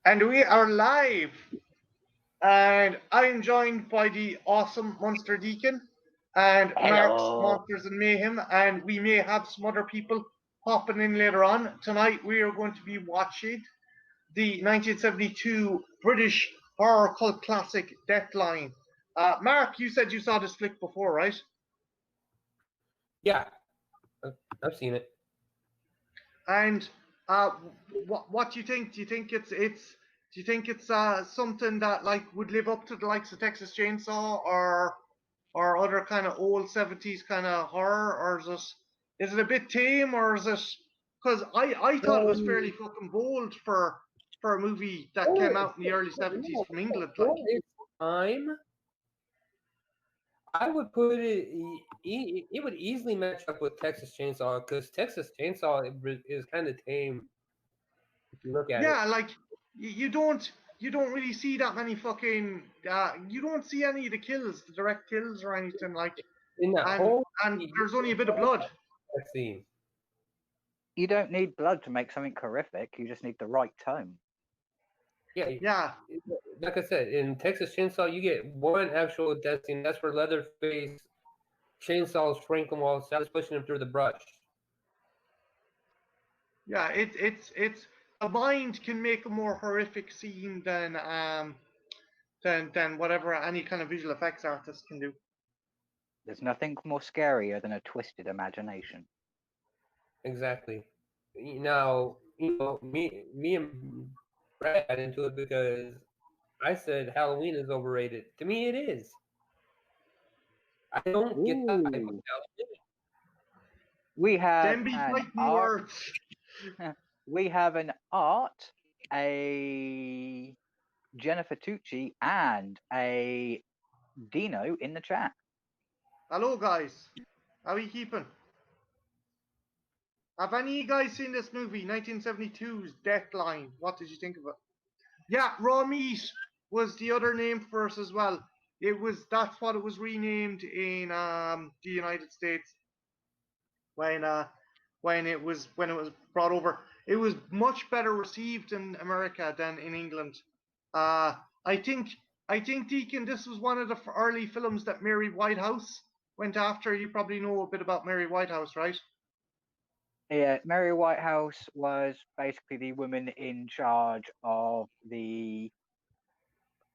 And we are live. And I'm joined by the awesome Monster Deacon and Mark's Hello. Monsters and Mayhem. And we may have some other people popping in later on. Tonight we are going to be watching the 1972 British horror cult classic Deathline. Mark, you said you saw this flick before, right? Yeah, I've seen it. And what do you think? Do you think it's something that like would live up to the likes of Texas Chainsaw or other kind of old 70s kind of horror, or is it a bit tame, or is it? Because I thought it was fairly Um, fucking bold for a movie that for, came out in the early 70s from England, for like. its time, I would put it. It would easily match up with Texas Chainsaw because Texas Chainsaw is kind of tame if you look at it. Yeah, like you don't really see that many fucking you don't see any of the kills, the direct kills or anything like, In that and whole there's only a bit of blood. scene. You don't need blood to make something horrific. You just need the right tone. Yeah, Yeah, like I said, in Texas Chainsaw, you get one actual death scene. That's where Leatherface chainsaws Franklin while Sally's pushing him through the brush. yeah. It's the mind can make a more horrific scene than whatever any kind of visual effects artist can do. There's nothing more scarier than a twisted imagination. Exactly. Now, me and Brad got into it because I said Halloween is overrated. To me, it is. I don't get the hype of Ooh. Halloween. We have Then be an fighting art. words. We have an art, a Jennifer Tucci, and a Dino in the chat. Hello guys, how are you keeping? Have any of you guys seen this movie, 1972's Deathline? What did you think of it? Yeah, Raw Meat was the other name for it as well. That's what it was renamed in the United States when when it was brought over. It was much better received in America than in England. Uh, I think I think Deacon, this was one of the early films that Mary Whitehouse went after. You probably know a bit about Mary Whitehouse, right? Yeah, Mary Whitehouse was basically the woman in charge of the.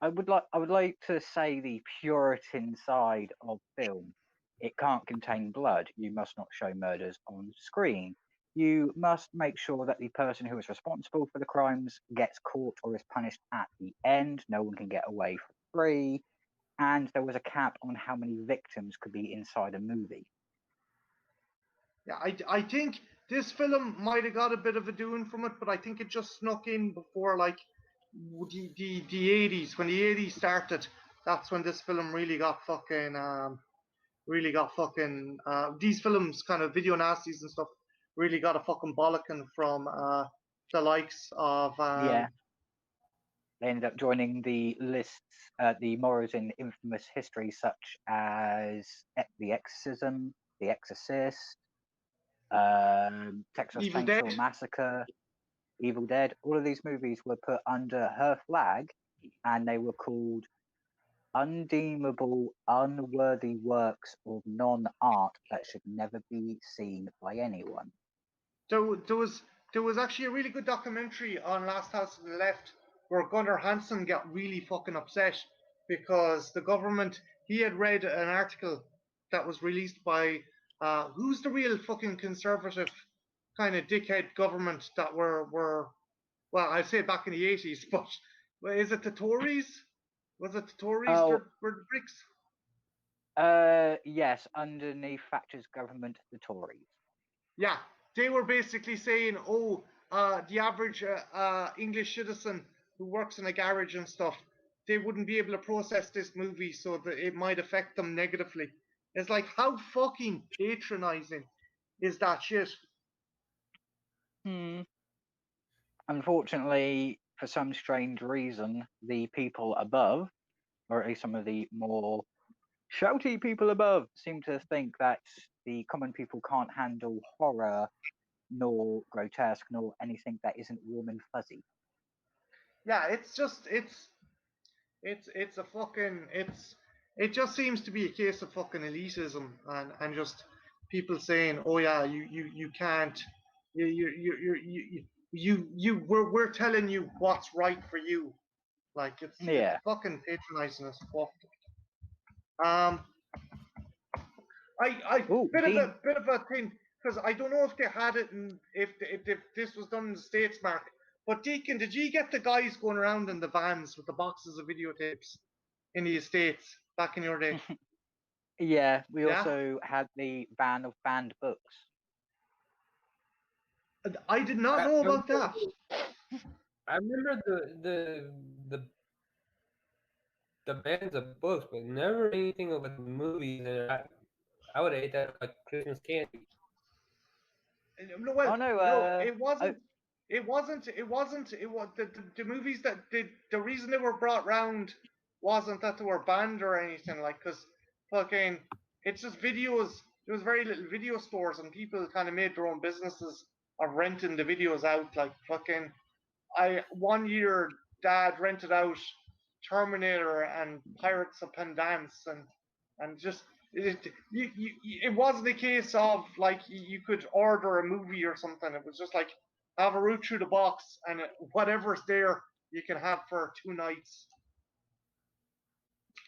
I would like to say the Puritan side of film. It can't contain blood. You must not show murders on screen. You must make sure that the person who is responsible for the crimes gets caught or is punished at the end. No one can get away for free. And there was a cap on how many victims could be inside a movie. Yeah, I think this film might have got a bit of a doing from it, but I think it just snuck in before like the 80s. When the 80s started, that's when this film really got fucking these films kind of video nasties and stuff really got a fucking bollocking from the likes of Yeah, they ended up joining the lists, the Morrows in infamous history, such as The Exorcism, The Exorcist, Texas Evil Chainsaw Dead. Massacre, Evil Dead. All of these movies were put under her flag, and they were called undeemable, unworthy works of non-art that should never be seen by anyone. There was actually a really good documentary on Last House on the Left where Gunnar Hansen got really fucking upset because the government, he had read an article that was released by who's the real fucking conservative kind of dickhead government that were well, I say back in the 80s, but is it the Tories? Was it the Tories Oh, that were the bricks? yes, underneath Thatcher's government, the Tories. Yeah, they were basically saying, oh, the average English citizen who works in a garage and stuff, they wouldn't be able to process this movie, so that it might affect them negatively. It's like, how fucking patronizing is that shit? Hmm. Unfortunately, for some strange reason, the people above, or at least some of the more shouty people above, seem to think that the common people can't handle horror, nor grotesque, nor anything that isn't warm and fuzzy. yeah, it's a fucking it just seems to be a case of fucking elitism and just people saying, oh yeah, you can't we're telling you what's right for you. Like it's Yeah. fucking patronizing as fuck. Um, I Oh, Dean. bit of a thing because I don't know if they had it in if this was done in the States, Mark. But Deacon, did you get the guys going around in the vans with the boxes of videotapes in the States back in your day? Yeah, we Yeah, also had the ban of banned books. I did not I, know I about that. I remember the the bands of books, but never anything with movies. And I would have ate that like Christmas candy. No, well, Oh no, no, oh, it wasn't. It wasn't. It wasn't. It was the movies that did. The reason they were brought round wasn't that they were banned or anything. Like, cause fucking, it's just videos. There was very little video stores, and people kind of made their own businesses of renting the videos out. Like, fucking, I one year Dad rented out Terminator and Pirates of Penzance and just it wasn't a case of like you could order a movie or something. It was just like have a route through the box and whatever's there you can have for 2 nights.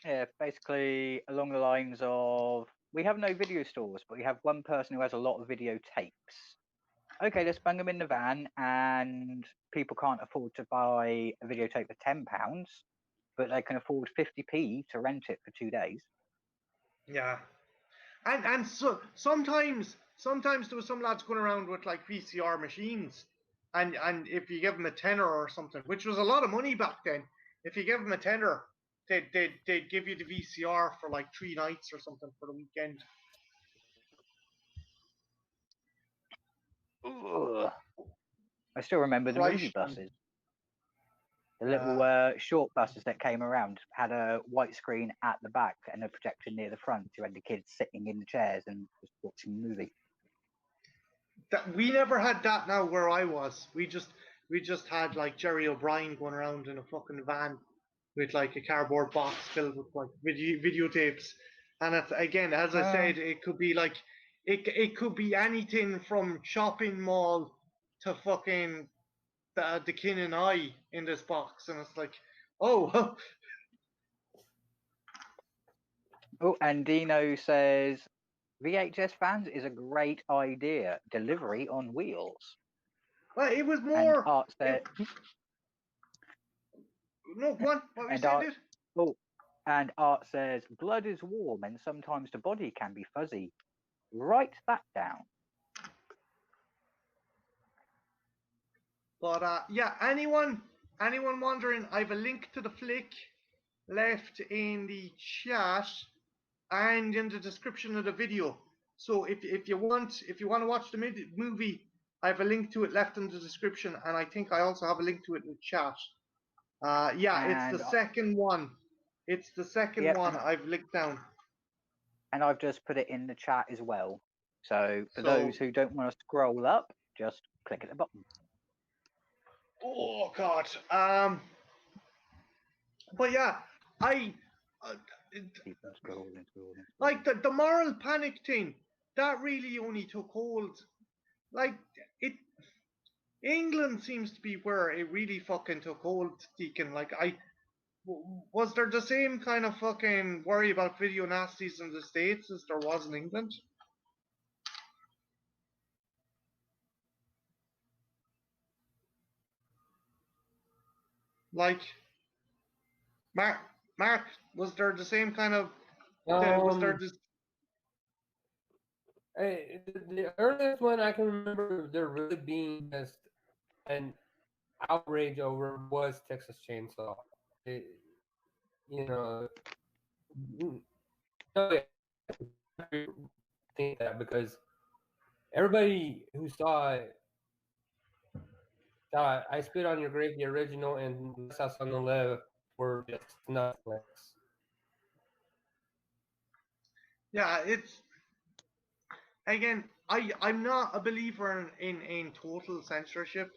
yeah, basically along the lines of we have no video stores, but we have one person who has a lot of videotapes. Okay, let's bang them in the van, and people can't afford to buy a videotape for £10, but they can afford 50p to rent it for 2 days. Yeah, and so sometimes there was some lads going around with like VCR machines, and if you give them a tenner or something, which was a lot of money back then, if you give them a tenner, they'd give you the VCR for like 3 nights or something for the weekend. Ugh. I still remember the movie Christ, buses. The yeah. little short buses that came around had a white screen at the back and a projector near the front. You had the kids sitting in the chairs and just watching the movie. That we never had that now where I was. We just had like Jerry O'Brien going around in a fucking van with like a cardboard box filled with like videotapes. And it's, again, as I said, it could be like it could be anything from shopping mall to fucking the Kin and I in this box, and it's like, oh, Oh, and Dino says VHS fans is a great idea. Delivery on wheels. well, it was And more. Art said, No, go on. What were you and saying, Art, dude? oh, and Art says, blood is warm and sometimes the body can be fuzzy. Write that down. But yeah, anyone wondering? I've a link to the flick left in the chat and in the description of the video. So if you want to watch the movie, I have a link to it left in the description, and I think I also have a link to it in the chat. Yeah, it's And the second one. It's the second yep, one I've linked down. and I've just put it in the chat as well. So for So, those who don't want to scroll up, just click at the bottom. oh God. But yeah, I Keep on scrolling. like the moral panic thing. That really only took hold. Like it, England seems to be where it really fucking took hold, Deacon. Like was there the same kind of fucking worry about video nasties in the States as there was in England? Like, Mark, Mark, was there the same kind of? Was there this? The earliest one I can remember there really being just an outrage over was Texas Chainsaw. It, you know, no, I think that because everybody who saw it thought I Spit on Your Grave, the original, and Last House on the Left were just Netflix. Yeah, it's again. I'm not a believer in total censorship.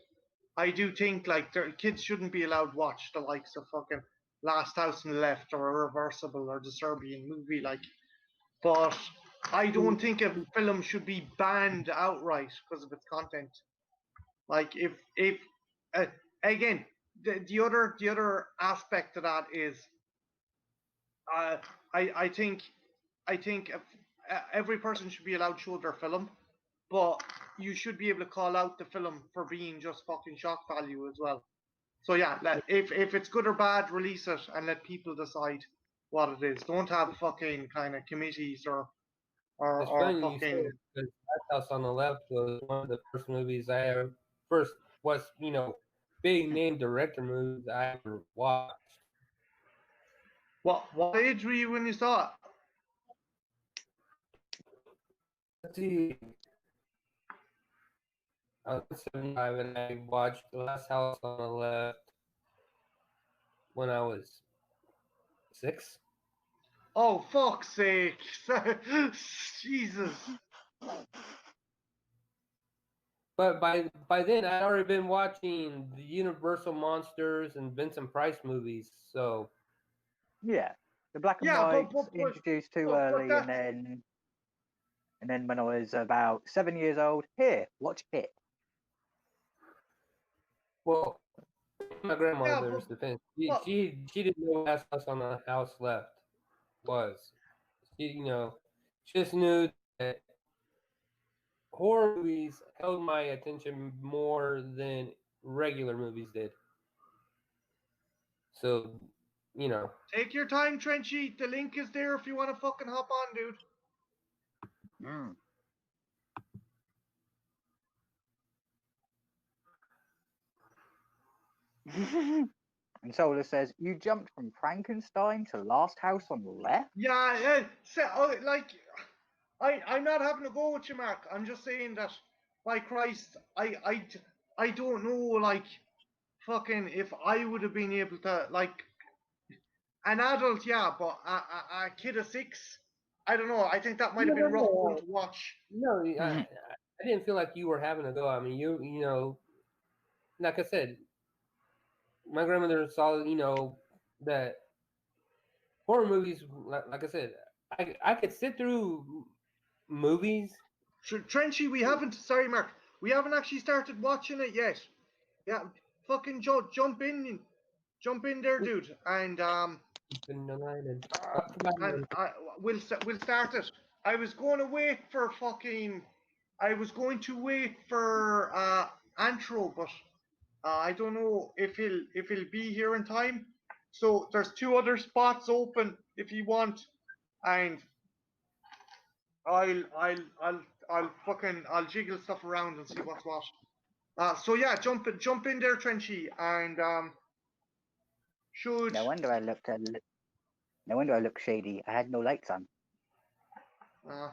I do think like kids shouldn't be allowed to watch the likes of fucking Last House on the Left or Irreversible or the Serbian movie, like. But I don't think a film should be banned outright because of its content. Like if uh, again the other aspect of that is uh, I think every person should be allowed to show their film, but you should be able to call out the film for being just fucking shock value as well. So yeah, if it's good or bad, release it and let people decide what it is. Don't have fucking kind of committees It's or funny you say fucking. it because Last House on the Left was one of the first movies I ever first was big name director movies I ever watched. What age were you when you saw it? Let's see. I was 75 and I watched The Last House on the Left when I was 6. Oh fuck's sake! Jesus. But by then I'd already been watching the Universal Monsters and Vincent Price movies. So Yeah, the black and Yeah, whites introduced too but early, that and then when I was about 7 years old, here, watch it. well, my yeah, grandmother's defense, but she didn't know what Last House on the House Left was. She she just knew that horror movies held my attention more than regular movies did. So, take your time, Trenchy. The link is there if you want to fucking hop on, dude. Mm. And Solar says, you jumped from Frankenstein to Last House on the Left? Yeah, like I'm not having to go with you, Mark. I'm just saying that, by Christ, I don't know, like, fucking, if I would have been able to, like, an adult, yeah, but a kid of 6, I don't know. I think that might have been rough for him to watch. no, I didn't feel like you were having to go. I mean, like I said, my grandmother saw, that horror movies, like I said, I could sit through movies. Trenchy, sorry, Mark, we haven't actually started watching it yet. Yeah, fucking jump in there, dude, and we'll start it. I was going to wait for Anthro, but I don't know if he'll be here in time. So there's 2 other spots open if you want, and I'll jiggle stuff around and see what's what. So yeah, jump in there, Trenchy, and should. No wonder I looked shady. I had no lights on. Uh,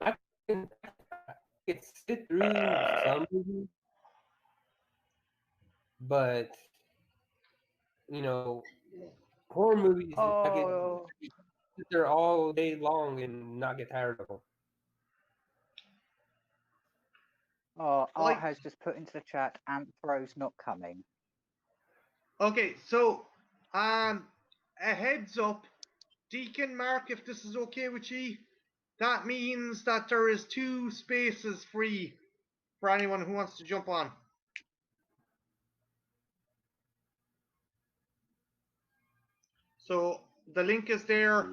I could sit through some movies, but horror movies, I could sit there all day long and not get tired of them. Art has just put into the chat, Anthro's not coming. Okay, so a heads up, Deacon Mark, if this is okay with you, that means that there is 2 spaces free for anyone who wants to jump on. So the link is there,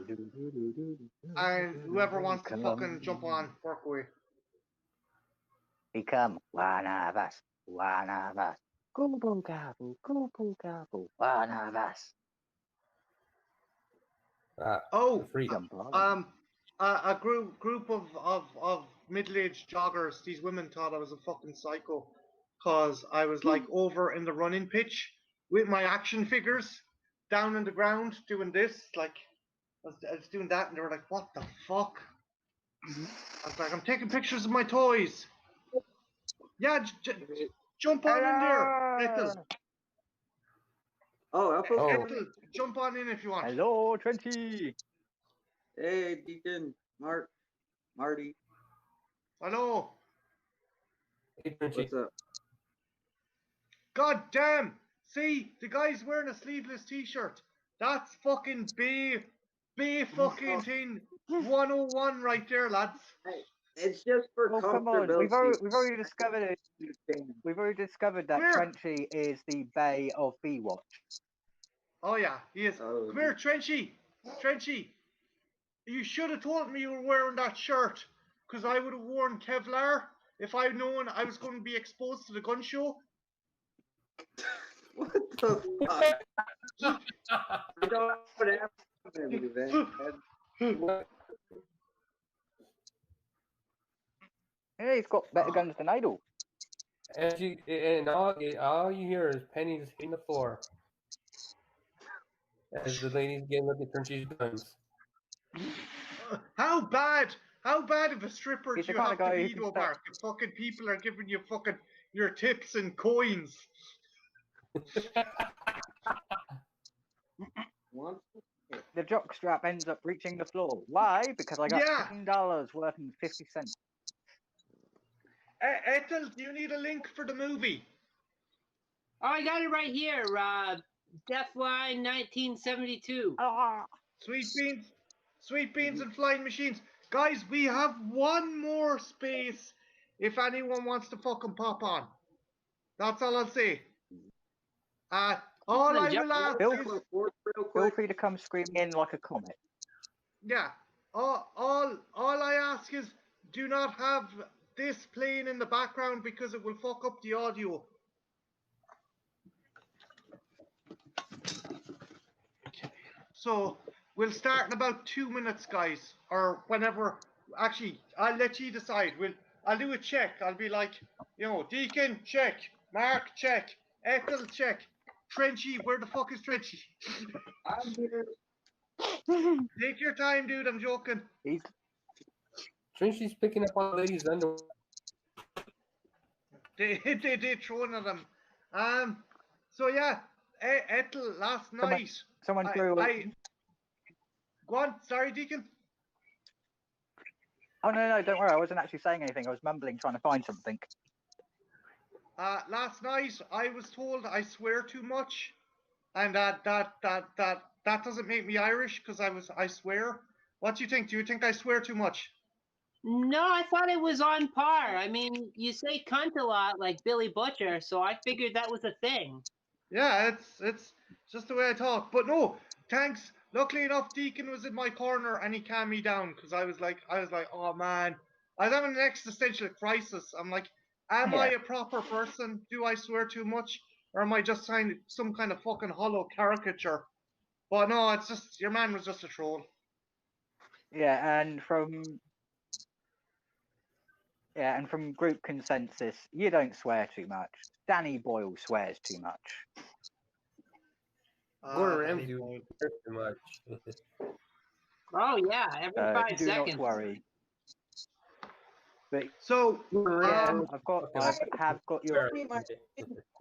and whoever wants to fucking jump on, work away. Become one of us, one of us. Google gobble, one of us. Freedom. A group of middle-aged joggers. These women thought I was a fucking psycho, cause I was like over in the running pitch with my action figures down on the ground doing this, like I was doing that, and they were like, "What the fuck?" I was like, "I'm taking pictures of my toys." Yeah, jump on in there, Ethel. Ethel, jump on in if you want. Hello, Trenchy. Hey, Deacon, Marty. Hello. Hey, Trenchy. What's up? God damn. See, the guy's wearing a sleeveless t-shirt. That's fucking Bay fucking thing 101 right there, lads. Hey, it's just for Oh come on, comfortability. we've already discovered it. We've already discovered that Where? Trenchy is the Bay of Watch. Oh yeah, he is. Oh, Come here, Trenchy. Trenchy. You should have told me you were wearing that shirt, because I would have worn Kevlar if I'd known I was going to be exposed to the gun show. what the fuck? I don't have any then. Yeah, he's got better guns than I do. And all you hear is pennies hitting the floor as the ladies get a look at Trenchy's guns. How bad of a stripper He's do the you kind have of to guy who be can though, stack- Mark? If fucking people are giving you fucking your tips and coins. Once The jockstrap ends up reaching the floor. Why? Because I got Yeah. $10 worth and 50 cents. Ethel, do you need a link for the movie? Oh, I got it right here. Deathline 1972. Sweet beans and flying machines. Guys, we have one more space if anyone wants to fucking pop on. That's all I'll say. All I will ask Bill, is, real Feel quick. free to come screaming in like a comet. yeah, all I ask is, do not have this playing in the background because it will fuck up the audio. So we'll start in about 2 minutes, guys, or whenever. Actually, I'll let you decide. I'll do a check. I'll be like, Deacon, check. Mark, check. Ethel, check. Trenchy, where the fuck is Trenchy? I'm here. Take your time, dude. I'm joking. He's Trenchy's picking up on the ladies' underwear. They throwing at him. So yeah, Ethel last night. someone threw. Go on. Sorry, Deacon. Oh no, don't worry. I wasn't actually saying anything. I was mumbling, trying to find something. Last night I was told I swear too much, and that doesn't make me Irish because I swear. What do you think? Do you think I swear too much? No, I thought it was on par. I mean, you say cunt a lot like Billy Butcher, so I figured that was a thing. Yeah, it's just the way I talk. But no, thanks. Luckily enough, Deacon was in my corner and he calmed me down because I was like, oh man, I was having an existential crisis. I'm like, am I a proper person? Do I swear too much, or am I just some kind of fucking hollow caricature? But no, it's just your man was just a troll. Yeah, and from group consensus, you don't swear too much. Danny Boyle swears too much. Gordon Danny Ramsay Boyle. swears too much. Oh yeah, every 5 Do seconds. not worry. But So yeah, I have got your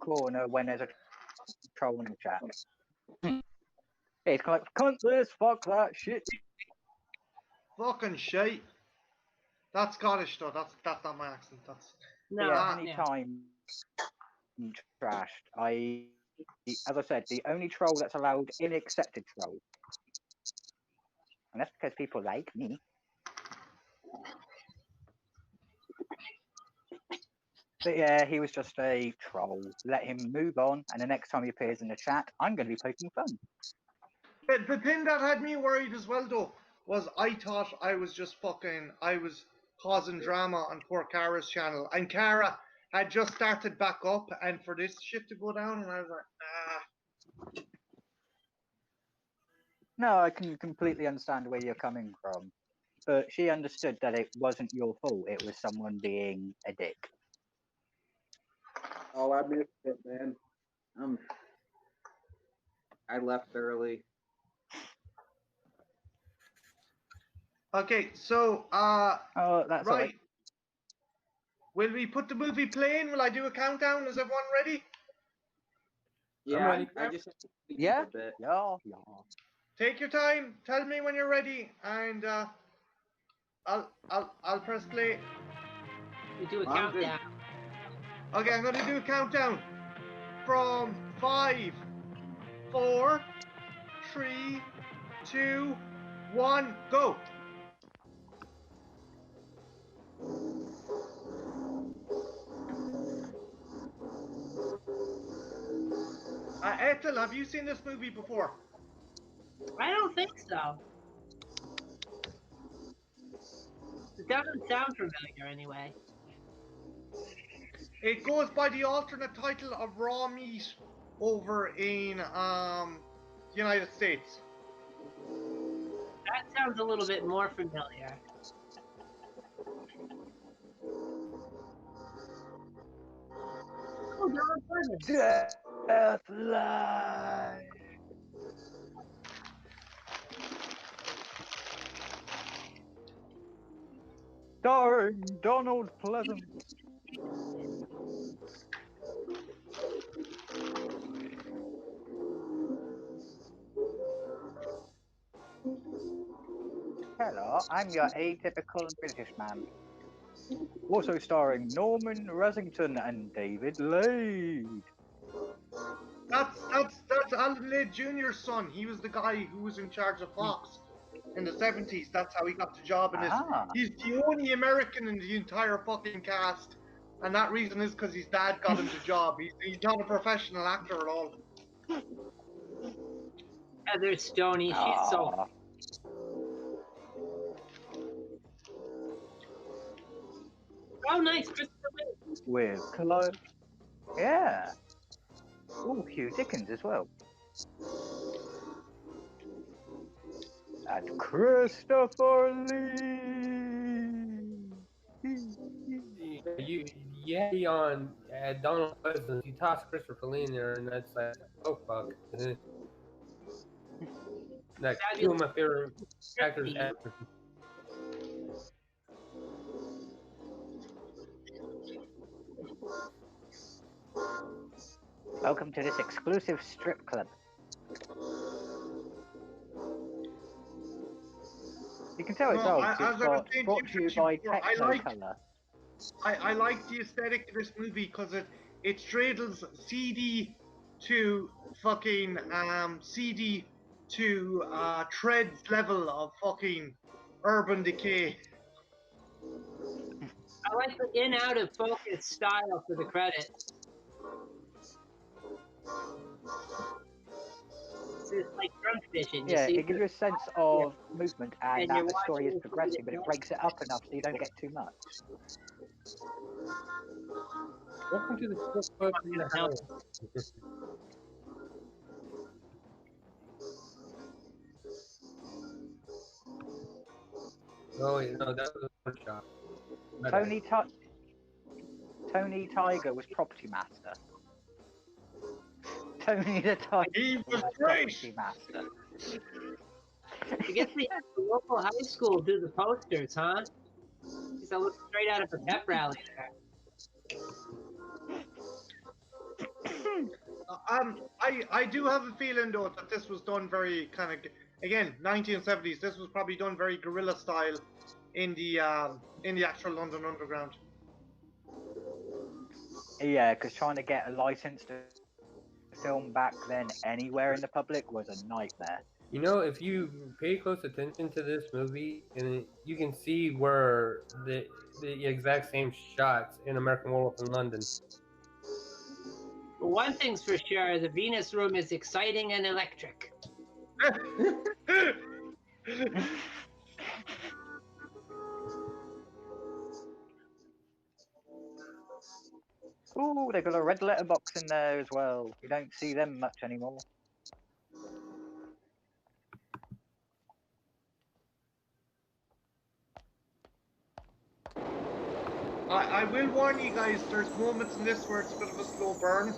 corner when there's a troll in the chat. It's kind of like, cunt this, fuck that shit. fucking shite. That's Scottish though. That's not my accent. That's No, Yeah, yeah. anytime trashed. As I said, the only troll that's allowed in accepted troll. And that's because people like me. But yeah, he was just a troll. Let him move on, and the next time he appears in the chat, I'm going to be poking fun. The thing that had me worried as well though was I thought I was causing drama on poor Cara's channel, and Cara had just started back up, and for this shit to go down, and I was like, No, I can completely understand where you're coming from. But she understood that it wasn't your fault, it was someone being a dick. Oh, I missed it, man. I left early. okay, so Oh, that's all right. right. Will we put the movie playing? Will I do a countdown? Is everyone ready? Yeah, ready. I just have to speak Yeah? a bit. Yeah. Take your time. Tell me when you're ready, and I'll press play. We do a I'm good. countdown. Okay, I'm gonna do a countdown from 5, 4, 3, 2, 1, go. Ethel, have you seen this movie before? I don't think so. It doesn't sound familiar anyway. It goes by the alternate title of Raw Meat over in United States. That sounds a little bit more familiar. Oh, John Clemens. Deathline. Starring Donald Pleasant. Hello, I'm your atypical British man. Also starring Norman Resington and David Lade. That's Alan Ladd Jr.'s son. He was the guy who was in charge of Fox in the 70s. That's how he got the job in this. Ah. He's the only American in the entire fucking cast. And that reason is because his dad got him the job. He's not a professional actor at all. Heather Stoney, she's so. Ah. Oh, nice, Christopher Lee. With Cologne. Yeah. Oh, Hugh Dickens as well. And Christopher Lee. You had me on Donald Pleasant. You toss Christopher Lee in there, and that's like, oh fuck. Like two of my favorite actors ever. Welcome to this exclusive strip club. You can tell it's No, old. I- 'Cause as it's I was got saying to brought you, to you Trenchy by before, I Technicolor. like the aesthetic of this movie because it straddles CD to fucking CD to Tread's level of fucking urban decay. I like the in out of focus style for the credits. It's just like drunk vision. You Yeah, see it gives you a sense of movement and And that you're the story is watching progressing, but it the- breaks it up enough so you don't get too much. Welcome to the strip club in the house. Oh, wait, no, that was a workshop. Tony Tiger was property master. Tony the Tiger He was property great. master. I guess they have the local high school do the posters, huh? Because I look straight out of a pep rally there. I do have a feeling though that this was done very kind of again 1970s. This was probably done very guerrilla style in the actual London Underground. Yeah, because trying to get a license to film back then anywhere in the public was a nightmare. You know, if you pay close attention to this movie, and you can see where the exact same shots in American Werewolf in London. But one thing's for sure, the Venus Room is exciting and electric. Ooh, they've got a red letterbox in there as well. You don't see them much anymore. I will warn you guys, there's moments in this where it's a bit of a slow burn,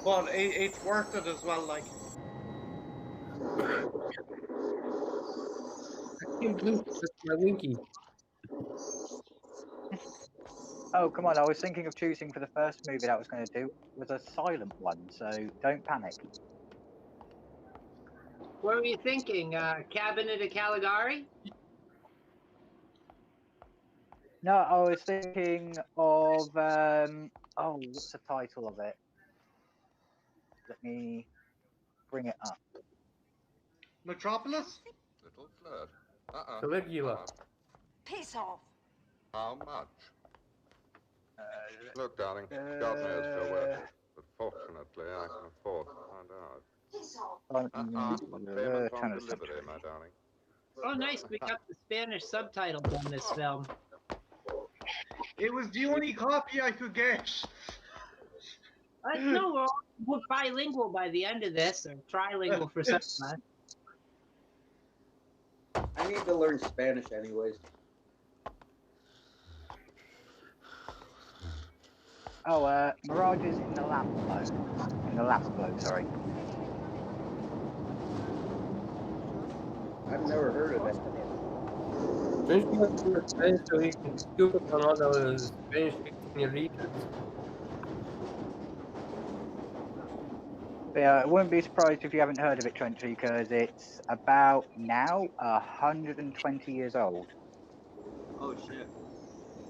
but it's worth it as well. Like, That's my winky. Oh, come on. I was thinking of choosing for the first movie that I was going to do was a silent one, so don't panic. What were you thinking? Cabinet of Caligari? No, I was thinking of oh, what's the title of it? Let me bring it up. Metropolis? Little flirt. Caligula. Piss off. How much? Look, darling, God knows you're worth it, but fortunately I can afford to find out. Payment on delivery, my darling. Oh, nice. We got the Spanish subtitles on this film. It was the only copy I could get. No, we're bilingual by the end of this, or trilingual for some of us. I need to learn Spanish anyways. Oh, Mirages in the Lamp Glow. In the Lamp Glow, sorry. I've never heard of it. Trenchy wants to learn Spanish so he can scoop up on all those Spanish senoritas. Yeah, I wouldn't be surprised if you haven't heard of it, Trenchy, because it's about now 120 years old. Oh shit.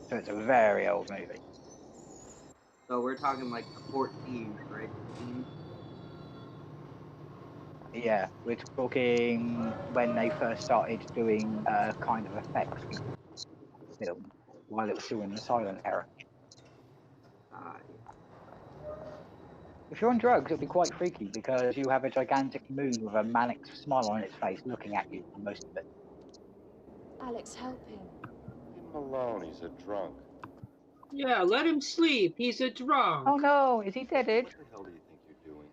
So it's a very old movie. So we're talking like the 14, right? Yeah, we're talking when they first started doing kind of effects with film while it was still in the silent era. If you're on drugs, it'll be quite freaky because you have a gigantic moon with a manic smile on its face looking at you for most of it. Alex, help him. Leave him alone, he's a drunk. Yeah, let him sleep. He's a drunk. Oh no, is he deaded? What the hell do you think you're doing?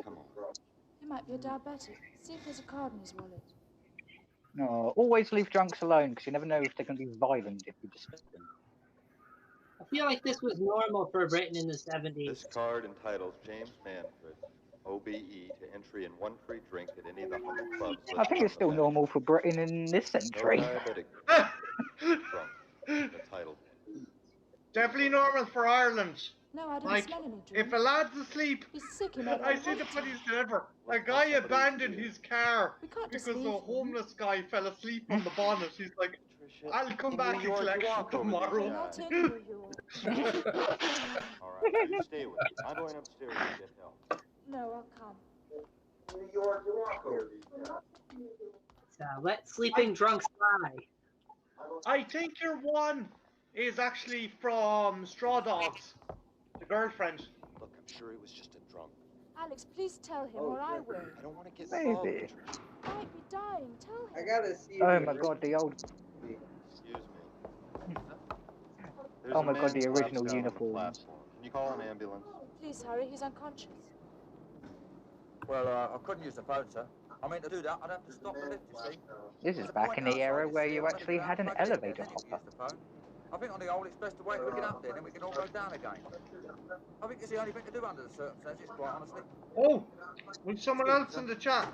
Come on. He might be a diabetic. See if there's a card in his wallet. No, always leave drunks alone because you never know if they're going to be violent if you disturb them. I feel like this was normal for Britain in the 70s. This card entitles James Manfred, OBE, to entry in one free drink at any of the 100 clubs listed I think it's on still the back. normal for Britain in this No century. diabetic drunk. The title. Definitely normal for Ireland. No, I didn't Like, smell any drink. if a lad's asleep, He's sick, he might I not see the want to. funniest thing ever. A guy abandoned his car We can't just because leave a him. homeless guy fell asleep on the bonnet. He's like, Tricia, I'll come in back New in York, you collection walk over these tomorrow. Not guys. in New York. All right, now you stay with me. I'm going upstairs to get help. No, I'll come. So let sleeping drunks lie. I think your one is actually from Straw Dogs, the girlfriend. Look, I'm sure he was just a drunk. Alex, please tell him, or I will. I don't want to get Maybe. involved, Patricia. He might be dying. Tell him. I gotta see. Oh my god, the old. Excuse me. There's Oh a my man god, the collapsed original down on the uniforms. platform. Can you call an ambulance? Please hurry, he's unconscious. Well, I couldn't use the phone, sir. I mean, to do that, I'd have to stop the lift, you see. This is There's a back point in the outside, era you where see, you I'll actually never had an make it, elevator then you can hopper. use the phone. I think on the whole, it's best to wait till we get up there, then we can all go down again. I think it's the only thing to do under the circumstances, quite honestly. Oh, with someone Excuse me, else sir. in the chat.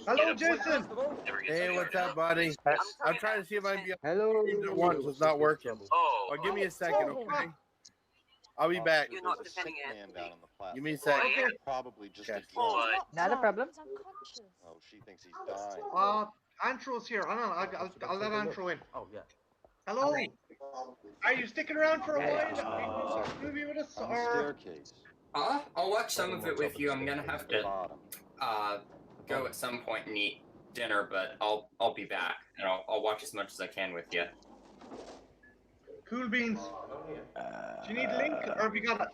Hello, Jason. First of all, Hey, what's up, buddy? I'm trying to see if I can be Hello. on once. It's not working. Oh, Well, give me a second, okay? I'll be back. Officer, You're not there's a defending sick it. man down on the platform. Give me a second. Okay. Probably just Okay. a drunk. He's not Not a drunk, problem. He's unconscious. Oh, she thinks he's dying. Anthro's here. Hang on, I'll let Anthro in. oh, yeah. Hello. Are you sticking around for a while? Yeah. Are you watch this movie with us, On the or? staircase. I'll watch some of it with you. I'm gonna have to Bottom. go at some point and eat dinner, but I'll be back and I'll watch as much as I can with you. Cool beans. Do you need a link, or have you got it?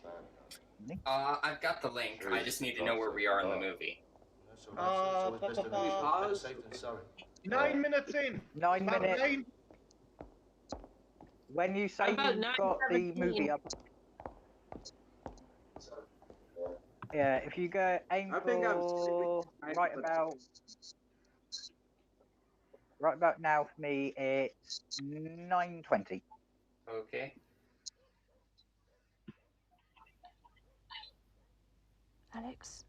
I've got the link. I just need to know where we are in the movie. 9 minutes in. 9 About minutes. 9. When you say About you've got the 9:17. movie up. Yeah, if you go aim I think I'm for sleeping. right about now for me it's 9:20. Okay. Alex?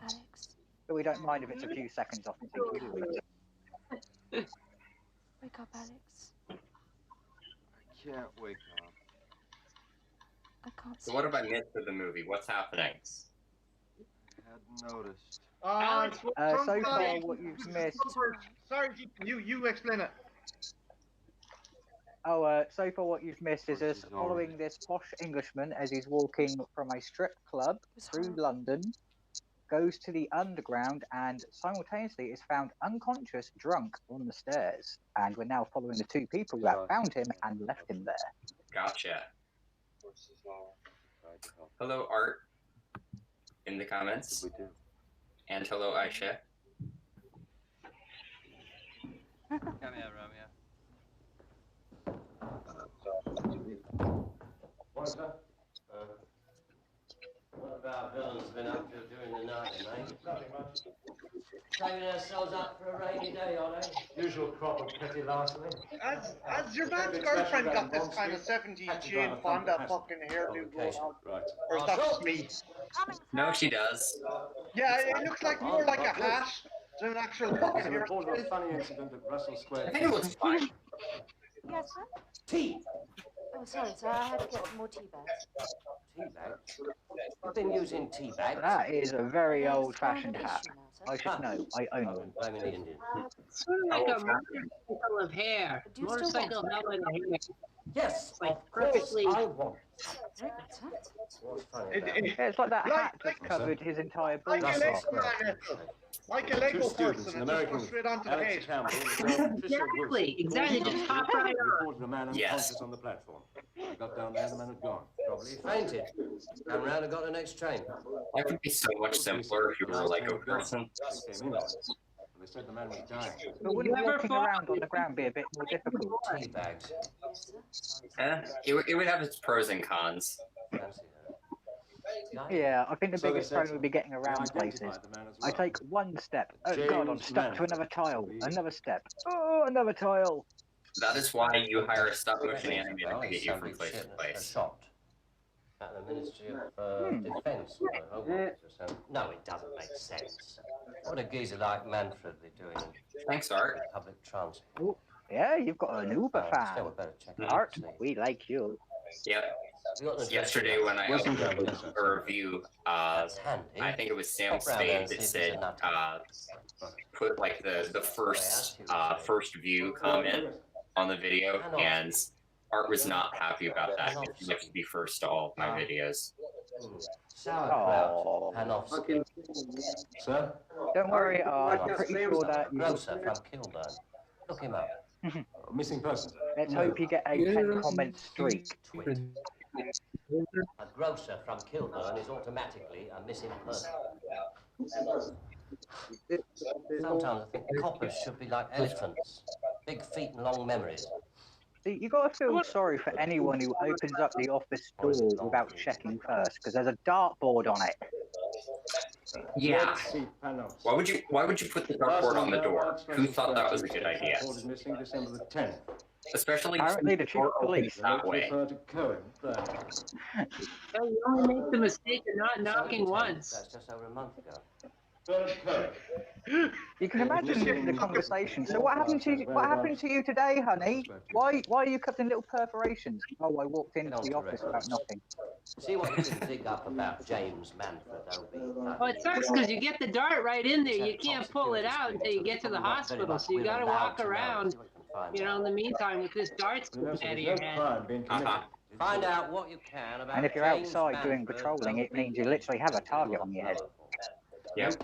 Alex? But we don't mind if it's a few seconds off the TV. Wake up, Alex. I can't wake up. I can't So see. what have I missed of the movie? What's happening? Hadn't noticed. So far, what you've missed. Sorry, you explain it. So far what you've missed is us following this posh Englishman as he's walking from a strip club through London, goes to the underground, and simultaneously is found unconscious, drunk on the stairs. And we're now following the two people that found him and left him there. Gotcha. Hello, Art, in the comments. And hello, Aisha. Come here, Romeo. What's that? What have our villains been up to during the night, mate? Nothing much. Saving ourselves up for a rainy day, are they? Usual crop of petty larceny. Has your man's girlfriend got this kind of 70s Jane Fonda fucking hairdo going on? Right. Or is that just me? No, she does. Yeah, it looks like more like a hat than an actual fucking hair. Report of a funny incident at Russell Square. I think it looks fine. Yes, sir? Tea! Oh, sorry, sir. I had to get more tea bags. Tea bags? I've been using tea bags. That is a very old-fashioned hat. I should know. I own one. Blaming the Indian. It's sort of like a motorcycle of hair. Motorcycle helmet of hair. Yes, like of course perfectly. I want. Drink What's funny about it? Yeah, it's like that hat that covered his entire body. Like a Lego person, and just goes straight onto the head. Exactly. Just hop right on. Reported a man unconscious on the platform. He got down there, the man had gone. Probably fainted. Come round and got the next train. That would be so much simpler if you were a Lego person. They said the man was dying. But wouldn't walking around on the ground be a bit more difficult? Tea bags. It would have its pros and cons. Yeah, I think the biggest problem would be getting around places. I take one step. Oh God, I'm stuck to another tile. Another step. Oh, another tile. That is why you hire a stop motion animator to get you from place to place. At the Ministry of Defence. No, it doesn't make sense. What a geezer like Manfred be doing in Thanks, Art. public transit? Yeah, you've got an Uber fan. Still, we better check it out. Art, we like you. Yep. Yesterday when I uploaded a review, I think it was Sam Spade that said, put like the first view comment on the video, and Art was not happy about that. He likes to be first to all of my videos. Sauerkraut, Panofsky. Sir? Don't worry, Art. I'm pretty sure that you... Grocer from Kilburn. Look him up. Missing person. Let's hope you get a 10-comment streak. Tweet. A grocer from Kilburn is automatically a missing person. Sometimes I think coppers should be like elephants. Big feet and long memories. See, you got to feel sorry for anyone who opens up the office door without checking first, because there's a dartboard on it. Yeah. Why would you put the dartboard on the door? Who thought that was a good idea? Especially apparently the chief of police that way. You only make the mistake of not knocking once. That's just over a month ago. You can imagine the conversation. So what happened to you? What happened to you today, honey? Why are you cutting little perforations? Oh, I walked into the office without knocking. See what you can dig up about James Manfred, Obi. Well, it sucks because you get the dart right in there. You can't pull it out until you get to the hospital. So you got to walk around, you know, in the meantime with this dart sticking out of your head. Find out what you can about. And if you're outside doing patrolling, it means you literally have a target on your head. Yep.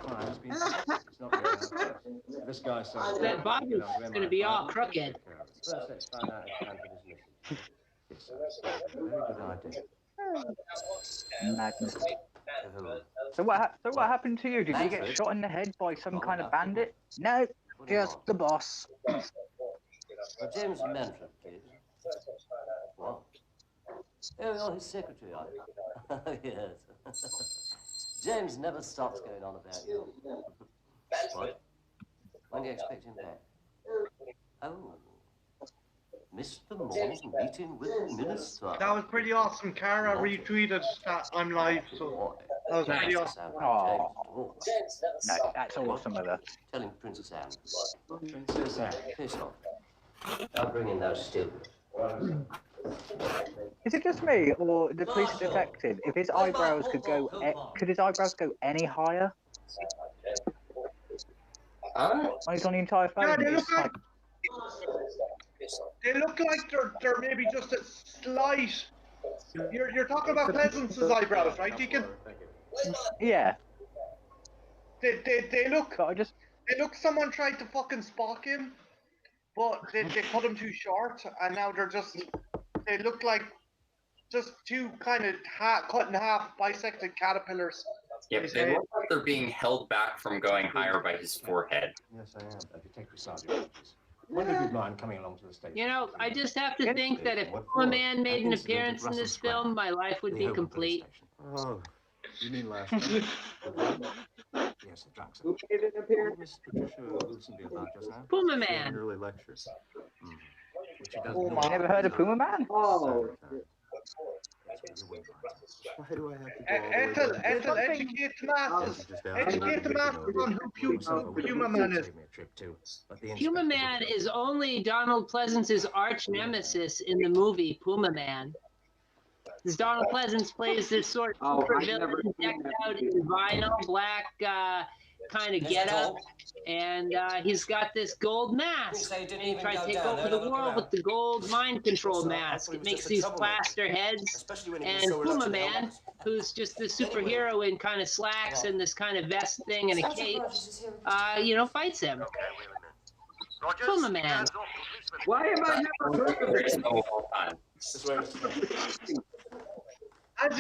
This guy says that body is going to be all crooked. First, let's find out if Manfred is missing. Very good idea. Madness. So what happened to you? Did you get shot in the head by some kind of bandit? No, just the boss. James Manfred, please. What? Oh, you're his secretary, are you? Yes. James never stops going on about you. What? When do you expect him back? Oh. Mr. Moore's meeting with the minister. That was pretty awesome. Cara retweeted that on live, so that was pretty awesome. Oh. No, that's awesome of her. Tell him Princess Anne. Princess Anne. Piss off. I'll bring in those students. Is it just me, or the police detective? If his eyebrows could go, could his eyebrows go any higher? When he's on the entire phone, Yeah, they it's look like they're maybe just a slight. You're talking about Pleasance's eyebrows, right, Deacon? Yeah. They look. But I just. They look. Someone tried to fucking spark him, but they cut him too short, and now they're just. They look like just two kind of cut in half, bisected caterpillars. Yep, they look like they're being held back from going higher by his forehead. Yes, I am. Detective Sergeant. When did you blind coming along to the station? You know, I just have to think that if a man made an appearance in this film, my life would be complete. Oh, you mean last time? Yes, the drunk. Who made an appearance? Miss Patricia Wilson be about just now? Puma She had Man. an early lecture. Which she does. You never heard of Puma Man? Oh. Why do I have to go all the way Ethel, back? Ethel, educate the masses. Educate the masses on who Puma Man is. Puma Man is only Donald Pleasance's arch nemesis in the movie Puma Man. Because Donald Pleasance plays this sort of super villain decked out in vinyl, black kind of getup, and he's got this gold mask. And he tried to take over the world with the gold mind control mask. It makes these plaster heads, and Puma Man, who's just this superhero in kind of slacks and this kind of vest thing and a cape, fights him. Puma Man. Why am I never heard of it? Has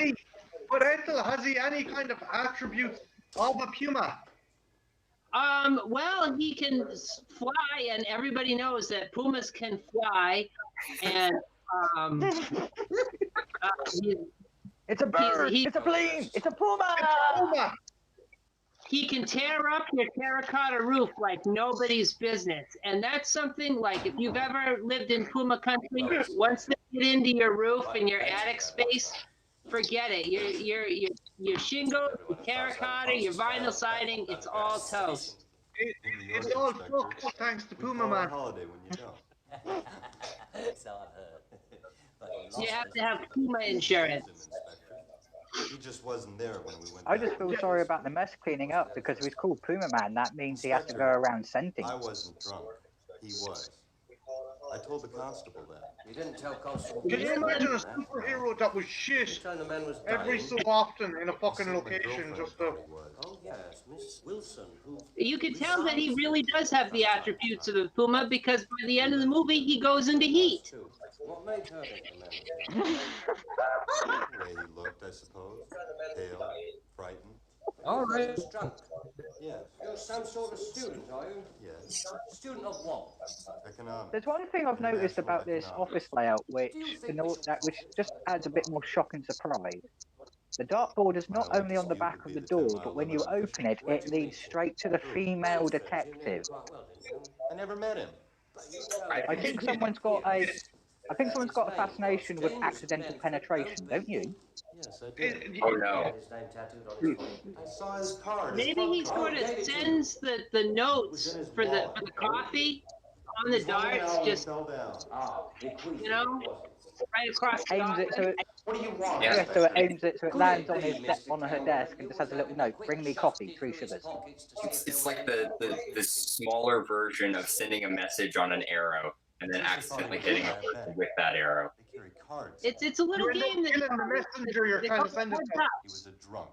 he any kind of attributes of a puma? Well, he can fly, and everybody knows that pumas can fly, and it's a bird. It's a plane. It's a puma. It's a puma. He can tear up your terracotta roof like nobody's business, and that's something like if you've ever lived in Puma country, once they get into your roof and your attic space, forget it. Your shingles, your terracotta, your vinyl siding, it's all toast. It's all fucked thanks to Puma Man. Holiday when you don't. So I've heard. You have to have Puma insurance. He just wasn't there when we went. I just feel sorry about the mess cleaning up because if he's called Puma Man, that means he has to go around scenting. I wasn't drunk. He was. I told the constable that. You didn't tell Constable. Can you imagine a superhero that was shit every so often in a fucking location just to... Oh yes, Miss Wilson. You can tell that he really does have the attributes of the Puma because by the end of the movie he goes into heat. What made her think the man was The way he looked, I suppose. Pale, frightened. All right. Drunk. Yes. You're some sort of student, are you? Yes. Student of what? Economics. There's one thing I've noticed about this office layout which just adds a bit more shock and surprise. The dartboard is not only on the back of the door, but when you open it, it leads straight to the female detective. I never met him. I think someone's got a fascination with accidental penetration, don't you? Yes, I did. Oh no. I saw his card. Maybe he sort of sends the notes for the coffee on the darts, just right across the aims it so it, what do you want? yeah, so it aims it so it lands on on her desk and just has a little note. Bring me coffee, 3 sugars. It's like the smaller version of sending a message on an arrow and then accidentally hitting a person with that arrow. It's a little game that the messenger you're trying to send it to. He was a drunk.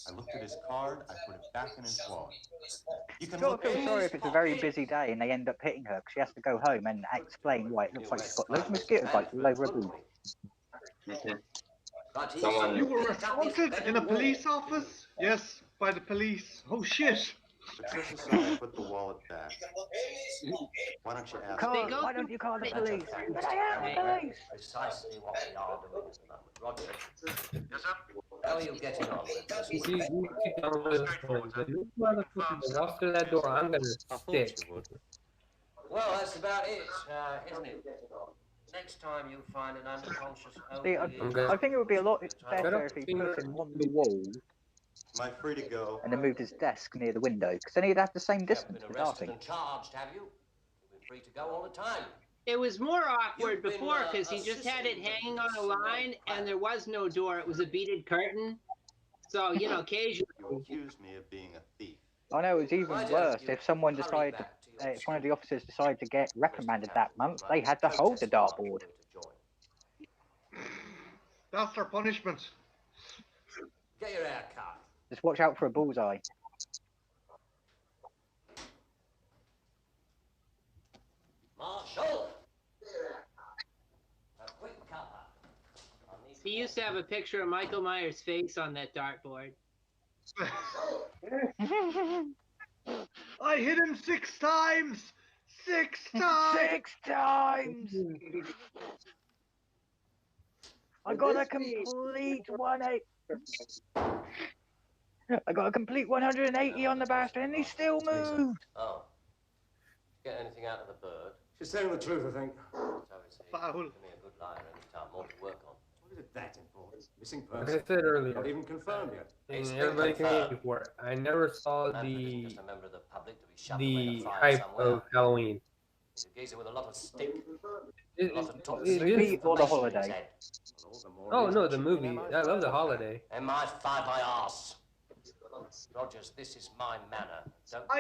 I looked at his card, I put it back in his wallet. You can Sort of feel sorry if it's a very busy day and they end up hitting her because she has to go home and explain why it looks like she's got loads of mosquito bites all over her boob. You were assaulted in a police office? Yes, by the police. Oh shit. Patricia said I put the wallet back. Why don't you ask Why don't you call the police? I am the police. Precisely what we are doing at the moment. Roger. Yes, sir. How are you getting on with this? You keep on with you motherfuckers walk through that door, I'm gonna stick. Well, that's about it, isn't it? Next time you find an unconscious See, I think it would be a lot better if he put it on the wall. Am I free to go? And then moved his desk near the window, because then he'd have the same distance to arrested Darcy. and charged, have you? You've been free to go all the time. It was more awkward before because he just had it hanging on a line and there was no door. It was a beaded curtain. So, you know, occasionally. You accuse me of being a thief. I know it was even worse if someone decided, if one of the officers decided to get reprimanded that month, they had to hold the dartboard. That's their punishment. Get your hair cut. Just watch out for a bullseye. Marshal! A quick cuppa. He used to have a picture of Michael Myers' face on that dartboard. I hit him 6 times! 6 times! 6 times! I got a complete 180. I got a complete 180 on the bastard, and he still moved. Oh. Get anything out of the bird? She's telling the truth, I think. Foul. Give me a good liar any time, more to work on. What is it that important? Missing Like person. I said earlier, Not even confirmed yet. and everybody can hate me for it. I never saw the hype of Halloween. He's a geezer with a lot of stick. Or the holiday. Oh no, the movie. I love the holiday. And my fight my arse. Rogers, this is my manor. Don't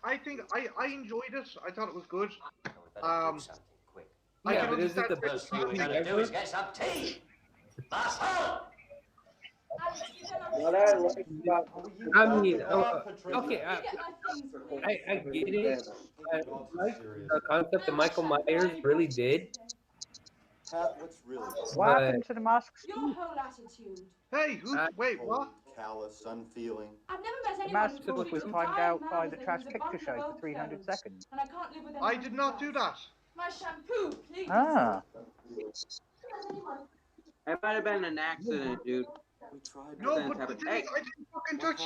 I think I enjoyed it. I thought it was good. Yeah, but is it the best First thing we're gonna do is get some tea. Marshal! I mean, okay, I get it. I like the concept that Michael Myers really did. What's really What happened to the masks? Your whole attitude. Hey, wait, what? Callous, unfeeling. I've never met The anyone mask who was timed out by the Trash Picture Show for 300 seconds. and I can't live with I did not do that. My shampoo, please. Ah. It might have been an accident, dude. No, but the thing is, I didn't fucking touch.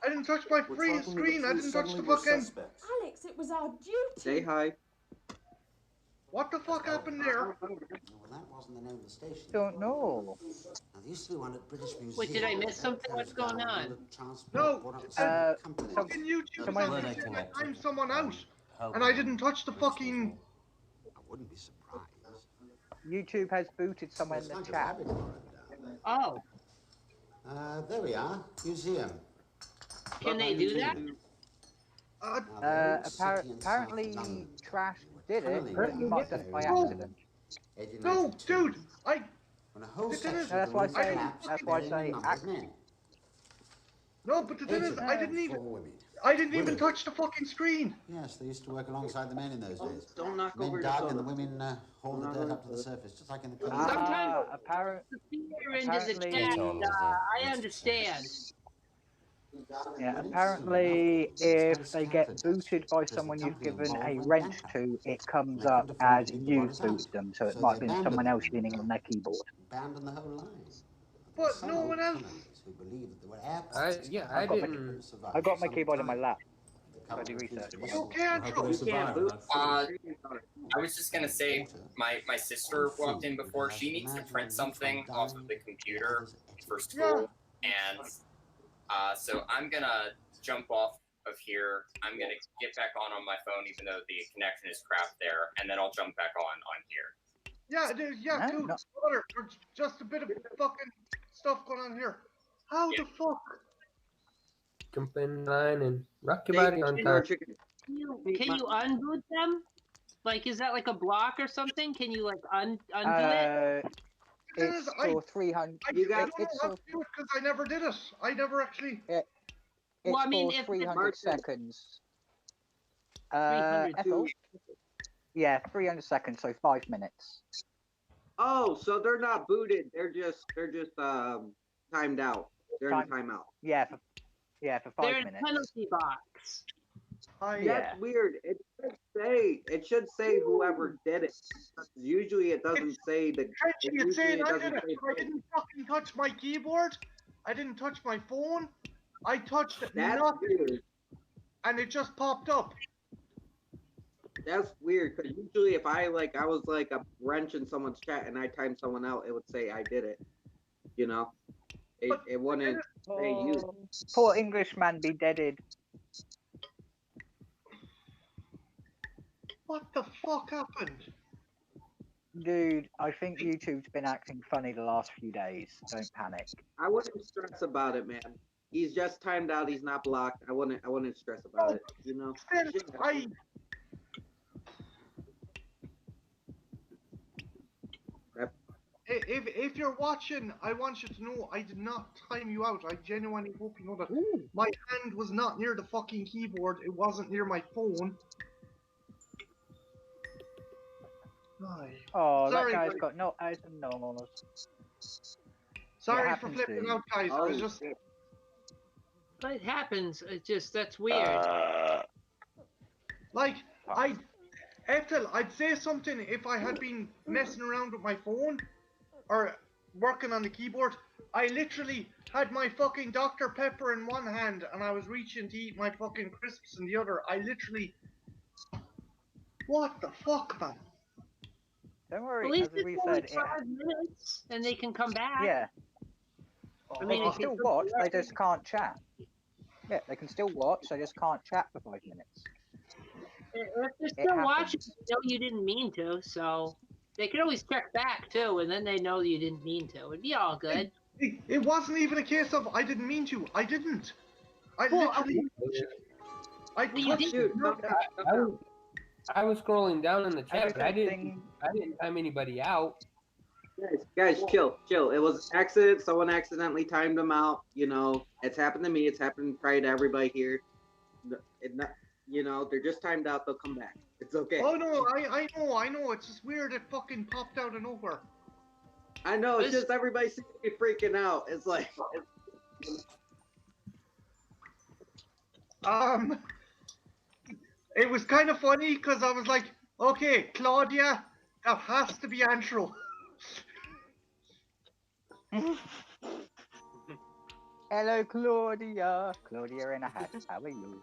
I didn't touch my free screen. I didn't touch the fucking. Alex, it was our duty. Say hi. What the fuck happened there? Well, that wasn't the name of the station. Don't know. Now, there used to be one at British Museum. Wait, did I miss something? What's going on? No, fucking YouTube timed someone out, and I didn't touch the fucking. I wouldn't be surprised. YouTube has booted someone in the chat. Oh. There we are. Museum. Can they do that? Apparently, Trash did it, but he might have done it by accident. No, dude, That's why I say. That's why I say. No, but the thing is, I didn't even touch the fucking screen. Yes, they used to work alongside the men in those days. Don't knock men over dug the and the women hauled the dirt up to the surface, just like in the Sometimes apparently, I understand. Yeah, apparently, if they get booted by someone you've given a wrench to, it comes up as you've booted them, so it might have been someone else leaning on their keyboard. abandoned the whole line. But no one else. Who believed that there were air I got my keyboard in my lap. I do research. Okay, Anthro. I was just gonna say, my sister walked in before. She needs to print something off of the computer for school, and so I'm gonna jump off of here. I'm gonna get back on my phone, even though the connection is crap there, and then I'll jump back on here. Yeah, dude, brother, there's just a bit of fucking stuff going on here. How the fuck? Jump in line and rock your body on time. Can you unboot them? Like, is that like a block or something? Can you like undo it? It's for 300. You got it's for because I never did it. I never actually. It's well, I mean, for if 300 seconds. 300 Ethel? Yeah, 300 seconds, so 5 minutes. Oh, so they're not booted. They're just timed out. They're in timeout. Yeah, for 5 They're in minutes. penalty box. That's weird. It should say whoever did it. Usually it doesn't say the. It's saying I did it. I didn't fucking touch my keyboard. I didn't touch my phone. I touched nothing, weird. and it just popped up. That's weird because usually if I was like a wrench in someone's chat and I timed someone out, it would say I did it. You know, it wouldn't say you. Poor Englishman be deaded. What the fuck happened? Dude, I think YouTube's been acting funny the last few days. Don't panic. I wouldn't stress about it, man. He's just timed out. He's not blocked. I wouldn't stress about it. You know. Still, Shit. If you're watching, I want you to know I did not time you out. I genuinely hope you know that. My hand was not near the fucking keyboard. It wasn't near my phone. Oh, Sorry, that guy's guys. got no eyes and nose. Sorry for flipping out, guys. Oh, I just. But it happens. It's just that's weird. Like, Ethel, I'd say something if I had been messing around with my phone or working on the keyboard. I literally had my fucking Dr. Pepper in one hand and I was reaching to eat my fucking crisps in the other. I literally... What the fuck, man? Don't worry, At least as it's we only said, 5 minutes, and they can come back. yeah. I mean, They if can still it's watch, they just can't chat. Yeah, they can still watch, they just can't chat for 5 minutes. If they're It still happens. watching, they know you didn't mean to, so they could always check back too, and then they know you didn't mean to. It'd be all good. It wasn't even a case of I didn't mean to. I didn't. I Well, literally... I touched did. nothing. I was scrolling down in the chat, but I didn't time anybody out. Guys, chill. It was accident. Someone accidentally timed him out. You know, it's happened to me. It's happened probably to everybody here. You know, they're just timed out. They'll come back. It's okay. Oh no, I know. It's just weird. It fucking popped out of nowhere. I know. It's just everybody seems to be freaking out. It's like. It was kind of funny because I was like, okay, Claudia, that has to be Anthro. Hello, Claudia. Claudia in a hat. How are you?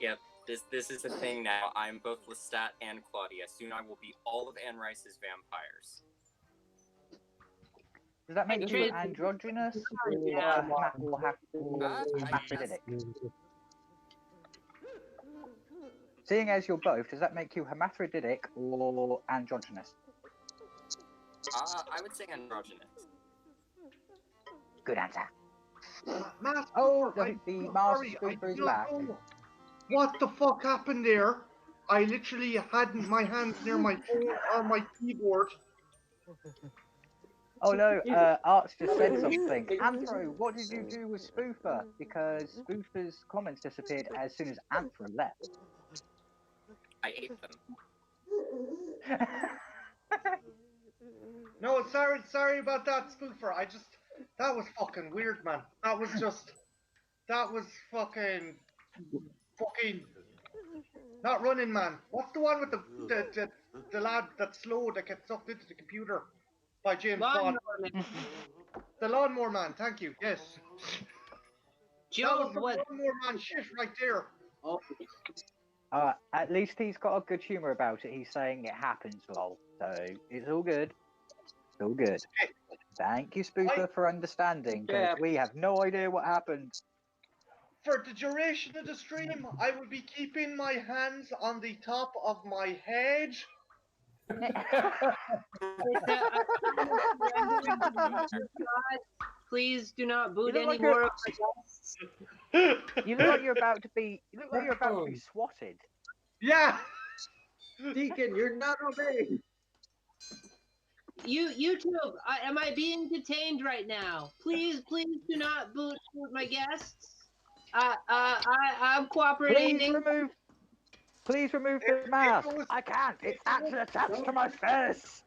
Yep, this is the thing now. I'm both Lestat and Claudia. Soon I will be all of Anne Rice's vampires. Does that make you androgynous or hermaphroditic? Seeing as you're both, does that make you hermaphroditic or androgynous? I would say androgynous. Good answer. Oh, the master spoofer is back. What the fuck happened there? I literally hadn't my hands near my phone or my keyboard. Oh no, Arts just said something. Anthro, what did you do with Spoofer? Because Spoofer's comments disappeared as soon as Anthro left. I ate them. No, sorry about that, Spoofer. That was fucking weird, man. That was fucking not Running Man. What's the one with the lad that's slow that gets sucked into the computer by James Bond? The Lawnmower Man, thank you, yes. That was the Lawnmower Man shit right there. At least he's got a good humour about it. He's saying it happens, lol. So it's all good. It's all good. Thank you, Spoofer, for understanding, because we have no idea what happened. For the duration of the stream, I will be keeping my hands on the top of my head. Please do not boot any more of my guests. You look like you're about to be. You look like you're about to be swatted. Yeah. Deacon, you're not obeying. YouTube, am I being detained right now? Please do not boot my guests. I'm cooperating. Please remove the mask. I can't. It's actually attached to my face.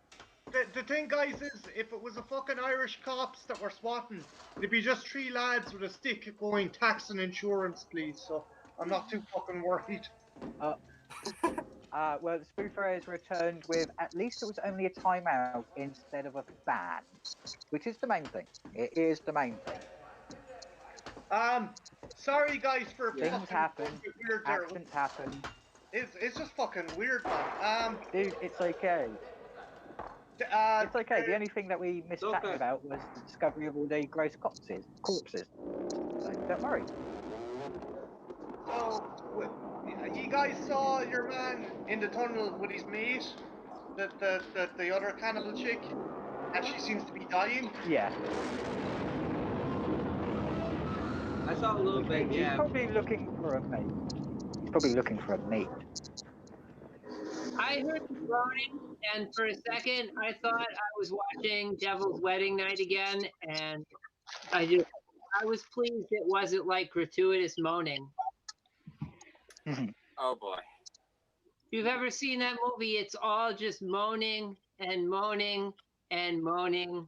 The thing, guys, is if it was a fucking Irish cops that were swatting, it'd be just 3 lads with a stick going tax and insurance, please. So I'm not too fucking worried. Well, the Spoofer has returned with at least it was only a timeout instead of a ban, which is the main thing. It is the main thing. Sorry guys for things happen. Weird there. Accidents happen. It's just fucking weird, man. Dude, it's okay. It's okay. The only thing that we missed chatting about was the discovery of all the gross corpses. So don't worry. So You guys saw your man in the tunnel with his mate, the other cannibal chick, and she seems to be dying. Yeah. I saw a little bit. He's Yeah. probably looking for a mate. He's probably looking for a mate. I heard the groaning, and for a second, I thought I was watching Devil's Wedding Night again, and I was pleased it wasn't like gratuitous moaning. Oh boy. If you've ever seen that movie, it's all just moaning and moaning and moaning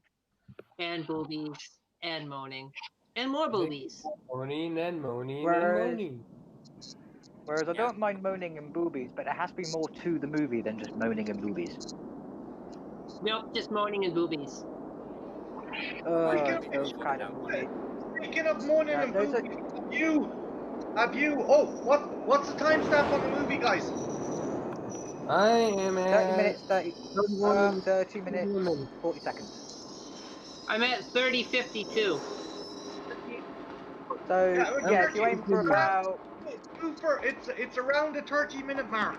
and boobies and moaning and more boobies. Moaning and moaning and Whereas- moaning. Whereas I don't mind moaning and boobies, but there has to be more to the movie than just moaning and boobies. Nope, just moaning and boobies. Those kind of movies. Speaking of moaning and those are- boobies, have you? Oh, what's the timestamp on the movie, guys? I am at 30 minutes, 30 minutes, 40 seconds. I'm at 30:52. So, yeah, if you aim for about... It's around the 30-minute mark.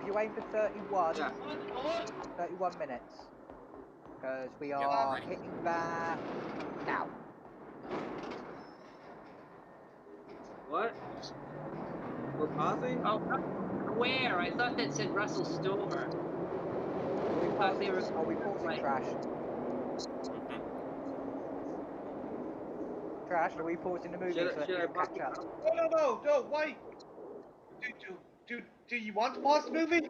If you aim for 31 minutes, because we are hitting that now. What? We're pausing? Oh, where? I thought that said Russell Stover. Are we pausing Trash? Trash, are we pausing the movie so that you can catch up? No, why? Do you want to pause the movie?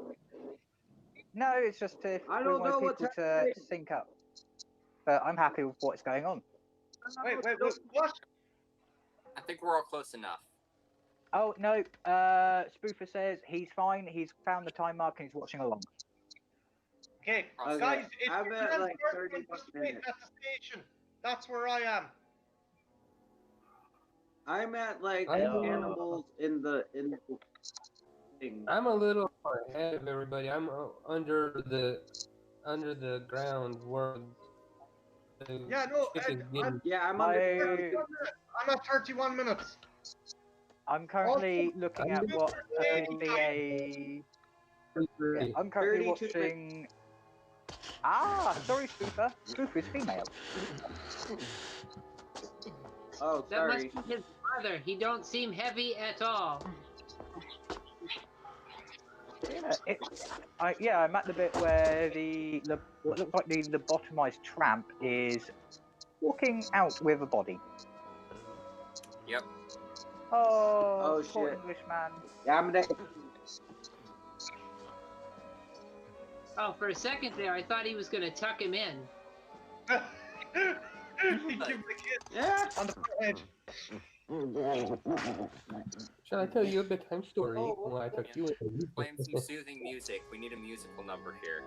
No, it's just if I we don't know want what's people to happening. sync up. But I'm happy with what's going on. Wait, what? I think we're all close enough. Oh, no, Spoofer says he's fine, he's found the time mark and he's watching along. Okay, Okay, guys, it's I'm at like 31 minutes. at the station. That's where I am. I'm at like animals in the thing. I'm a little ahead of everybody. I'm under the ground where the Yeah, no, chicken's getting. I'm at 31 minutes. I'm currently looking at what appears to be a... Yeah, I'm currently 32 watching... Ah, sorry, Spoofer. Spoofer's female. Oh, That must be his brother. He don't seem heavy at all. Yeah, I'm at the bit where the what looks like the lobotomized tramp is walking out with a body. Yep. Oh, poor shit. Englishman. Yeah, I'm there. Oh, for a second there, I thought he was going to tuck him in. Yeah. On the edge. Shall I tell you a bedtime story while I tuck you in? Playing some soothing music. We need a musical number here.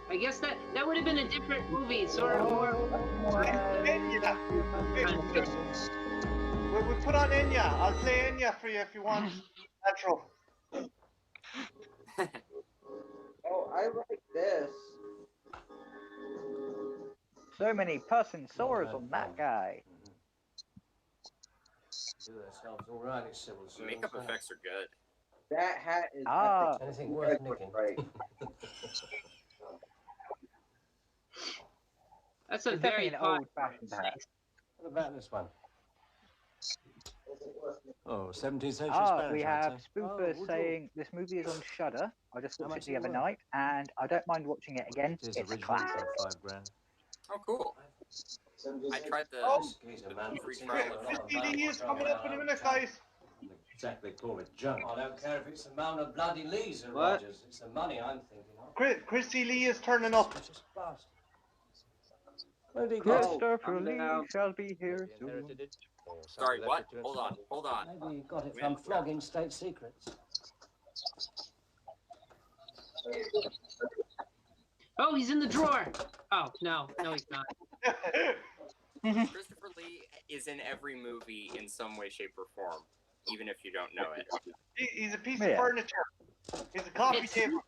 I guess that would have been a different movie, sort of more. We put on Enya. I'll play Enya for you if you want. Anthro. Oh, I like this. So many person sores on that guy. Do themselves all right in civil service. Makeup effects are good. That hat is Ah. epic. Anything worth nicking. Right. That's a It's very definitely an old-fashioned hat. What about this one? Oh, 17th century Ah, Spanish. we I'd have say. Spoofer Oh, saying this movie is on Shudder. I just How watched it much the is other it night, and I don't mind watching it again. It is It's a original classic. for $5,000. Oh, cool. I tried the free trial of Christy Lee is coming up in a minute, guys. Exactly, call it junk. I don't care if it's the amount of bloody Lees, What? Rogers. It's the money I'm thinking of. Christy Lee is turning up. Where did he go? Christopher I'm Lee down. shall be here soon. Sorry, what? Hold on. Maybe he got it from flogging state secrets. Oh, he's in the drawer. Oh, no, he's not. Christopher Lee is in every movie in some way, shape, or form, even if you don't know it. He's a piece of furniture. He's a coffee table.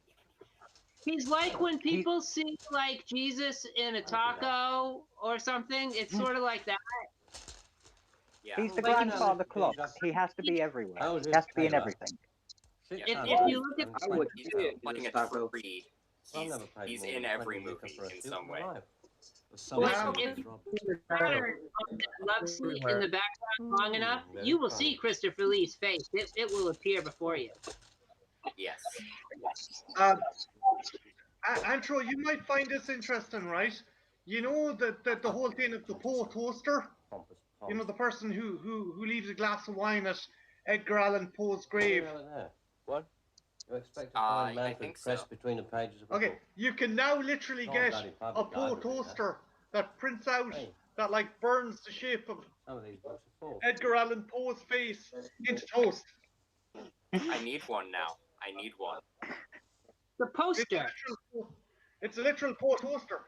He's like when people see like Jesus in a taco or something. It's sort of like that. Yeah. He's the But you- grandfather clock. He has to be everywhere. He has to be in everything. If you look at I would He's see it playing as a taco. tree. I've never paid He's more in than every 20 movie for a in suit some in my way. life. The Well, summer if season is rubbish. you pattern on that love seat in the background long enough, you will see Christopher Lee's face. It will appear before you. Yes. Anthro, you might find this interesting, right? You know the whole thing of the Poe toaster. You know the person who leaves a glass of wine at Edgar Allan Poe's grave. What? You expect to find Manfred pressed between the pages of a Okay, book? you can now literally Not get bloody a public Poe library, toaster that prints out Hey. that like burns the shape of Some of these books are full. Edgar Allan Poe's face into toast. I need one now. I need one. The poster. It's a literal Poe toaster.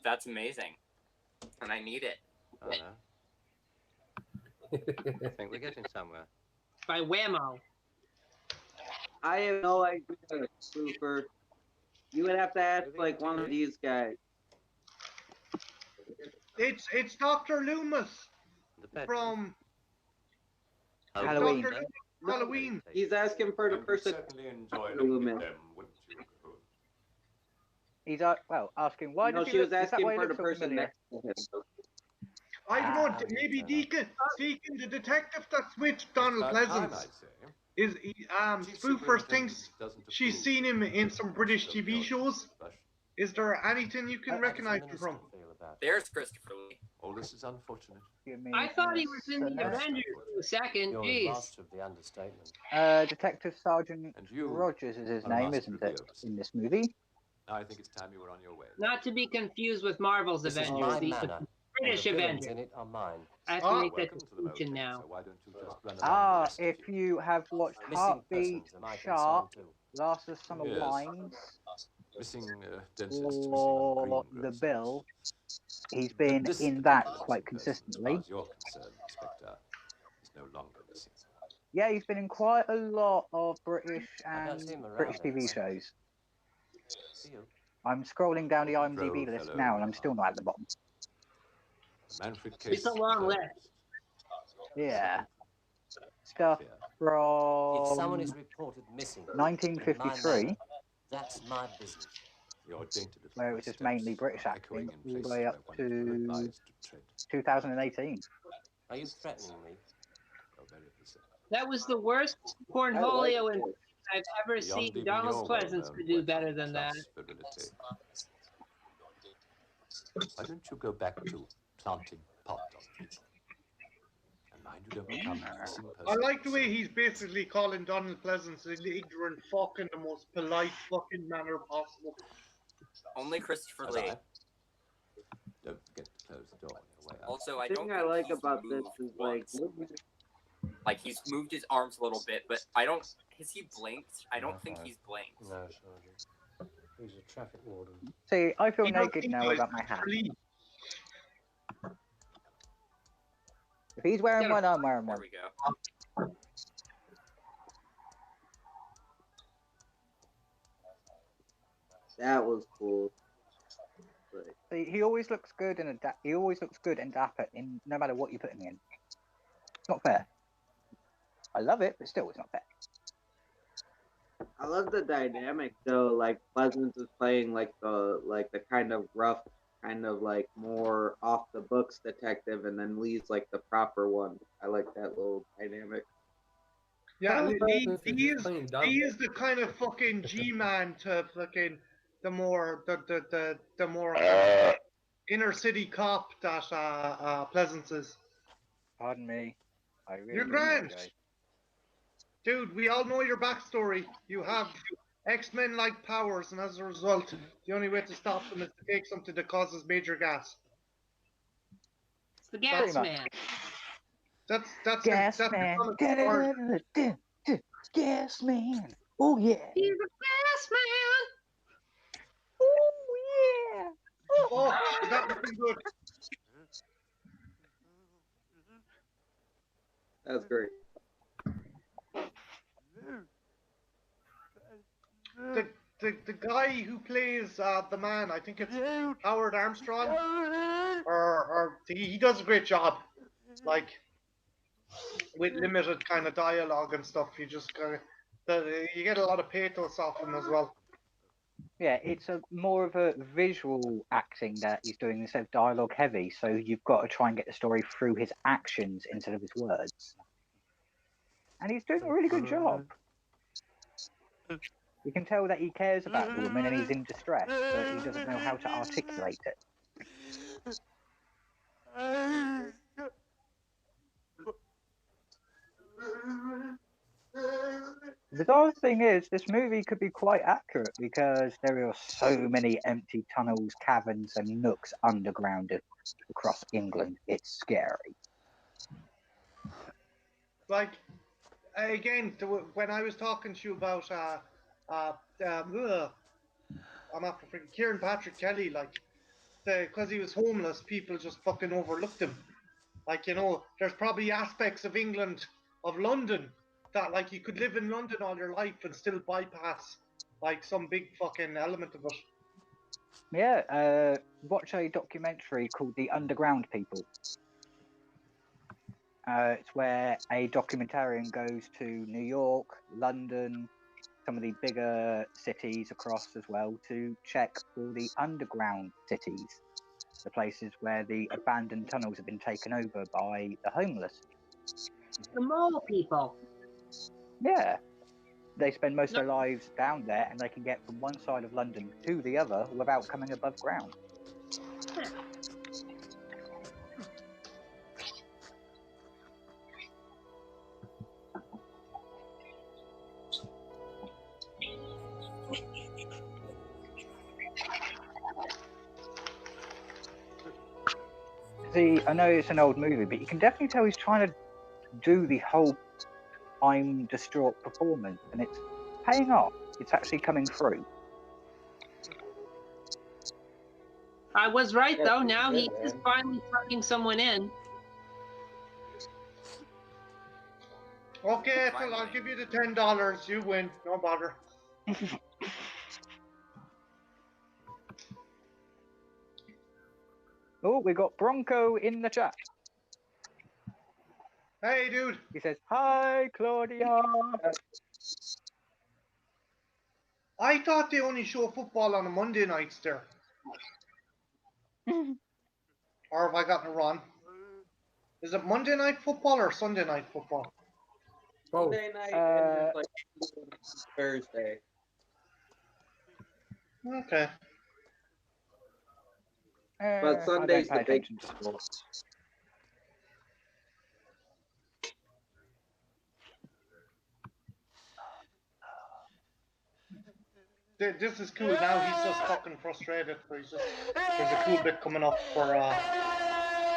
That's amazing, and I need it. I know. I think we're getting somewhere. By Whammo. I have no idea, Spoofer. You would have to ask like one of these guys. It's Dr. Loomis from Halloween. Dr. Loomis from Halloween. He's asking for the person. Loomis. He's asking why No, does he she look, was is that asking why he for the looks so person familiar? next to him. I don't know, maybe Deacon, the detective that's with Donald Pleasance, Spoofer thinks she's seen him in some British TV shows. Is there anything you can recognize him from? There's Christopher Lee. Oh, this is unfortunate. I thought he was in the Avengers for a second. You're Jeez. master of the understatement. Detective Sergeant Rogers is his name, isn't it, in this movie? I think it's time you were on your way. Not to be confused with Marvel's This is Avengers, my the manor, British and the villains Avengers. in it are mine. I have to make that Welcome to the distinction motel, now. so why don't you just run along the rest of If you have watched Missing Heartbeat, persons are my Shark, concern too. Last of Summer Yes. Wines, Missing dentists, or The Bill, he's been in that quite consistently. As you're concerned, Inspector, is no longer missing. Yeah, he's been in quite a lot of British and see him around British TV anyway. shows. See you. I'm scrolling down the IMDb Droll list fellow. now, and I'm still not at the bottom. Manfred case It's a long closed. list. Yeah. Stuff If from someone is reported missing, in 1953, my manor, that's my business. Your dainty little where it was just footsteps mainly British are acting, echoing in all the places way up where one is well to advised to tread. 2018. Are you threatening me? You're very upset. That was the worst portfolio in I've ever seen. Beyond even Donald your Pleasance well-known could do working better than that. class virility. Why don't you go back to planting pot on people? And mind you don't become a missing person. I like the way he's basically calling Donald Pleasance an ignorant fuck in the most polite fucking manner possible. Only Christopher As Lee. I- Don't forget to close the door on your way out. Also, I The don't thing I think like he's about this moved is like, Like he's moved his arms a little bit, but I don't. Has he blinked? I don't think he's blinked. No, Sergeant. He's a traffic warden. See, I feel He does naked seem now like about my hat. Lee. If he's wearing one, I'm wearing There one. we go. that was cool. See, he always looks good and he always looks good and dapper in no matter what you put him in. It's not fair. I love it, but still, it's not fair. I love the dynamic though. Like Pleasance is playing like the kind of rough, kind of like more off the books detective, and then Lee's like the proper one. I like that little dynamic. Yeah, he playing is the kind of fucking G-man to fucking the more inner city cop that Pleasance is. Pardon me. I really You're grand. apologize. Dude, we all know your backstory. You have X-Men like powers, and as a result, the only way to stop them is to take something that causes major gas. It's the gas man. That's Gas that's man. the Gas man. Oh yeah. He's a gas man. Oh yeah. Oh, that would be good. That's great. The guy who plays the man, I think it's Howard Armstrong, or he does a great job. like with limited kind of dialogue and stuff. You just kind of you get a lot of pathos off him as well. Yeah, it's a more of a visual acting that he's doing instead of dialogue heavy. So you've got to try and get the story through his actions instead of his words. And he's doing a really good job. You can tell that he cares about the woman and he's in distress, but he doesn't know how to articulate it. The bizarre thing is, this movie could be quite accurate because there are so many empty tunnels, caverns, and nooks underground across England. It's scary. Like, again, when I was talking to you about I'm after freaking Kieran Patrick Kelly, like, because he was homeless, people just fucking overlooked him. Like, you know, there's probably aspects of England, of London, that, like, you could live in London all your life and still bypass, like, some big fucking element of it. Yeah, watch a documentary called The Underground People. It's where a documentarian goes to New York, London, some of the bigger cities across as well to check for the underground cities, the places where the abandoned tunnels have been taken over by the homeless. The mole people. Yeah. They spend most of their lives down there and they can get from one side of London to the other without coming above ground. See, I know it's an old movie, but you can definitely tell he's trying to do the whole I'm distraught performance, and it's paying off. It's actually coming through. I was right, though. Now he is finally tucking someone in. Okay, Ethel, I'll give you the $10. You win. No bother. Oh, we got Bronco in the chat. Hey, dude. He says, "Hi, Claudia." I thought they only show football on a Monday nights there. Or have I gotten it wrong? Is it Monday night football or Sunday night football? Sunday night and then like Thursday. Okay. But Sunday's the big sport. This is cool. Now he's just fucking frustrated. So he's just, there's a cool bit coming up for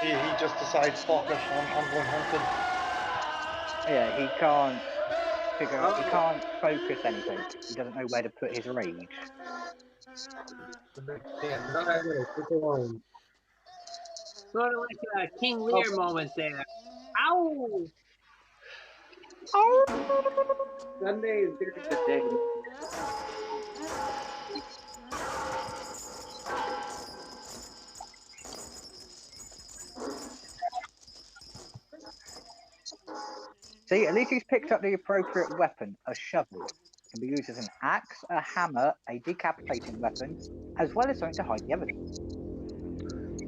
he just decides, fuck it, I'm going hunting. Yeah, he can't figure out, he can't focus anything. He doesn't know where to put his rage. Yeah, not I will. Stick alone. Sort of like a King Lear moment there. Ow! Sunday is during the day. See, at least he's picked up the appropriate weapon, a shovel. It can be used as an axe, a hammer, a decapitating weapon, as well as something to hide the evidence.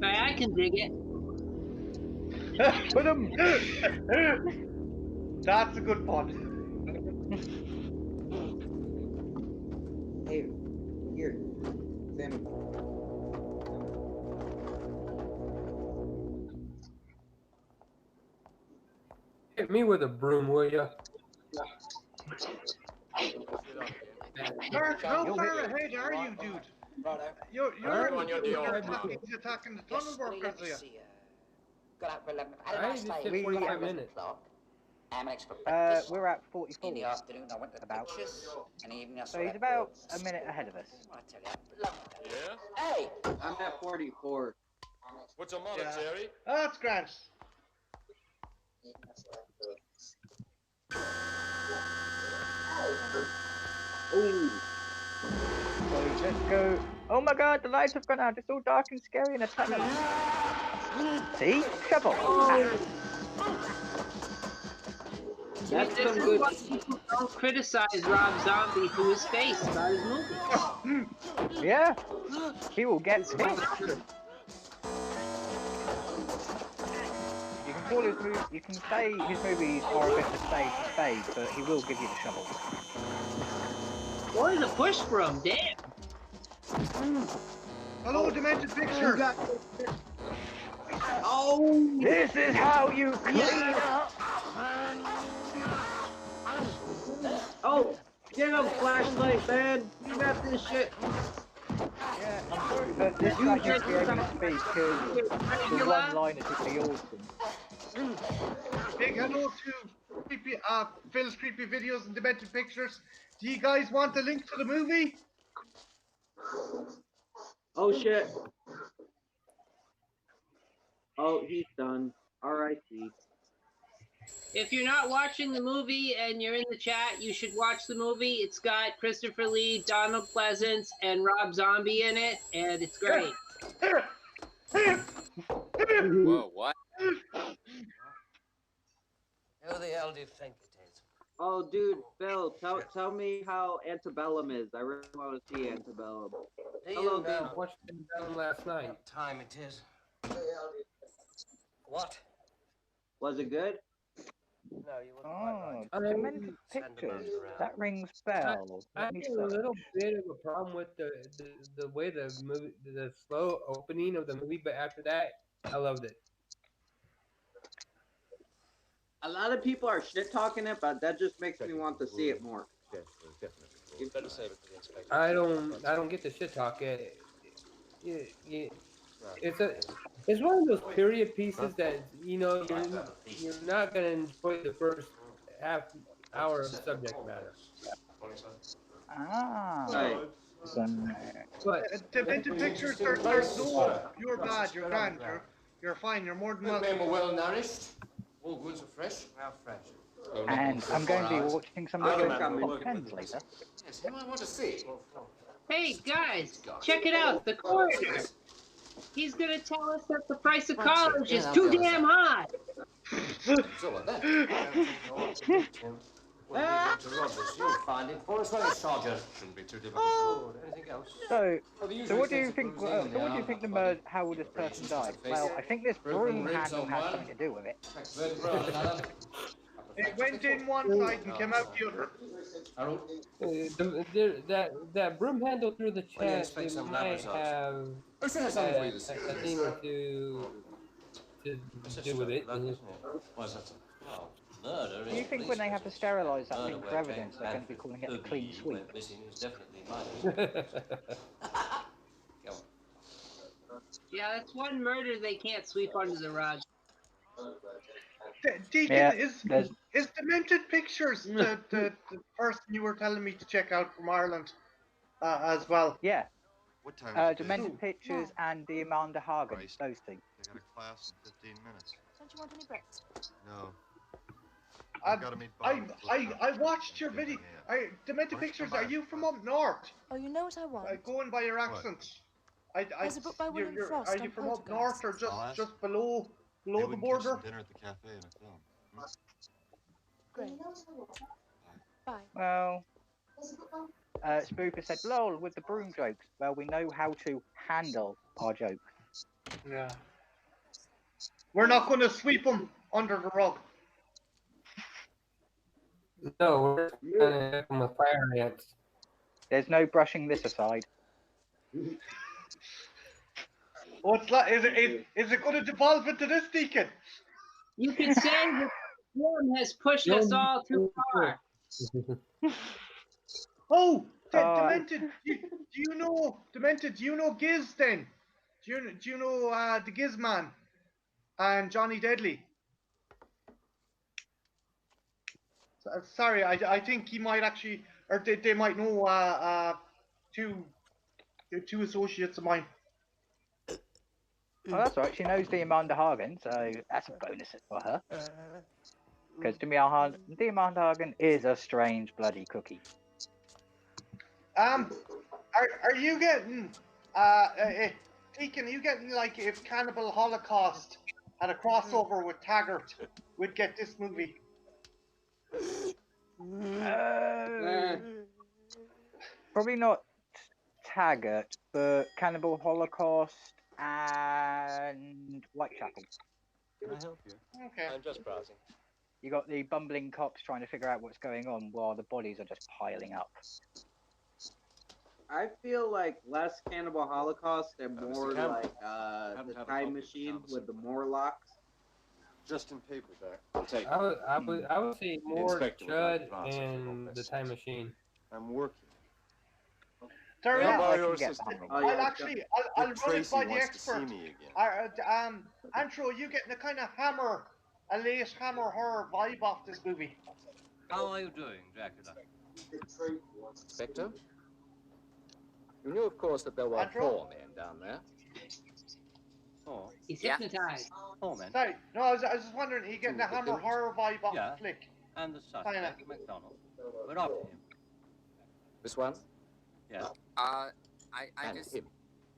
I can dig it. Put him! That's a good pun. Hey, here, Sammy. Hit me with a broom, will ya? Mark, how far ahead are you, dude? You're he's attacking the tunnel workers here. Got up for 11. I just hit 45 minutes. We're at 44. In the afternoon, I went to about. pictures, and evening I saw So he's that about girl. a minute ahead of us. I tell you, love that. Hey! I'm at 44. What's your motto, Jerry? That's grand. Ooh. So let's go. Oh my god, the lights have gone out. It's all dark and scary in a tunnel. See? Shovel. That's This some is good. why people don't criticize Rob Zombie to his face about his movie. Yeah, he will get pissed. You can call his movie. You can say his movies are a bit of a spade to spade, but he will give you the shovel. Or the push broom, damn. Hello, Demented Pictures. Oh, This is how you clean up. Oh, get him, flashlight, man. You got this shit. Yeah, I'm sorry, but this You guy needs just to be able to speak because the one-liners would be awesome. Big hello to creepy, Phil's Creepy Videos and Demented Pictures. Do you guys want the link to the movie? Oh shit. Oh, he's done. R.I.P. If you're not watching the movie and you're in the chat, you should watch the movie. It's got Christopher Lee, Donald Pleasance, and Rob Zombie in it, and it's great. Whoa, what? Who the hell do you think it is? Oh, dude, Phil, tell me how Antebellum is. I really want to see Antebellum. Do Hello, you know I watched them last night. what time it is? What? Was it good? No, you were Oh, quite right. Demented Send them Pictures. around. That rings bells. I Let me had a search. little bit of a problem with the way the movie, the slow opening of the movie, but after that, I loved it. A lot of people are shit talking it, but that just makes me want to see it more. Better save it for the inspector. I don't get the shit talk. It's one of those period pieces that you're not gonna enjoy the first half hour of subject matter. Ah. Right. But Demented Pictures, there's no you're bad, you're grand, you're fine, you're more than Men welcome. were well nourished. All goods are fresh. How fresh? And I'm going to be watching some of I the think I'm top tens later. Yes, who I want to see. Hey, guys, check it out. The coroner. He's going to tell us that the price of college is too damn high. So what then? When we go to rob us, you'll find it for us, won't you, Sergeant? Shouldn't be too difficult. Good. Anything else? So, the so usual what do you extensive think? bruising on the So what do you arm, think the body, how this person abrasions died? to the face, Well, I think this broken broom ribs handle on has one, something to do with it. vertebra on another. It went in one side and came out the other. Harold? that broom handle through the Well, you chest, expect it some lab might results. have I should have something for you to see. a thing or two to do with it. Luck, isn't it? Why's that? Well, murder Do you is think when they have to sterilise that thing for evidence, they're going to be Bradford, calling it a OBE clean sweep? went missing is definitely mine. Go on. Yeah, that's one murder they can't sweep under the rug. Deacon, Yeah, is Demented Pictures the person you were telling me to check out from Ireland as well? Yeah. What time is it? Demented Pictures and the Amanda Hagen, Christ. those two. I got a class in 15 minutes. Don't you want any breakfast? No. I gotta meet Bob. I watched your video. Demented Pictures, are you from up north? Oh, you know what I want? Going by your accent. There's a book by William Frost Are you on from up north or poltergeists. just below Maybe the we can catch border? some dinner at the cafe and a film. Hmm? Great. Bye. Well, Spooker said, lol, with the broom jokes. Well, we know how to handle our jokes. Yeah. We're not going to sweep them under the rug. No, we're gonna hit them with fire ants. There's no brushing this aside. What's that? Is it going to devolve into this, Deacon? You could say that storm has pushed us all too far. Oh, Demented. Do you know Demented? Do you know Giz then? Do you know the Giz Man and Johnny Deadly? Sorry, I think he might actually, or they might know two associates of mine. Oh, that's right. She knows the Amanda Hagen, so that's a bonus for her. Because the Amanda Hagen is a strange bloody cookie. Are you getting Deacon? Are you getting like if Cannibal Holocaust had a crossover with Taggart, we'd get this movie. Probably not Taggart, but Cannibal Holocaust and Whitechapel. Can I help you? Okay. I'm just browsing. You got the bumbling cops trying to figure out what's going on while the bodies are just piling up. I feel like less Cannibal Holocaust and more Campbell. like the Time Machine with the Morlocks. Just in paperback. I'll take it. I would say more Inspector would Chud like to answer and your the Time Machine. I'm working. There Yeah, is. I can get that. I'll run it by the wants expert. to see me again. Anthro, you getting a kind of a late Hammer horror vibe off this movie? How are you doing, Dracula? Inspector? You knew, of course, that there were Anthro? 4 men down there. Oh, He's Yeah. hypnotized. oh man. Sorry, no, I was just wondering, are you getting a Hammer horror vibe off Yeah. the flick? And the Kinda. suspect, McDonald. We're after him. This one? Yeah. I And just him.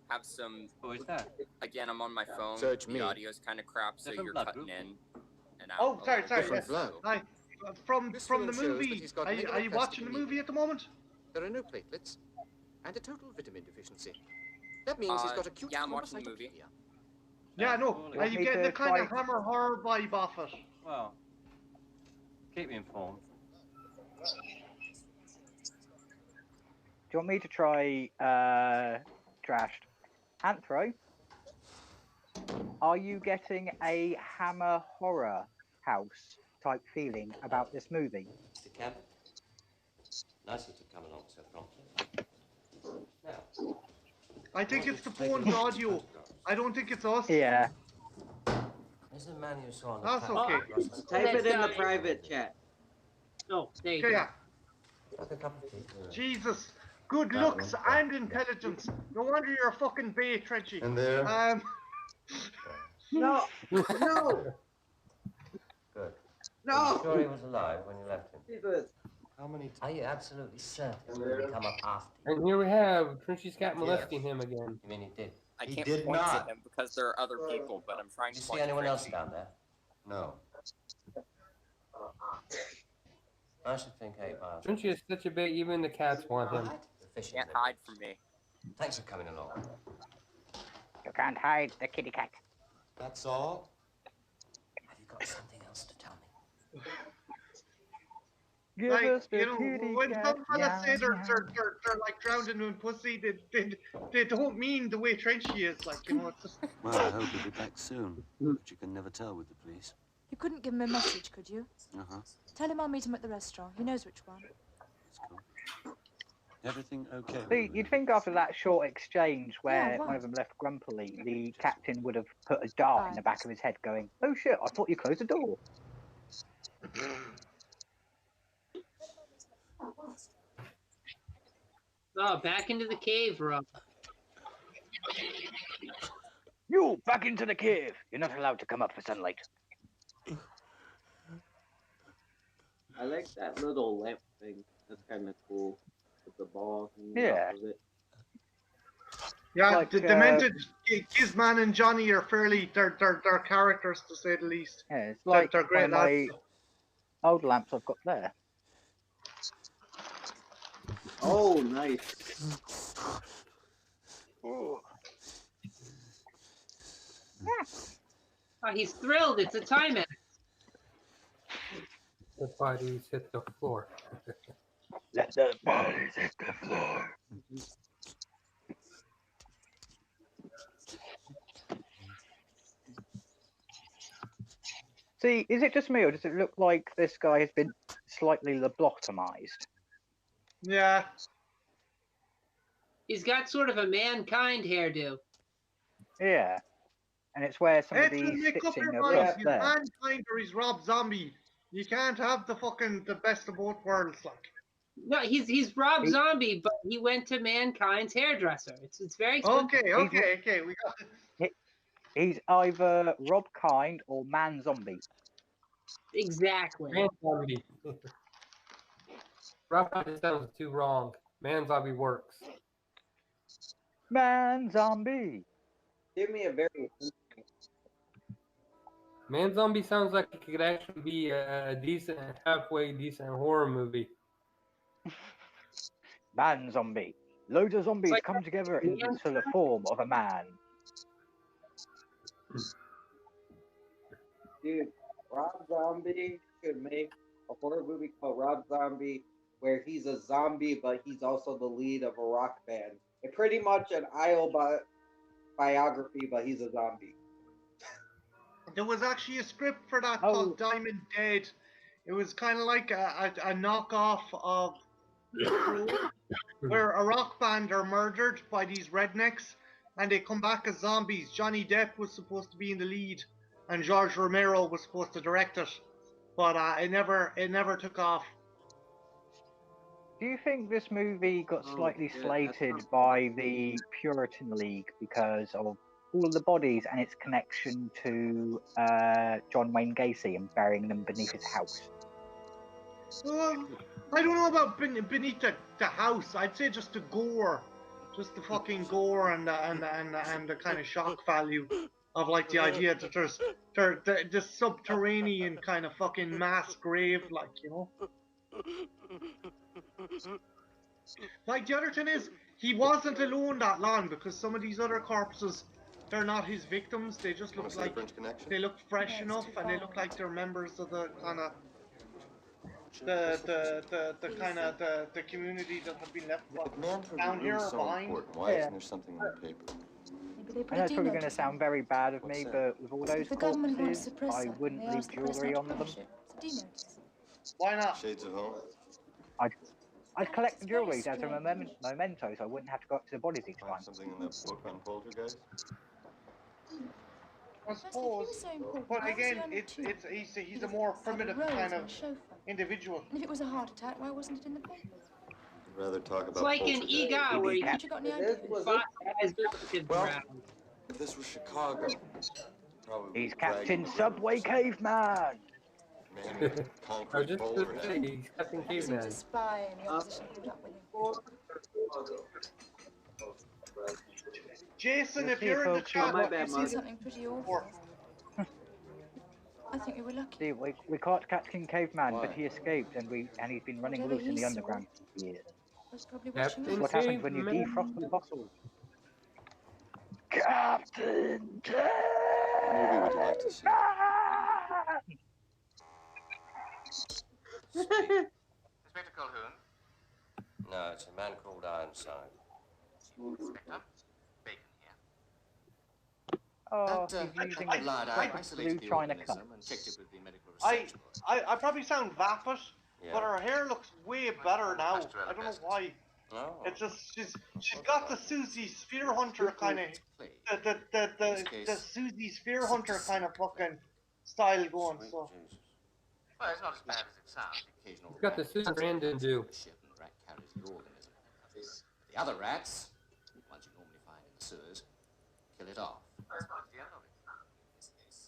have some. Who is that? Again, I'm on my phone. Search the me. audio's kind of crap, so Different you're blood cutting group. in and out. Oh, a sorry, little sorry. bit, Different Yes. blood. Hi. From This the film shows that movie, he's got are you negaplastic watching the movie anemia. at the moment? There are no platelets. And a total vitamin deficiency. That means he's got acute Yeah, I'm watching the movie. thrombocytopenia. Yeah, no. Holy- Are you me getting to a kind of try- Hammer horror vibe off it? Well, keep me informed. Do you want me to try Trashed? Anthro, are you getting a Hammer horror house type feeling about this movie? Mr. Camp, nice of you to come along so promptly. Now, I think it's the phone's audio. I don't think it's us. Yeah. there's a man you saw on the That's platform okay. across the street. Type it in the That's private chat. Oh, there you Okay, go. yeah. Have a cup of tea. Jesus. Good That looks one. and intelligence. No wonder you're a fucking bait, Trenchy. And there. No, no, Good. no. Are you sure he was alive when you left him? Jesus. How many Are you absolutely certain he didn't come up after you? And here we have Trenchy's cat molesting him again. You mean he did? I He can't did point not. at him because there are other people, but I'm trying Did to you point see at anyone else Trenchy. down there? No. I should think 8 miles. Trenchy is such a bait, even the cats want him. The fishing Can't village. hide from me. Thanks for coming along. You can't hide the kitty cat. That's all? Have you got something else to tell me? Give Like, us the you know, kitty when cat. some fellas say they're Yeah. like drowning in pussy, they don't mean the way Trenchy is. Like, you know, it's just. Well, I hope he'll be back soon, but you can never tell with the police. You couldn't give him a message, could you? Uh-huh, Tell him I'll meet him at the restaurant. He knows which one. that's cool. Everything okay? See, you'd think after that short exchange where Yeah, one of what? them left grumpily, the captain would have put a dart in the back of his head going, "Oh shit, I thought you closed the door." Oh, back into the cave, Rob. You, back into the cave! You're not allowed to come up for sunlight. I like that little lamp thing. That's kind of cool. With the ball hanging Yeah. off of it. Yeah, Like, the demented Gizman and Johnny are fairly they're characters to say the least. Yeah, it's like they're one great of my lads. old lamps I've got there. Oh, nice. Oh, he's thrilled. It's a time act. The bodies hit the floor. Let the bodies hit the floor. See, is it just me, or does it look like this guy has been slightly lobotomized? Yeah. He's got sort of a mankind hairdo. Yeah. And it's where some of It's the make up stitching your are mind. put He's there. mankind or he's Rob Zombie. You can't have the best of both worlds. Like. No, he's Rob He- Zombie, but he went to mankind's hairdresser. It's very simple. Okay. We got it. He's either Rob Kind or Man Zombie. Exactly. Man zombie. Rob just sounds too wrong. Man zombie works. Man Zombie. Give me a very. Man Zombie sounds like it could actually be a decent, halfway decent horror movie. Man zombie. Loads of zombies like come together Man into the form of a man. Dude, Rob Zombie should make a horror movie called Rob Zombie, where he's a zombie, but he's also the lead of a rock band. It's pretty much an biography, but he's a zombie. There was actually a script for that called Diamond Dead. It was kind of like a knockoff of where a rock band are murdered by these rednecks and they come back as zombies. Johnny Depp was supposed to be in the lead and George Romero was supposed to direct it, but it never took off. Do you think this movie got slightly slated by the Puritan League because of all of the bodies and its connection to John Wayne Gacy and burying them beneath his house? I don't know about beneath the house. I'd say just the gore, just the fucking gore and the kind of shock value of like the idea that there's the subterranean kind of fucking mass grave, like, you know. Like the other thing is, he wasn't alone that long because some of these other corpses, they're not his victims. They just look like they look fresh enough and they look like they're members of the kind of the community that have been left down here or behind. Why isn't there something in the paper? I know it's probably going to sound very bad of me, but with all those corpses, I wouldn't leave jewellery on them. Why not? Shades of home. I'd collect the jewellery as a memento, so I wouldn't have to go up to the bodies each time. Something in that book on poltergeist? I suppose, but again, he's a more primitive kind of individual. And if it was a heart attack, why wasn't it in the paper? I'd rather talk about It's like an EGOT where you got any idea? If this was Chicago, probably he's Captain Subway Caveman! Man with a concrete bowl overhead. He's Captain He seemed Caveman. to spy and the opposition put up with him. Jason, if you're in the chat, I've seen something pretty awful. I think we were lucky. See, we caught Captain Caveman, but he escaped, and he's been running loose in the underground for years. Was probably watching us. What happens when you defrost the fossils? Captain What movie would you like to see? Inspector Colhoun? No, it's a man called Ironside. Inspector? Bacon here. Oh, he's using a blue China cup. I probably sound vapid, but her hair looks way better now. I don't know why. Oh. It's just she's got the Susie Spear Hunter kind of the Susie Spear Hunter kind of fucking style going. So. Well, it's not as bad as it sounds. He's got the Susan Brandon do. The other rats, ones you normally find in the sewers, kill it off. That's not the end of it.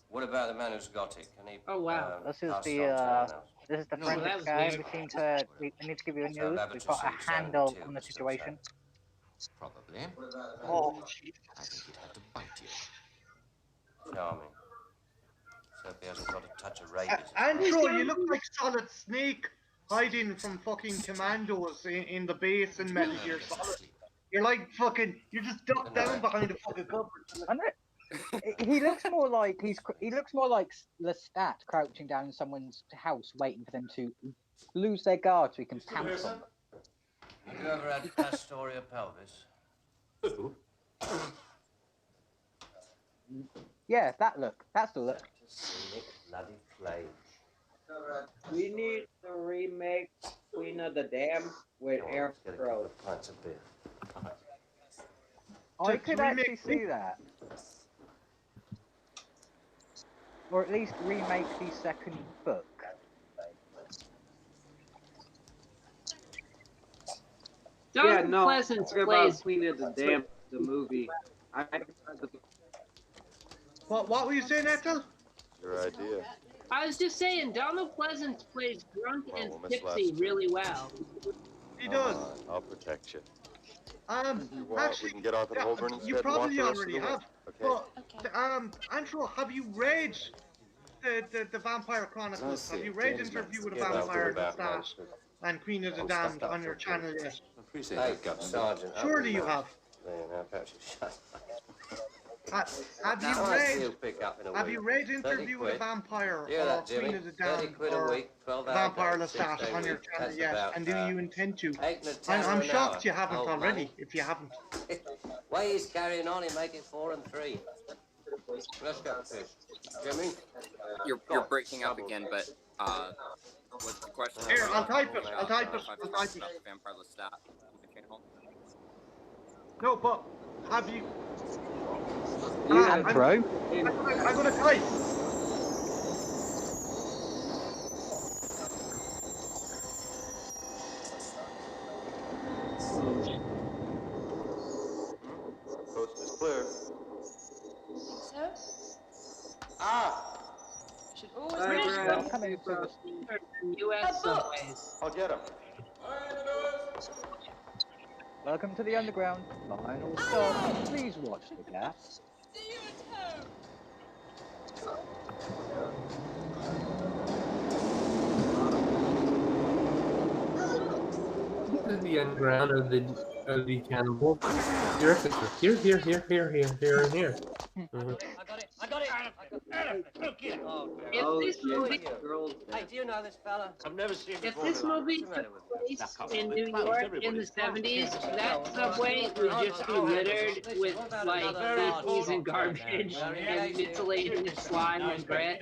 What about the man who's got it? Can he? Oh wow. This is pass the it on to anyone else? this is the No, that forensic was guy. weird. We need to give you a news. We've got a handle on the situation. Probably. Oh, I think he'd have to bite you. Charming. So if he hasn't got a touch of rabies. Anthro, you look like Solid Snake hiding from fucking commandos in the base in Metal Gear Solid. You're like fucking, you're just ducked down behind the fucking cupboard. He looks more like Lestat crouching down in someone's house, waiting for them to lose their guard so he can pounce them. Have you ever had Pastoria pelvis? Yeah, that look. That's the look. Bloody flame. We need to remake Queen of the Dam with Anthro. Pints of beer. I could actually see that. Or at least remake the second book. Donald Pleasance plays Queen of the Dam, the movie. What were you saying, Ethel? Your idea. I was just saying, Donald Pleasance plays drunk and tipsy really well. He does. I'll protect you. Actually, we can get Arthur Holborn instead. you probably and walk the rest already of the way. have. Okay. But Anthro, have you read the Vampire Chronicles. Have you read Interview with a Vampire, Lestat, and Queen of the Damned on your channel yet? Hey, Sergeant. Surely you have. Have you read Interview with a Vampire or Queen of the Damned or Vampire Lestat on your channel yet? And do you intend to? I'm shocked you haven't already, if you haven't. Way he's carrying on, he make it 4 and 3. Let's go fish. Jimmy? You're breaking up again, but what's the question? Here, I'll type it. I'll type it. Vampire Lestat channel. No, but have you? Anthro. I'm gonna type. Coast is clear. So? Should always coming to U.S. subways. I'll get him. Welcome to the underground. Final stop. Please watch the gap. See you at home. This is the underground of the cannibal. Here, and here. I got it. If this movie, Hey, do you know this fella? I've never seen him if before. this movie took place in New York in the 70s, that subway would just be littered with like feces and garbage and mutilated slime and bread.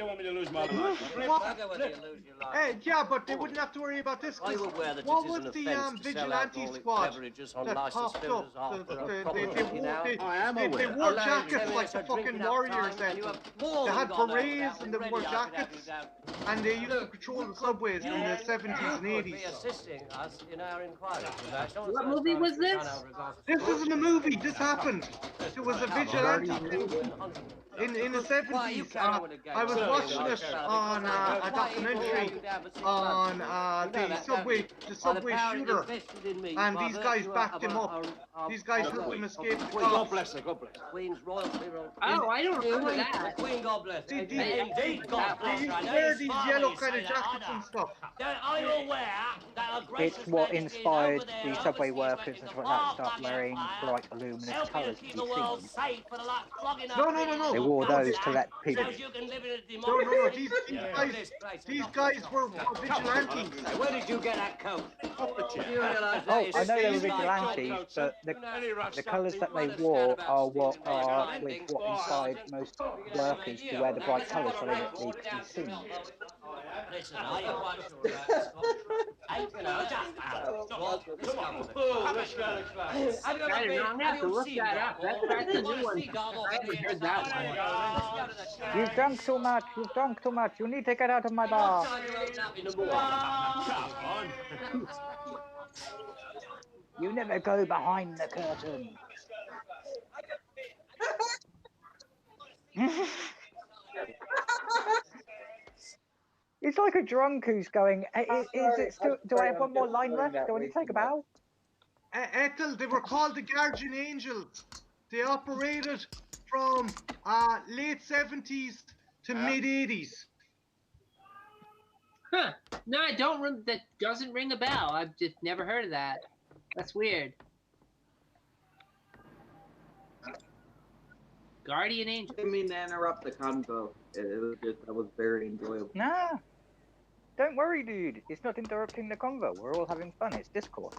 Hey, yeah, but they wouldn't have to worry about this. Are you aware that What it is was an the offence to sell vigilante alcoholic squad beverages on that licensed popped builders up? after a They proper working hour? they wore jackets like the fucking warriors then. They had berets and they wore jackets, and they used to patrol the subways in the 70s and 80s. What movie was this? This isn't a movie. This happened. There was a vigilante in the 70s. I was watching it on a documentary on the subway shooter, and these guys backed him up. These guys helped him escape the cops. God bless her, God bless her. Queen's royalty. Oh, I don't remember that. Queen, God bless her. They used to wear these yellow kind of jackets and stuff. Are you aware that a great It's what inspired the subway workers and stuff like that to start wearing bright luminous colours to be seen. No. They wore those to let people. No. These guys were vigilantes. Where did you get that coat? Oh, I know they were vigilantes, but the colours that they wore are what inspired most workers to wear the bright colours so they could be seen. Listen, are you quite sure that? I don't have to look that up. That's a new one. I haven't heard that one. You've drunk too much. You need to get out of my bar. You never go behind the curtain. It's like a drunk who's going, is it still, do I have one more line left? Do I need to take a bow? Ethel, they were called the Guardian Angels. They operated from late 70s to mid 80s. Huh. No, I don't. That doesn't ring a bell. I've just never heard of that. That's weird. Guardian Angel. I mean to interrupt the convo. That was very enjoyable. Nah. Don't worry, dude. It's not interrupting the convo. We're all having fun. It's discourse.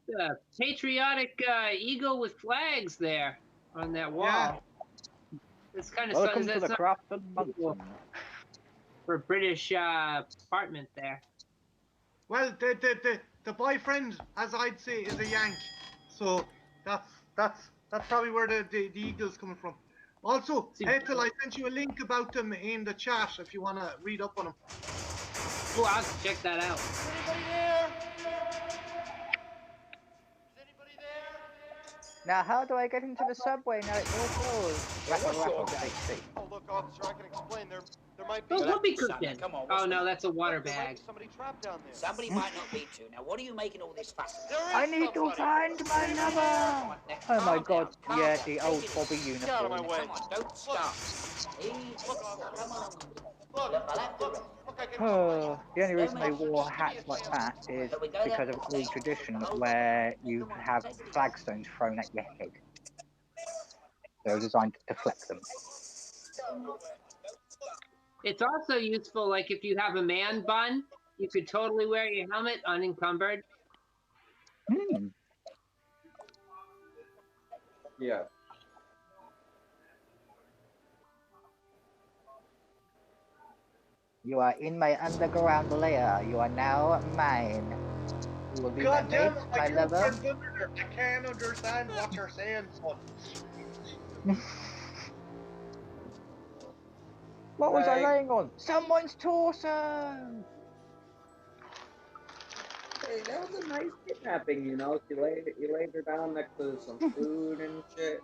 The patriotic eagle with flags there on that wall. Yeah. It's kind of Welcome to the Crafton Mountain. For British apartment there. Well, the boyfriend, as I'd say, is a Yank. So that's probably where the eagle's coming from. Also, Ethel, I sent you a link about them in the chat if you want to read up on them. Oh, I'll check that out. Anybody there? Now, how do I get into the subway now it's all closed? Raffle, take seat. Oh, look officer. I can explain. There might be. Those You'll have whoopee to, son. cushions. Come on, Oh what's no, the- that's a water There might bag. be somebody trapped down there. Somebody might not be two. Now, what are you making all this fuss about? There is I need to somebody. find my lover. Now, Oh my calm god, down, calm yeah, down. the Take old it Bobby easy. Get out of my uniform. way. Come on, don't stop. Easy. Look, officer. Come on. Look, Look, I'll have to look, run. look, I can. The only reason they Officer, wore just give me hats a like chance. that is Shall we go because there? of old tradition Hold where on. you Come on, have take it easy. flagstones thrown at your head. They're designed to deflect them. It's also useful, like if you have a man bun, you could totally wear your helmet unencumbered. Hmm. Yeah. You are in my underground lair. You are now mine. You will be my God damn mate, it, my my lover. girlfriend's under there. I can't understand what you're saying, son. What was I Hey. laying on? Someone's torso! Hey, that was a nice kidnapping, you know. You laid her down next to some food and shit.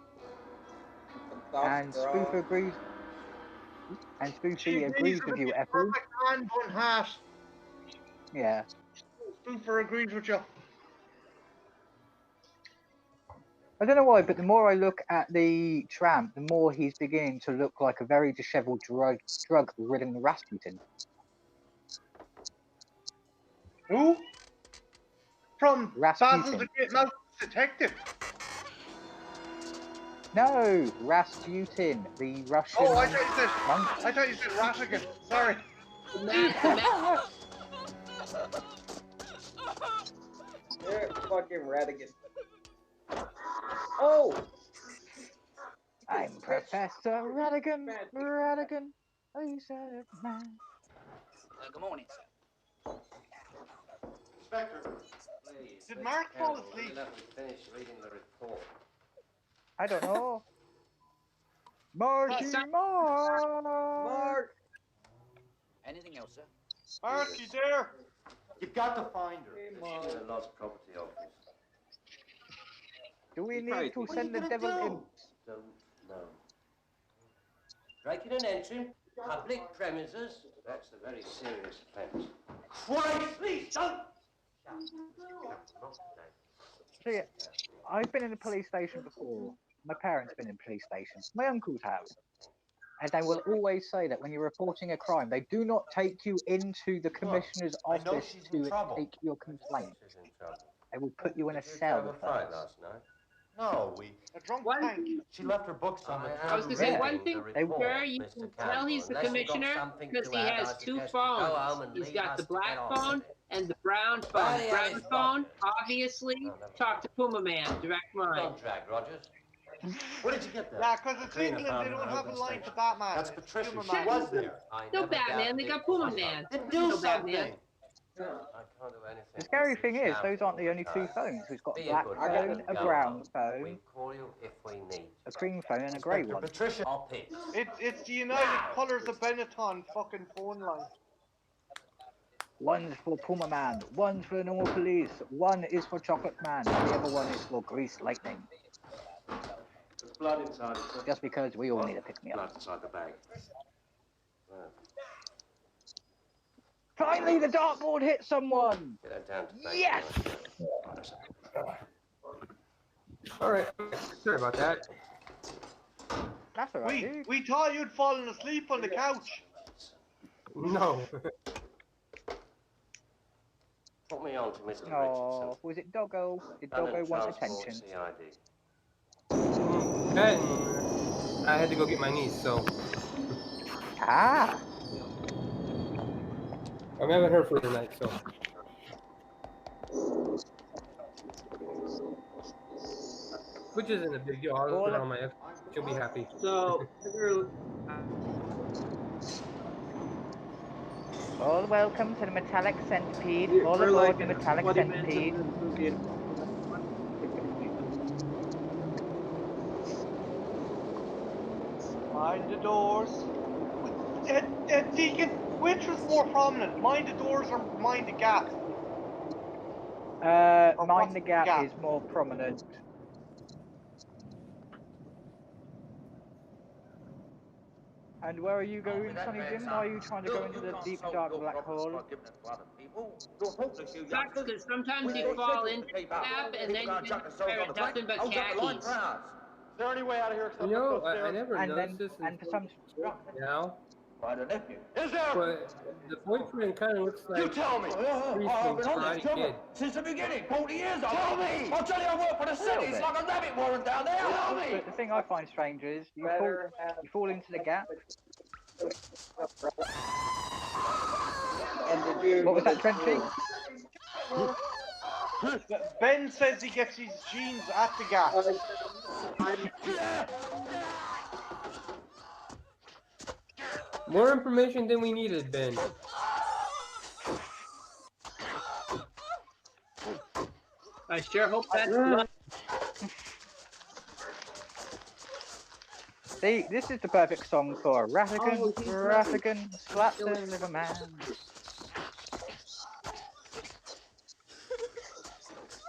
And some soft And straw. Spoofer agrees. And She Spoofy agrees agrees with with you, the Ethel. perfect man bun hat. Yeah. Spoofer agrees with you. I don't know why, but the more I look at the tramp, the more he's beginning to look like a very disheveled drug-ridden Rasputin. Who? From Basil Rasputin. the Great Mouse Detective. No, Rasputin, the Russian Oh, I monk. thought you said Ratigan. Sorry. Fucking Ratigan. Oh! I'm Professor Ratigan. Ratigan. Oh, son of man. Good morning, sir. Inspector. Please, Did Mr. Mark fall Campbell, will you asleep? let me finish reading the report? I don't know. Marky Mark! Anything else, sir? Mark, you there? You've got to find her. She's in the Lost Property Office. Do we probably need to thinks- send the devil in? Don't know. Breaking and entering, public premises. That's a very serious offence. Christ, please don't. See, I've been in a police station before. My parents have been in police stations. My uncles have. And they will always say that when you're reporting a crime, they do not take you into the commissioner's I know office she's in to trouble. take your complaint. She's in trouble. They will put you in a Did you cell have a fight first. last night? No, A drunk One tank. thing, she left her books on the I was counter. gonna say Yeah. one thing, sir, you Mr. can Campbell, tell he's the unless you've got commissioner something because to he add, has I two suggest you go home phones. and He's leave got us the to black get on phone with it. and the brown phone. Where the The hell brown is phone, Rogers? obviously, No, never talk to Puma Man, direct line. Don't drag, Rogers. Where did you get that? Yeah, because it's Katrina England, found they it don't in have a open line to station. Batman. That's Patricia. Puma She Man. was there. I No never Batman, doubted they it got was Puma a Man. joke. Then do No Batman. something. I can't do anything. The scary but thing sit is, those shouting aren't the all only two time. phones. We've got a Be black good phone, man and a go brown home. phone, We'll call you if we need. a cream phone, and a grey Inspector one. Patricia. I'll pick. It's the United Colors of Benetton fucking phone line. One's for Puma Man, one's for the normal police, one is for Chocolate Man, and the other one is for Grease Lightning. There's blood inside it, sir. Just because we all need to pick me up. Blood inside the bag. Finally, the dartboard hit someone! Get that down to bank. Yes! Alright, sorry about that. That's alright, dude. We thought you'd fallen asleep on the couch. No. Put me on to Mr. Richardson. Oh, was it Doggo? Did Doggo London want Transport attention? CID. And I had to go get my niece, so Ah! I'm having her for the night, so. Which isn't a big deal. I'll put her on my F. She'll be happy. So, All welcome to the Metallic Centipede. All We're aboard like the Metallic 20 minutes Centipede. into the movie and Mind the doors. Deacon, which was more prominent? Mind the doors or mind the gap? Mind the Gap is more prominent. And where are you going, Sonny Jim? Why are you trying to go into the deep, dark black hole? Sucks because sometimes you fall into the gap and then you wear nothing but khakis. Is there any way out of here? You know, I never And noticed then, this and for some, now, Is there? but the boyfriend kind of looks like You tell me. Priestman's Karate Kid. Since the beginning, 40 years. Tell me. I'll tell you, I work for the city. It's like a rabbit warren down there. Tell me. but the thing I find strange is you fall into the gap. What was that, Trenchy? Ben says he gets his jeans at the gap. More information than we needed, Ben. I sure hope that's luck. See, this is the perfect song for Raffigan, Raffigan, slap the liver man.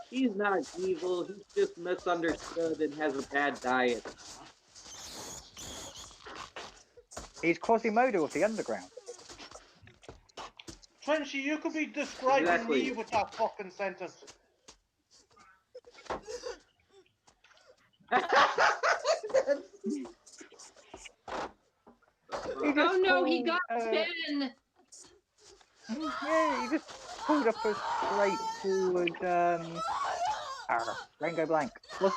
He's not evil, he's just misunderstood and has a bad diet. He's Quasimodo of the underground. Trenchy, you could be describing me with that fucking sentence. Oh no, he got Ben! Yeah, he just pulled up a straightforward, Rainbow Blank. Was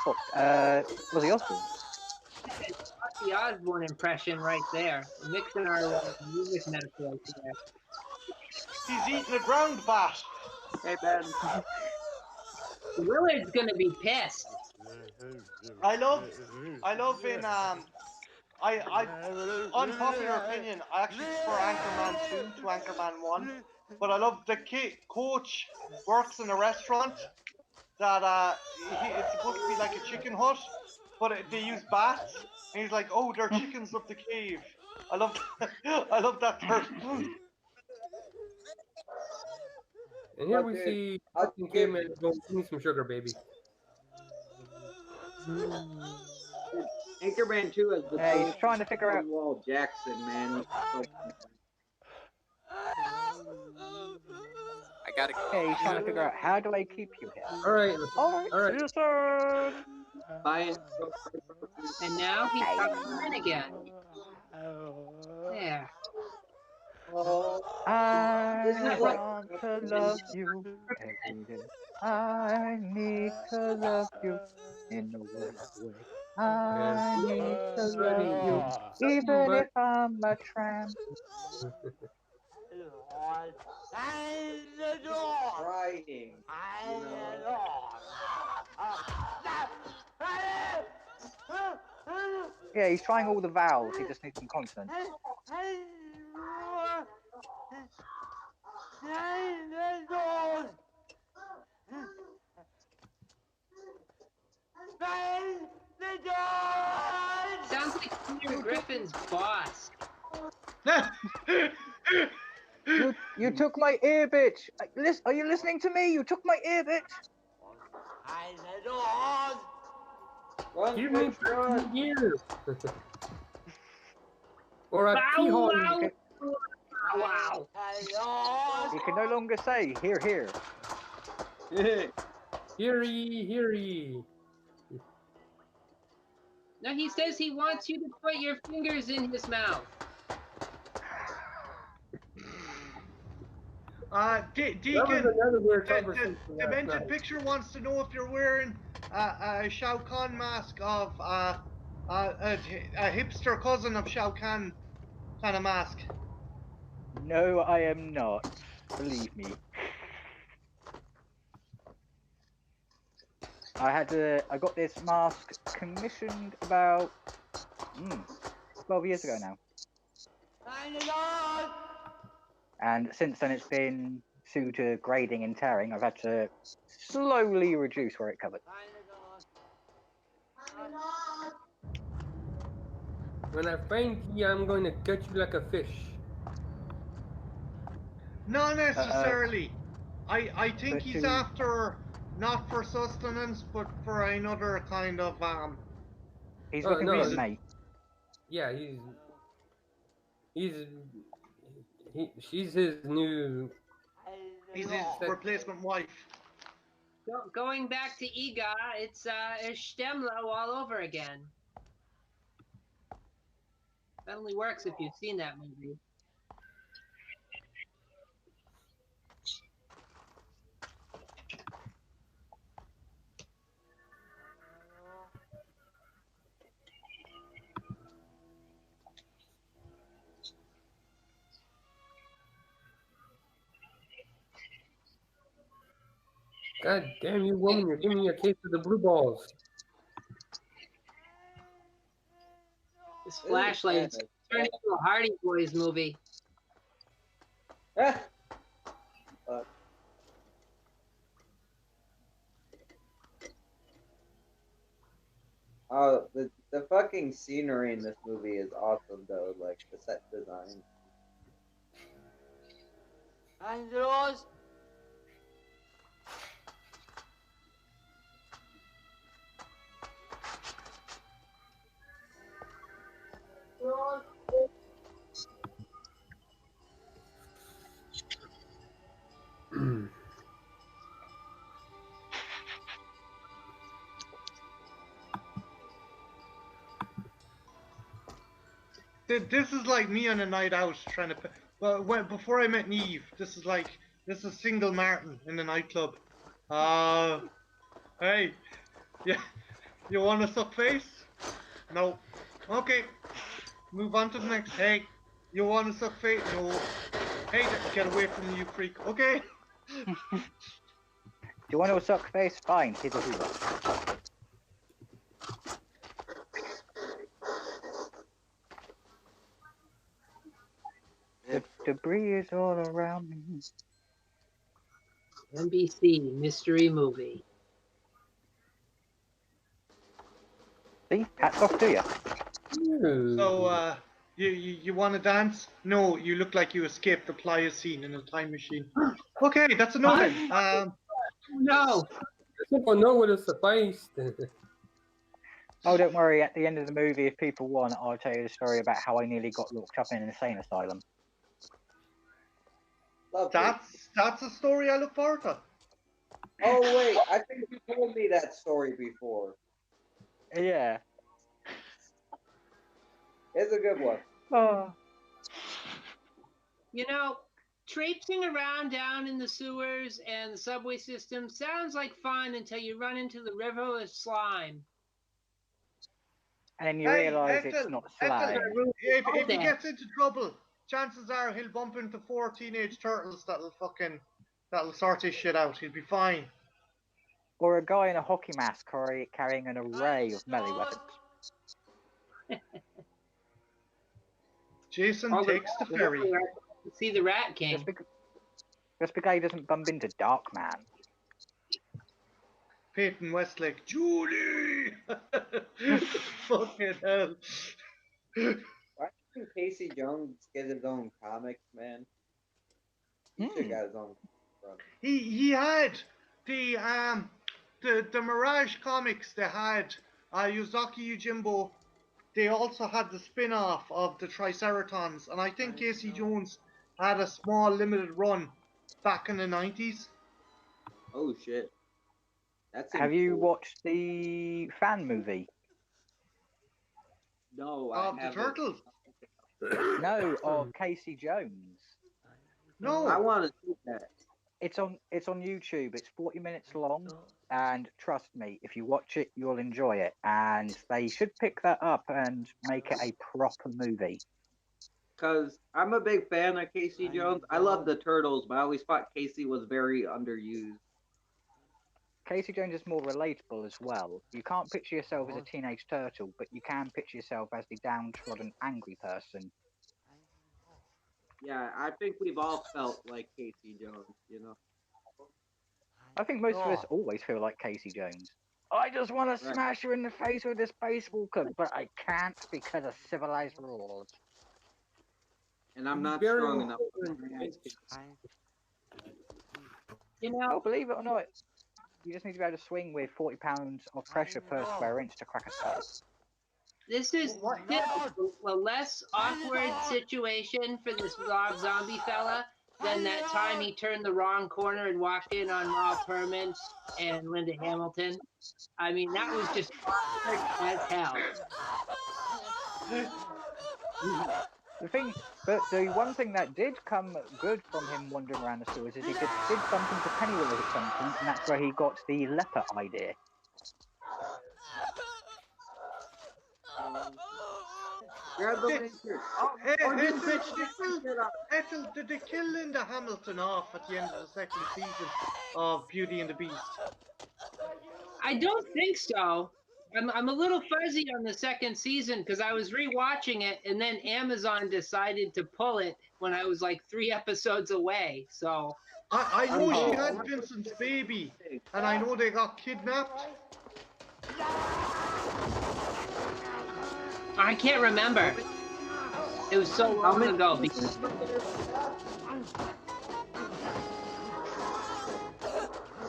he Osborne? The Osborne impression right there. Mixing our music metaphors there. He's eating a ground bat. Hey, Ben. Willard's gonna be pissed. I love in unpopular opinion, I actually prefer Anchorman 2 to Anchorman 1. But I love the coach works in a restaurant that it's supposed to be like a chicken hut, but they use bats, and he's like, oh, they're chickens of the cave. I love that term. And here we see fucking caveman go, give me some sugar, baby. Anchorman 2 has the he's trying to figure out Wall Jackson, man. I gotta. Yeah, he's trying to figure out how do I keep you here. All right. Yes, sir. Bye. And now he's coming in again. There. I want to love you every day. I need to love you in a way. I need to love you even if I'm a tramp. Crying. Yeah, he's trying all the vowels. He just needs some consonants. Sounds like Peter Griffin's boss. You took my ear, bitch. Are you listening to me? You took my ear, bitch. Give me some ear. Or a keyhole. Wow. You can no longer say, here, here. Heary, heary. No, he says he wants you to put your fingers in his mouth. Decon, the Demented Picture wants to know if you're wearing a Shao Kahn mask of a hipster cousin of Shao Kahn kind of mask. No, I am not. Believe me. I got this mask commissioned about 12 years ago now. And since then it's been due to grading and tearing. I've had to slowly reduce where it covered. When I find you, I'm going to catch you like a fish. Not necessarily. I think he's after not for sustenance, but for another kind of He's looking for his mate. Yeah, he's. She's his new. He's his replacement wife. Going back to Iga, it's Stemlo all over again. That only works if you've seen that movie. God damn you, woman! You're giving me a case of the blue balls. This flashlight turned into a Hardy Boys movie. Oh, the fucking scenery in this movie is awesome though, like the set design. Andros. This is like me on a night out trying to. Well, before I met Neve, this is single Martin in the nightclub. Hey, yeah, you want to suck face? No. Okay, move on to the next. Hey, you want to suck face? No. Hey, get away from me, you freak. Okay. Do you want to suck face? Fine, here's a hoover. The debris is all around me. NBC mystery movie. See, hats off to you. So, you want to dance? No, you look like you escaped the Playa scene in a time machine. Okay, that's a no then. No. Simple no would have sufficed. Oh, don't worry. At the end of the movie, if people want, I'll tell you the story about how I nearly got locked up in an insane asylum. That's a story I look forward to. Oh wait, I think you told me that story before. Yeah. It's a good one. Oh. You know, traipsing around down in the sewers and the subway system sounds like fun until you run into the river with slime. And then you realise it's not slime. If he gets into trouble, chances are he'll bump into 4 teenage turtles that'll sort his shit out. He'll be fine. Or a guy in a hockey mask carrying an array of melee weapons. Jason takes the ferry. See the Rat King. Just because he doesn't bump into Darkman. Peyton Westlake, Julie! Fucking hell. Why didn't Casey Jones get his own comics, man? He should have got his own run. He had the Mirage comics. They had Yuzaki Yojimbo. They also had the spin-off of the Triceratons, and I think Casey Jones had a small limited run back in the 90s. Oh shit! Have you watched the fan movie? No, I haven't. The Turtles? No, of Casey Jones. No, I want to see that. It's on YouTube. It's 40 minutes long, and trust me, if you watch it, you'll enjoy it. And they should pick that up and make it a proper movie. Because I'm a big fan of Casey Jones. I love the Turtles, but I always thought Casey was very underused. Casey Jones is more relatable as well. You can't picture yourself as a teenage turtle, but you can picture yourself as the downtrodden, angry person. Yeah, I think we've all felt like Casey Jones, you know. I think most of us always feel like Casey Jones. I just want to smash her in the face with this baseball club, but I can't because of civilized rules. And I'm not strong enough. You know, believe it or not, you just need to be able to swing with 40 pounds of pressure per square inch to crack a skull. This is a less awkward situation for this Rob Zombie fella than that time he turned the wrong corner and walked in on Rob Perman and Linda Hamilton. I mean, that was just awkward as hell. But the one thing that did come good from him wandering around the sewers is he did bump into Pennywise at some point, and that's where he got the leper idea. Grab the lantern. Ethel, did they kill Linda Hamilton off at the end of the second season of Beauty and the Beast? I don't think so. I'm a little fuzzy on the second season because I was rewatching it and then Amazon decided to pull it when I was like 3 episodes away. So I know she had Vincent's baby, and I know they got kidnapped. I can't remember. It was so long ago.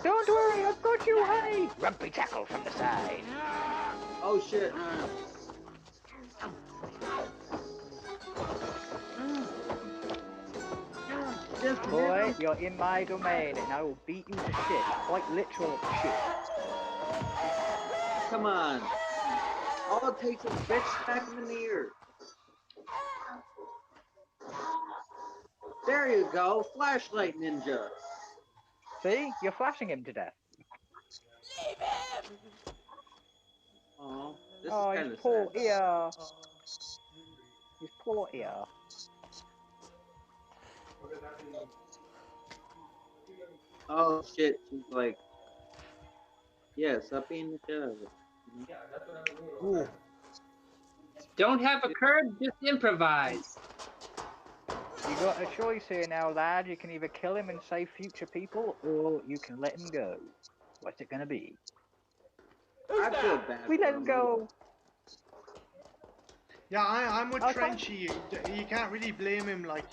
Don't worry, I've got you, honey! Rumpy tackle from the side. Oh shit. Boy, you're in my domain and I will beat you to shit. Quite literal shit. Come on. All it takes is a bitch smack him in the ear. There you go, flashlight ninja. See? You're flashing him to death. Leave him! Oh, this oh, is kind his of poor sad. ear. His poor ear. Oh shit, she's like, yeah, stop being the shit out of it. Ooh. Don't have a curb, just improvise. You got a choice here now, lad. You can either kill him and save future people, or you can let him go. What's it gonna be? I feel bad. We let him go. Yeah, I'm with Trenchy. You can't really blame him, like.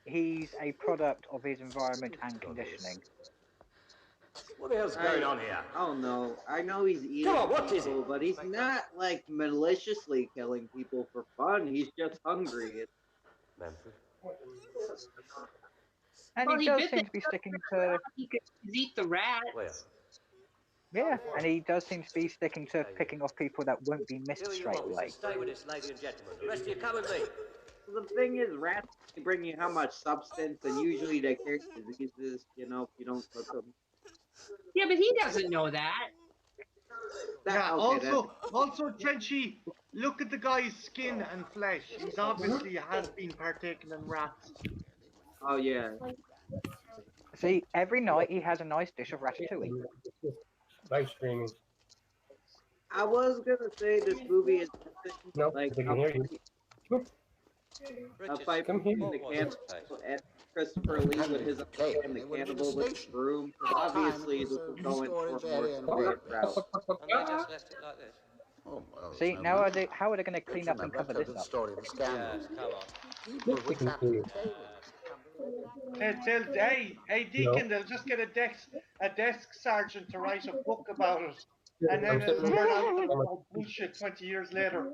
He's a product of his environment and conditioning. What the hell's going on here? Oh no, I know he's eating people, but he's not like maliciously killing people for fun. He's just hungry. And Well, he does seem to be sticking to. He could eat the rat. Yeah, and he does seem to be sticking to picking off people that won't be missed straight away. Stay with us, lady and gentlemen. The rest of you come with me. The thing is, rats bring you how much substance, and usually they carry diseases, you know, if you don't cook them. Yeah, but he doesn't know that. Yeah, okay, also, Trenchy, look at the guy's skin and flesh. He's obviously has been partaking in rats. Oh, yeah. See, every night he has a nice dish of ratatouille. Live streaming. I was gonna say this movie is No, like they can hear you. a fight between the cannibal and Christopher Lee with his and the cannibal with the broom. Obviously, this is going for a more comedic route. And they just left it like this. Oh, well, See, now how are they going to clean up and cover this up? Story of the scandal. Yes, come on. People were trapped in Hey, Deacon, they'll just get a desk sergeant to write a book about it, and then it'll turn out to be bullshit 20 years later.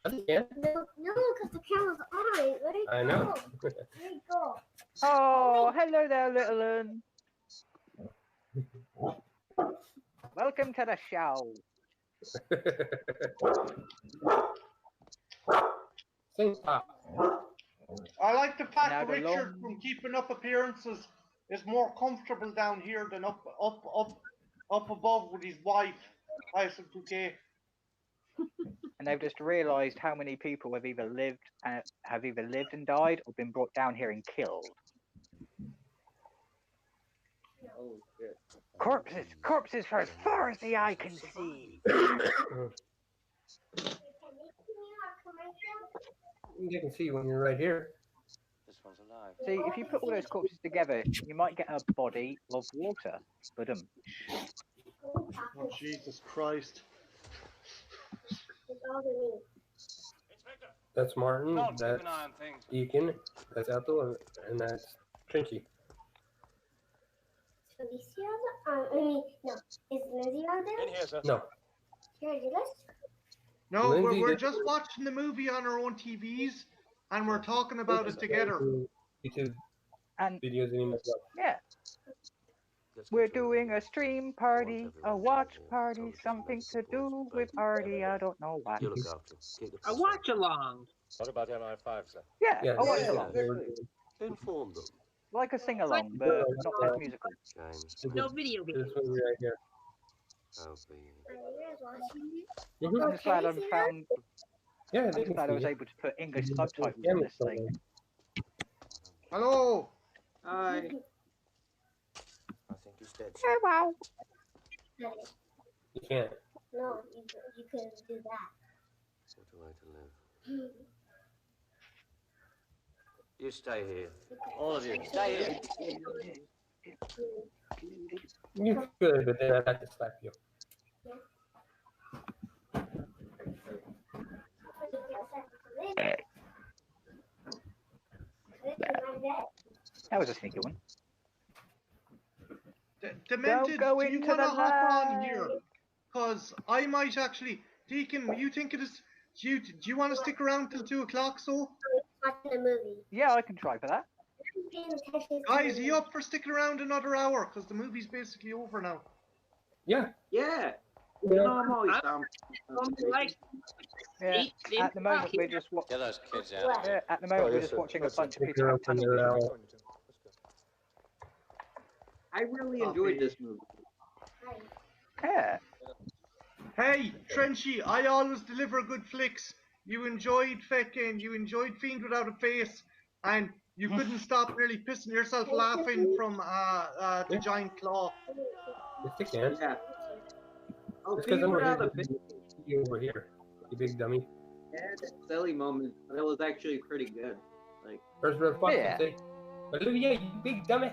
No, because the camera's on. Let it I know. go. Let it go. Oh, hello there, little un. Welcome to the show. I like the fact that Richard, from keeping up appearances, is more comfortable down here than up above with his wife, Tyson 2K. And they've just realised how many people have either lived and died, or been brought down here and killed. Oh shit! Corpses for as far as the eye can see. You can see when you're right here. This one's alive. See, if you put all those corpses together, you might get a body of water. But Oh, Jesus Christ. That's Martin, Don't that's keep an eye on things. Deacon, that's Ethel, and that's Trenchy. Felicia? I mean, no. Is Lindsay on there? In here, sir. No. No, Lindsay, we're this- just watching the movie on our own TVs, and we're talking about it together. YouTube And videos anymore. yeah, we're doing a stream party, a watch party, something to do with party. I don't know what. You look after him. Keep the A peace. watch along. What about MI5, sir? Yeah, Yeah, a watch yeah, along. Inform them. Like a sing along, but not just musical. James. No video games. This movie right here. I'll be. I'm just glad I found. Yeah, I'm they just can glad I see was it. able to put English subtitles Yeah, on this thing. Hello. Hi. I think he's dead. Oh, wow. You can't. No, you couldn't do that. What a way to live. You stay here. All of you, stay here. You could, but then I'd have to slap you. That was a sneaky one. Demented, go do you into want to the hop on light. here? Because I might actually... Deacon, were you thinking this... Do you want to stick around till 2 o'clock, so? Watching a movie. Yeah, I can try for that. Guys, are you up for sticking around another hour? Because the movie's basically over now. Yeah. Yeah. You know, I'm always down. Yeah, at the moment we're just Get those kids out. yeah, at the moment we're just watching a bunch of people have tunnel vision. I really enjoyed this movie. Yeah. Hey, Trenchy, I always deliver good flicks. You enjoyed Fiend Without a Face, and you couldn't stop nearly pissing yourself laughing from the giant claw. Yes, you can. Yeah. Oh, It's because Fiend I'm Without over a Face. here. You over here, you big dummy. Yeah, that silly moment, but it was actually pretty good. Like, First real fuck, Yeah. say, Olivia, you big dummy.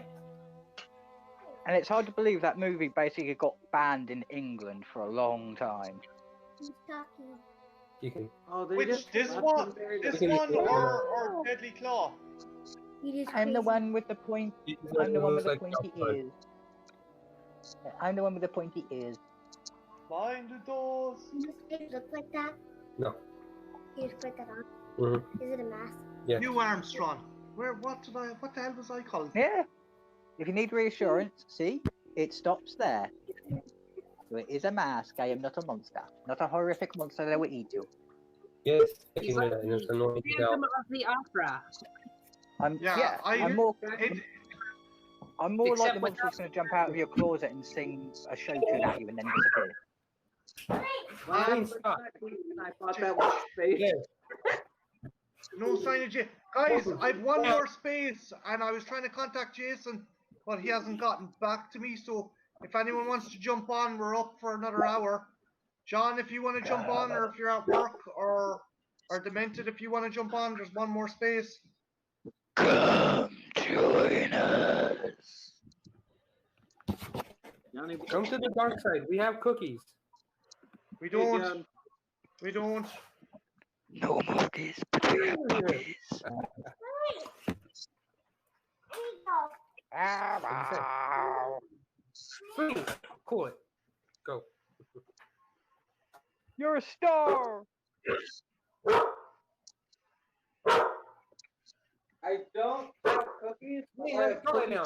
And it's hard to believe that movie basically got banned in England for a long time. Who's talking? You can. oh, they Which, just this left one? him there This to- one or Deadly Claw? You just I'm the crazy. one with the point. I'm the one with the pointy ears. I'm the one with the pointy ears. Mind the doors. You just make it look like that? No. You just put that on? Mm-hmm. Is it a mask? Yeah. New Armstrong. What the hell was I called? Yeah. If you need reassurance, see, it stops there. So it is a mask. I am not a monster. Not a horrific monster that will eat you. Yes, He's and like it's annoying the as hell. Phantom of the Opera. I'm more Except like the with monster that's going to jump out of your closet and sing a show tune at you and then disappear. I thought that was space. No sign of Jason. Guys, I've one more space, and I was trying to contact Jason, but he hasn't gotten back to me. So if anyone wants to jump on, we're up for another hour. John, if you want to jump on, or if you're at work, or Demented, if you want to jump on, there's one more space. Come join us. Come to the dark side. We have cookies. We don't. We don't. No cookies, but we have cookies. Free. Cool it. Go. You're a star. I don't have cookies. Throw it down.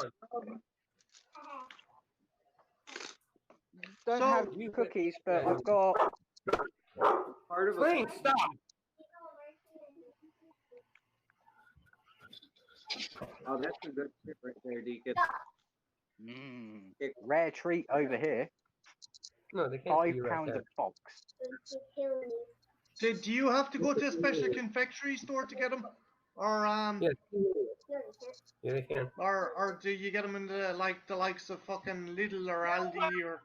Don't have cookies, but I've got part of Flame, stop. Oh, that's a good tip right there, Deacon. Rare treat over here. No, they can't see you right £5 there. a box. Do you have to go to a special confectionery store to get them, or Yeah. Yeah, they can. or do you get them in the likes of fucking Lidl or Aldi or?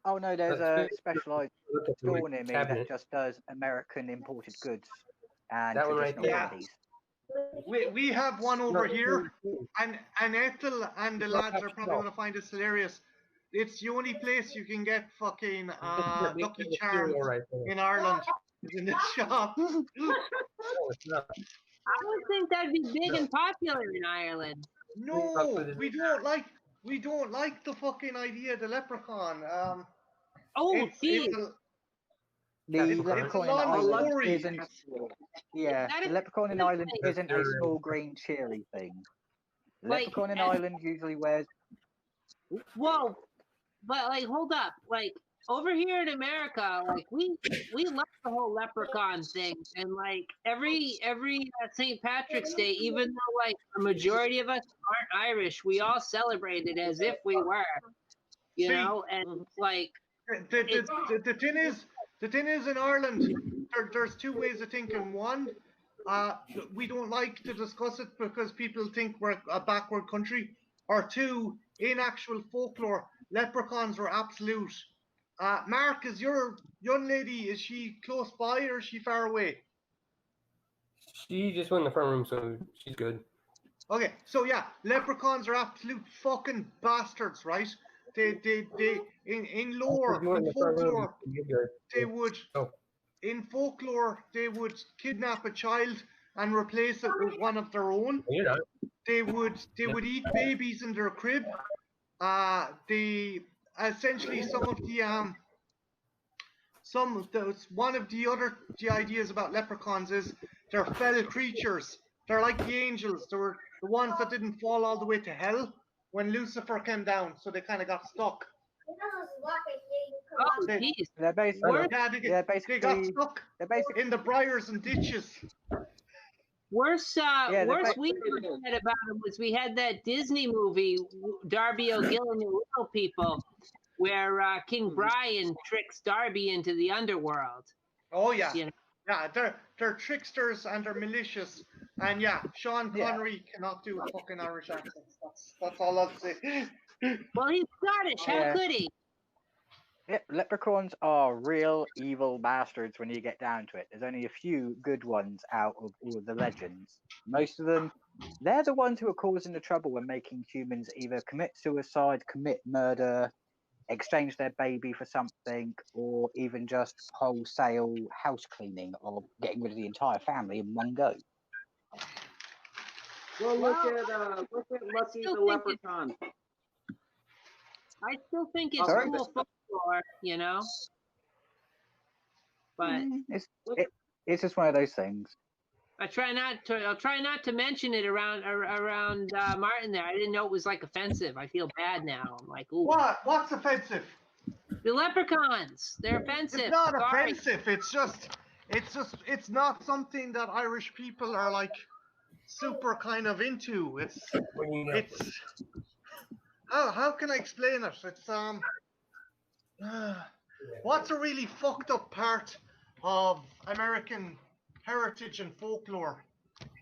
Oh no, there's a specialised Look at the store near me cabinet. that just does American imported goods and That one right traditional there. candies. We have one over No, here, and Ethel and the lads are probably no. gonna find this hilarious. It's the only place you can get fucking Lucky There's a Charms cereal right there. in Ireland. It's in this shop. No, it's not. I would think that'd be big and popular in Ireland. No, we don't like the fucking idea of the leprechaun. Oh, geez. The leprechaun in long Ireland story. isn't. Yeah, the leprechaun in Ireland isn't a small green cheery thing. The Like, leprechaun in Ireland usually wears. Whoa, but like, hold up, like over here in America, like we love the whole leprechaun thing, and like every St. Patrick's Day, even though like a majority of us aren't Irish, we all celebrate it as if we were, you know, and like the thing is in Ireland, there's two ways of thinking. One, we don't like to discuss it because people think we're a backward country. Or two, in actual folklore, leprechauns are absolute. Mark, is your young lady, is she close by or is she far away? She just went in the front room, so she's good. Okay, so yeah, leprechauns are absolute fucking bastards, right? They in lore, in folklore, they would in folklore they would kidnap a child and replace it with one of their own. They would eat babies in their crib. They essentially one of the ideas about leprechauns is they're fell creatures. They're like the angels. They were the ones that didn't fall all the way to hell when Lucifer came down, so they kind of got stuck. Oh, geez. They're basically. They got stuck in the briars and ditches. Worst we had about him was we had that Disney movie, Darby O'Gill and the Little People, where King Brian tricks Darby into the underworld. Oh yeah, you know? Yeah, they're tricksters and they're malicious. And yeah, Sean Connery cannot do a fucking Irish accent. That's all I'll say. Well, he's Scottish. How could he? Yeah, leprechauns are real evil bastards when you get down to it. There's only a few good ones out of all of the legends. Most of them, they're the ones who are causing the trouble when making humans either commit suicide, commit murder, exchange their baby for something, or even just wholesale house cleaning or getting rid of the entire family in one go. Well, look at Lucky the Leprechaun. I still think it's cool folklore, you know. But it's just one of those things. I'll try not to mention it around Martin there. I didn't know it was like offensive. I feel bad now. I'm like, ooh. What's offensive? The leprechauns. They're offensive. It's not offensive. It's not something that Irish people are like super kind of into. It's how can I explain it? It's what's a really fucked up part of American heritage and folklore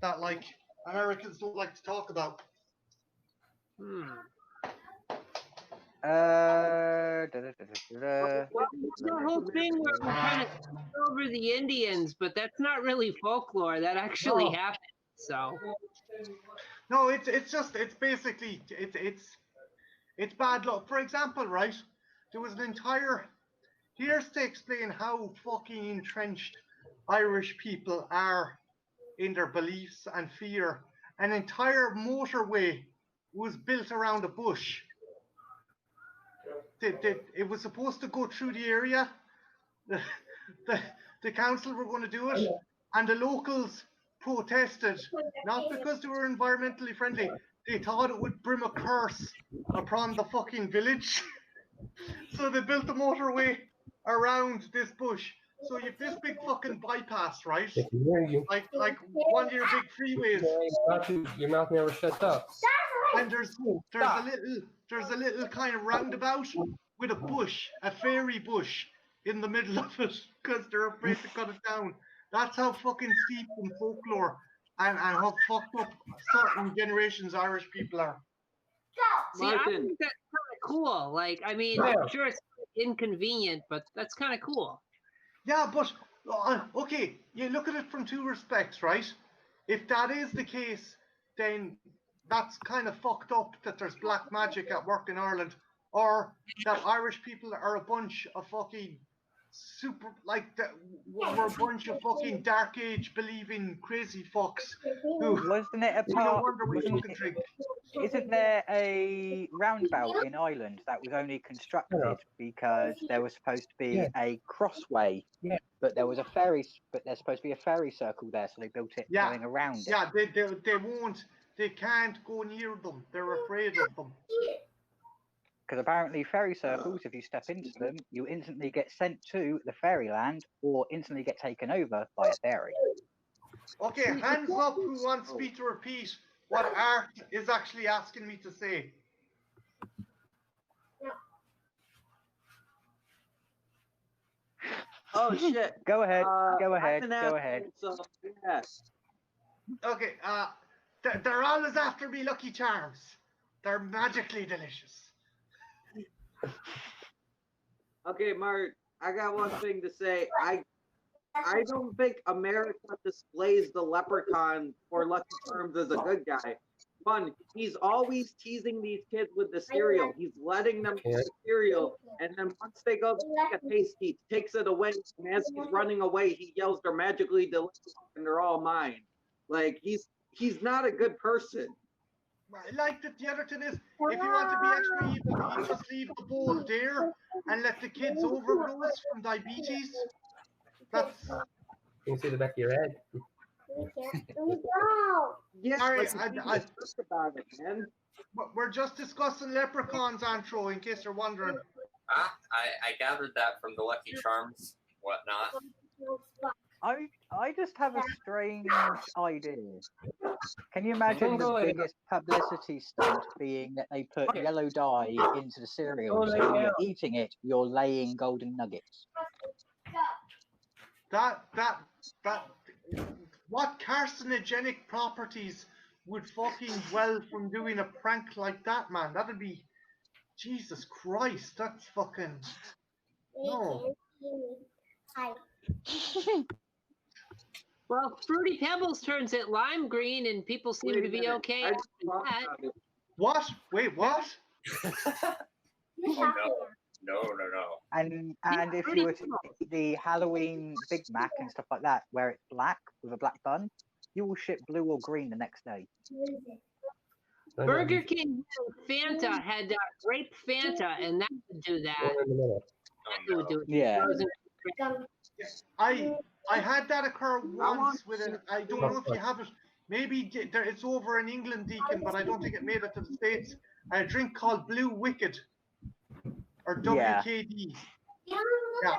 that like Americans don't like to talk about? The whole thing where we kind of over the Indians, but that's not really folklore. That actually happened. So no, it's basically it's bad luck. For example, right? There was an entire. Here's to explain how fucking entrenched Irish people are in their beliefs and fear. An entire motorway was built around a bush. It was supposed to go through the area. The council were going to do it, and the locals protested, not because they were environmentally friendly. They thought it would bring a curse upon the fucking village. So they built the motorway around this bush. So you have this big fucking bypass, right? Like one of your big freeways. Your mouth never shuts up. And there's a little kind of roundabout with a bush, a fairy bush, in the middle of it because they're afraid to cut it down. That's how fucking steep in folklore and how fucked up certain generations Irish people are. See, I think that's kind of cool. Like, I mean, I'm sure it's inconvenient, but that's kind of cool. Yeah, but okay, you look at it from two respects, right? If that is the case, then that's kind of fucked up that there's black magic at work in Ireland, or that Irish people are a bunch of fucking super like that. We're a bunch of fucking dark age believing crazy fucks who Wasn't it a no part? wonder we Wasn't fucking drink. Isn't there a roundabout in Ireland that was only constructed because there was supposed to be a crossway, but there was a ferry, but there's supposed to be a ferry circle there, so they built it going around it. Yeah, they won't. They can't go near them. They're afraid of them. Because apparently ferry circles, if you step into them, you instantly get sent to the fairyland or instantly get taken over by a fairy. Okay, hands up who wants me to repeat what Art is actually asking me to say. Oh shit! Go ahead. Go I'm ahead. an Go asshole, ahead. So, yeah. Okay, they're always after me Lucky Charms. They're magically delicious. Okay, Mark, I got one thing to say. I don't think America displays the leprechaun or Lucky Charms as a good guy. One, he's always teasing these kids with the cereal. He's letting them eat the cereal, and then once they go to take a taste, he takes it away. And as he's running away, he yells, "They're magically delicious, and they're all mine." Like he's not a good person. Like the other thing is, if you want to be extra evil, you just leave the bowl there and let the kids overdose from diabetes. That's. You can see the back of your head. Yeah, sorry, I about it, man. We're just discussing leprechauns, Anthro, in case you're wondering. I gathered that from the Lucky Charms, whatnot. I just have a strange idea. Can you imagine the biggest publicity stunt being that they put yellow dye into the cereal, so when you're eating it, you're laying golden nuggets? That what carcinogenic properties would fucking well from doing a prank like that, man? That'd be Jesus Christ. That's fucking no. Well, Fruity Pebbles turns it lime green, and people seem to be okay after that. What? Wait, what? No. And if you were to eat the Halloween Big Mac and stuff like that, where it's black with a black bun, you will ship blue or green the next day. Burger King Fanta had grape Fanta, and that would do that. That would do it. Yeah. I had that occur once with it. I don't know if you have it. Maybe it's over in England, Deacon, but I don't think it made it to the States. A drink called Blue Wicked, or WKD. Yeah,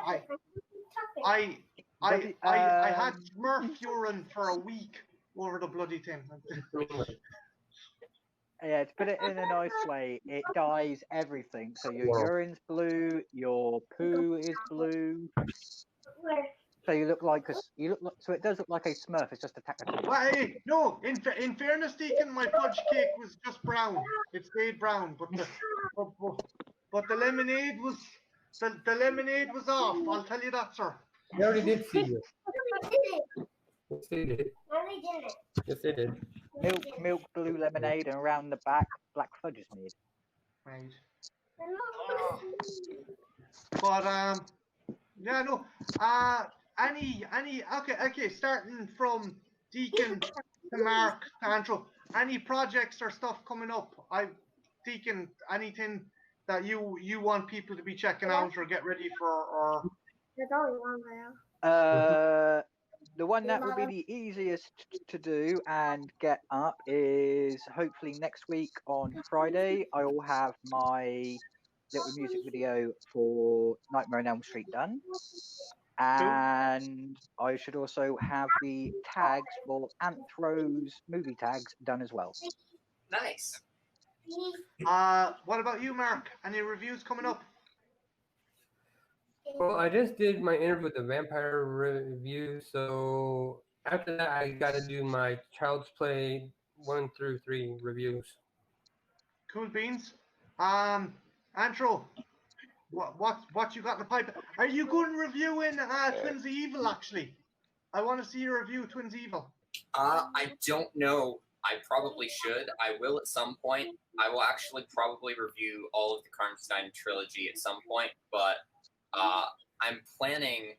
I had Smurf urine for a week over the bloody thing. Yeah, to put it in a nice way, it dyes everything. So your urine's blue, your poo is blue. So you look like so it does look like a Smurf. It's just a technical. Well, hey, no, in fairness, Deacon, my fudge cake was just brown. It stayed brown, but the lemonade was the lemonade was off. I'll tell you that, sir. They already did see you. Yes, they did. Yes, they did. Milk, blue lemonade, and around the back, black fudge is made. Right. But yeah, no. Okay. Starting from Deacon to Mark to Anthro. Any projects or stuff coming up? Deacon, anything that you want people to be checking out or get ready for, or? The one that will be the easiest to do and get up is hopefully next week on Friday. I will have my little music video for Nightmare on Elm Street done. And I should also have the tags for Anthro's movie tags done as well. Nice. What about you, Mark? Any reviews coming up? Well, I just did my interview with the vampire review, so after that I got to do my Child's Play 1 through 3 reviews. Cool beans. Anthro, what you got in the pipe? Are you going reviewing Twins of Evil? Actually, I want to see your review of Twins of Evil. I don't know. I probably should. I will at some point. I will actually probably review all of the Karnstein trilogy at some point, but I'm planning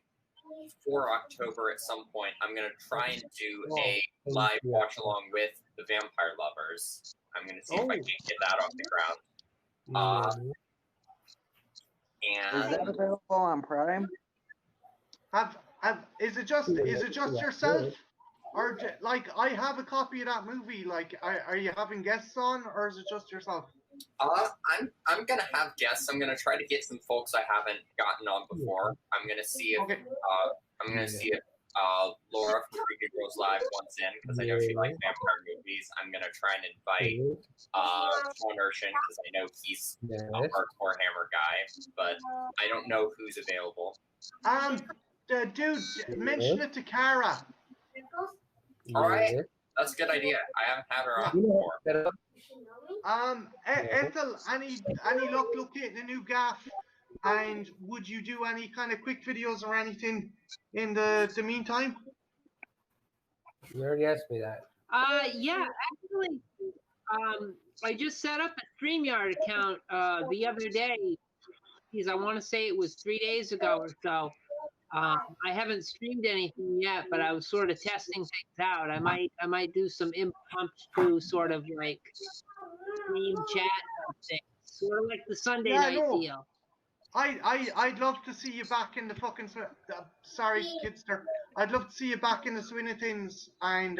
for October at some point. I'm gonna try and do a live watch along with the Vampire Lovers. I'm gonna see if I can get that off the ground. Is that And available on Prime? Is it just yourself, or like I have a copy of that movie? Like, are you having guests on, or is it just yourself? I'm gonna have guests. I'm gonna try to get some folks I haven't gotten on before. I'm gonna see if Laura from Creepy Girls Live wants in because I know she likes vampire movies. I'm gonna try and invite Sean Urshan because I know he's a hardcore Hammer guy, but I don't know who's available. Dude, mention it to Kara. All right, that's a good idea. I haven't had her on before. Ethel, any luck locating a new gaff? And would you do any kind of quick videos or anything in the meantime? You already asked me that. Yeah, actually, I just set up a StreamYard account the other day. Because I want to say it was 3 days ago or so. I haven't streamed anything yet, but I was sort of testing things out. I might do some impromptu sort of like stream chat thing, sort of like the Sunday night deal. I'd love to see you back in the fucking sorry, Kidster. I'd love to see you back in the swing of things, and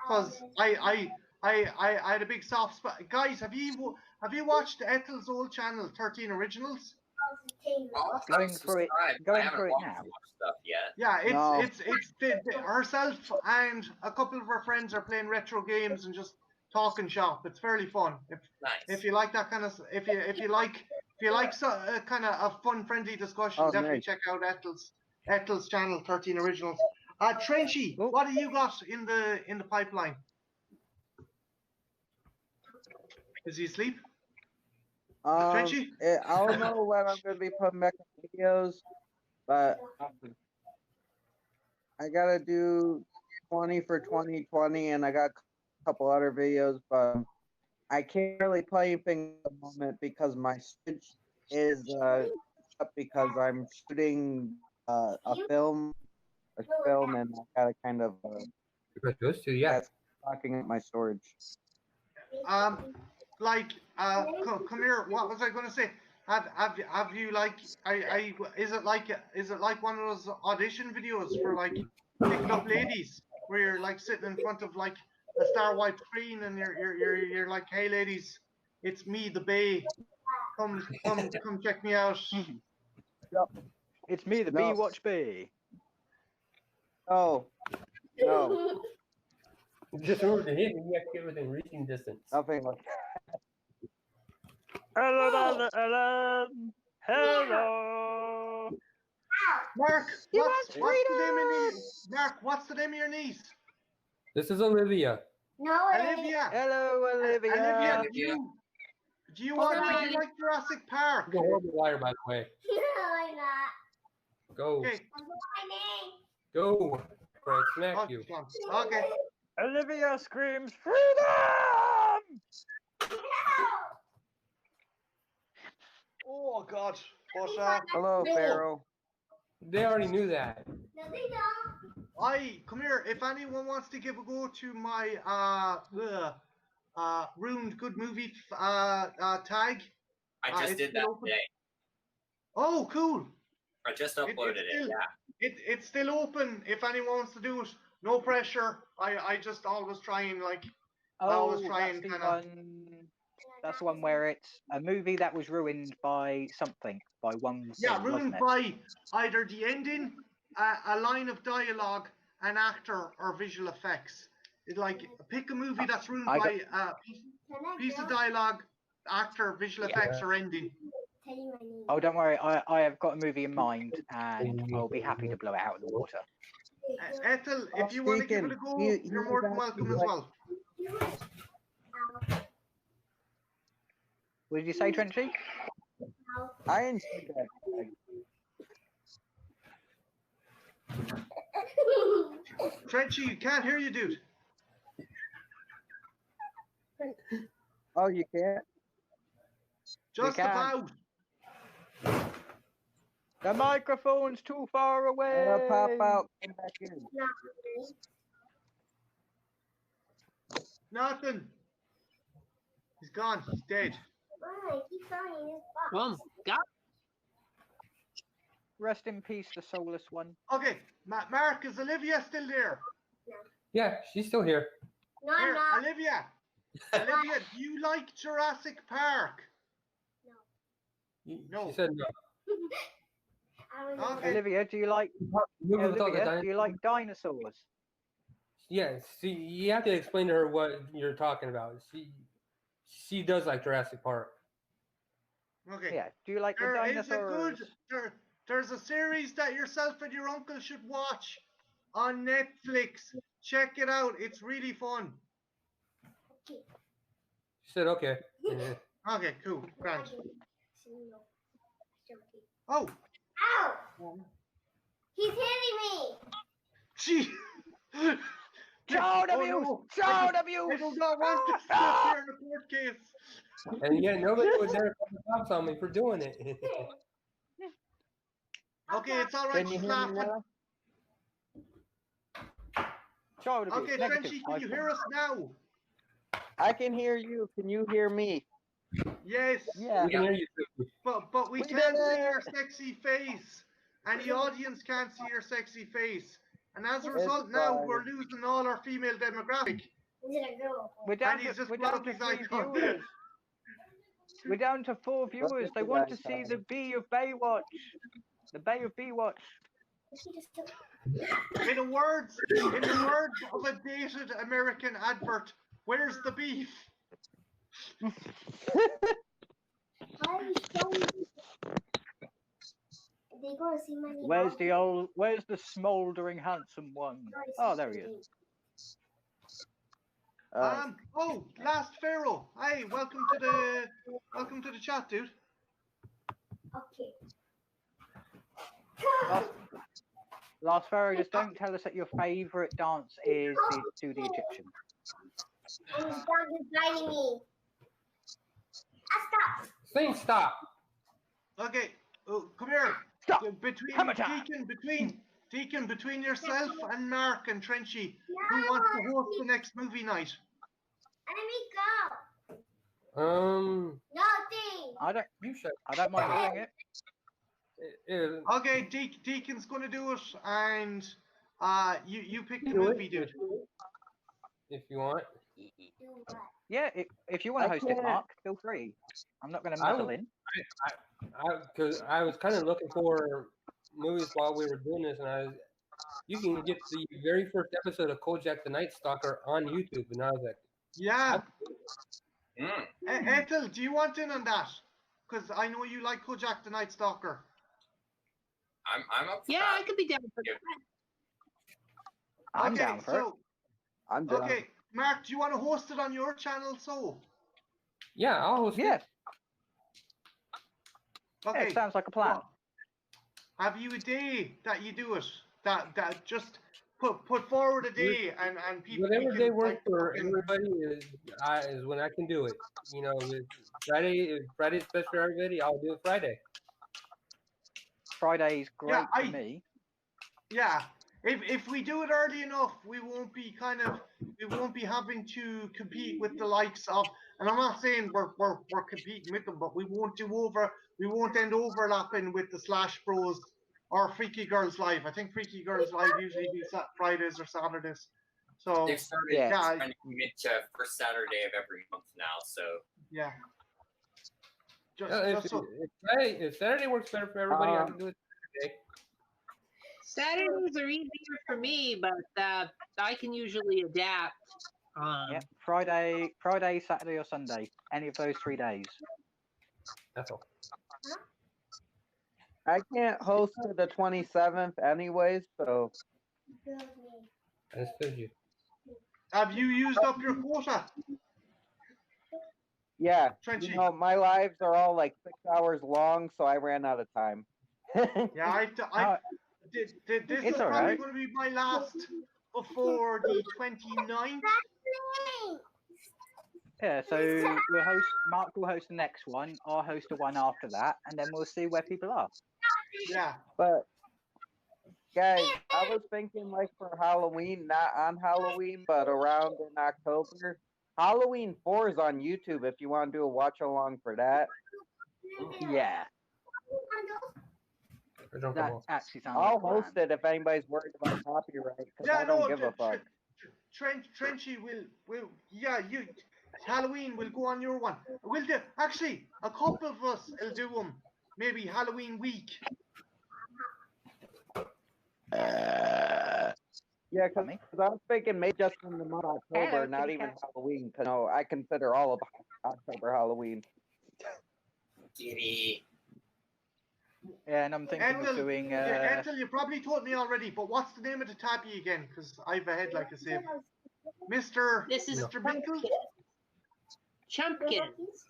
cause I had a big soft spot. Guys, have you watched Ethel's old channel, 13 Originals? Going through it now. Stuff yet. Yeah, it's herself and a couple of her friends are playing retro games and just talking shop. It's fairly fun. If you like that kind of, if you like kind of a fun, friendly discussion, definitely check out Ethel's channel, 13 Originals. Trenchy, what do you got in the pipeline? Is he asleep? Trenchy? I don't know when I'm going to be putting back videos, but I got to do 20 for 2020, and I got a couple other videos, but I can't really play anything at the moment because my Switch is up because I'm shooting a film, and I got to kind of those two, yeah. that's blocking up my storage. Like, come here. What was I going to say? Have you like? Is it like one of those audition videos for like picking up ladies where you're like sitting in front of like a star wiped screen and you're like, hey ladies, it's me, the Bay. Come check me out. It's me, the Bee Watch Bee. Oh, no. Just over to him, and you have to get within reaching distance. Nothing like Hello. Mark, what's the name of your niece? This is Olivia. No, Olivia. Hello, Olivia. Olivia, do you want to like Jurassic Park? You're a horrible liar, by the way. I'm not. Go. Okay. Go. Right, smack you. Okay. Olivia screams freedom! Oh God. But, hello, Pharaoh. They already knew that. No, they don't. Come here. If anyone wants to give a go to my ruined good movie tag, I just did that today. Oh, cool. I just uploaded it. Yeah. It's still open. If anyone wants to do it, no pressure. I just always try and like. I always try and kind of. That's the one where it's a movie that was ruined by something, by one thing, ruined by either the ending, a line of dialogue, an actor, or visual effects. It's like, pick a movie that's ruined by a piece of dialogue, actor, visual effects, or ending. Oh, don't worry. I have got a movie in mind, and I'll be happy to blow it out of the water. Ethel, if you want to give it a go, you're more than welcome as well. What did you say, Trenchy? I enjoyed that. Trenchy, you can't hear you, dude. Oh, you can't? Just about. The microphone's too far away. Pop out. Come back in. Nothing. He's gone. He's dead. God. Rest in peace, the soulless one. Okay, Mark, is Olivia still there? Yeah, she's still here. No, I'm not. Olivia, Olivia, do you like Jurassic Park? No. She said no. Okay. Olivia, do you like dinosaurs? Yes. See, you have to explain to her what you're talking about. She does like Jurassic Park. Okay. Yeah. Do you like the dinosaurs? There's a series that yourself and your uncle should watch on Netflix. Check it out. It's really fun. She said okay. Okay, cool. Grand. Oh. Ow! He's hitting me! Gee. Child abuse! Child abuse! I do not want this to appear in a court case. And yet nobody would dare call the cops on me for doing it. Okay, it's all right. Can you She's hear me laughing. now? Child abuse. Okay, Trenchy, can you hear us now? I can hear you. Can you hear me? Yes. Yeah. We can hear you. But we can't see your sexy face. And the audience can't see your sexy face. And as a result, now we're losing all our female demographic. We're down And he's to, just we're put down up to his 3 icon. viewers. We're down to 4 viewers. They want to see the Bee of Baywatch. The Bay of Baywatch. In the words of a dated American advert, where's the beef? Where's the smouldering handsome one? Oh, there he is. Oh, Last Pharaoh. Hey, welcome to the chat, dude. Okay. Last Pharaoh, just don't tell us that your favourite dance is to the Egyptian. And he's biting me. Stop. Sing stop. Okay, come here. Stop. Decon, between yourself and Mark and Trenchy, who wants to host the next movie night? Nothing. I don't mind doing it. Okay, Deacon's gonna do it, and you pick the movie, dude. If you want. Yeah, if you want to host it, Mark, feel free. I'm not going to muddle in. Because I was kind of looking for movies while we were doing this, and you can get the very first episode of Kojak the Night Stalker on YouTube, and I was like, yeah. Ethel, do you want in on that? Because I know you like Kojak the Night Stalker. I'm up for Yeah, that. I could be down for that. I'm down for it. I'm down. Okay, Mark, do you want to host it on your channel? So. Yeah, I'll host it. Okay. Yeah, it sounds like a plan. Have you a day that you do it? That just put forward a day and people. Whatever day works for everybody is when I can do it. You know, Friday's best for everybody. I'll do it Friday. Friday's great for me. Yeah. If we do it early enough, we won't be having to compete with the likes of, and I'm not saying we're competing with them, but we won't end overlapping with the Slash Bros or Freaky Girls Live. I think Freaky Girls Live usually do Fridays or Saturdays. So They've started trying to commit to first Saturday of every month now, so yeah. If Saturday works better for everybody, I can do it Saturday. Saturdays are easier for me, but I can usually adapt. Yeah, Friday, Saturday, or Sunday. Any of those 3 days. That's all. I can't host to the 27th anyways, so. You. Have you used up your quota? Yeah, Trenchy. My lives are all like 6 hours long, so I ran out of time. Yeah, this is probably going to be my last before the 29th. Yeah, so Mark will host the next one, I'll host the one after that, and then we'll see where people are. Yeah. But guys, I was thinking like for Halloween, not on Halloween, but around in October. Halloween 4 is on YouTube if you want to do a watch along for that. Yeah. That actually sounds I'll like a plan. host it if anybody's worried about copyright, because Yeah, I don't no, give a fuck. Trenchy will yeah, you Halloween will go on your one. We'll do actually a couple of us will do them. Maybe Halloween week. Yeah, because I was thinking maybe just in the month of October, not even Halloween, because no, I consider all of October Halloween. Giddy. Yeah, and I'm thinking of doing. Ethel, you probably told me already, but what's the name of the tabby again? Because I've a head like a sieve. This is Mr. Binkle? Chumpkins.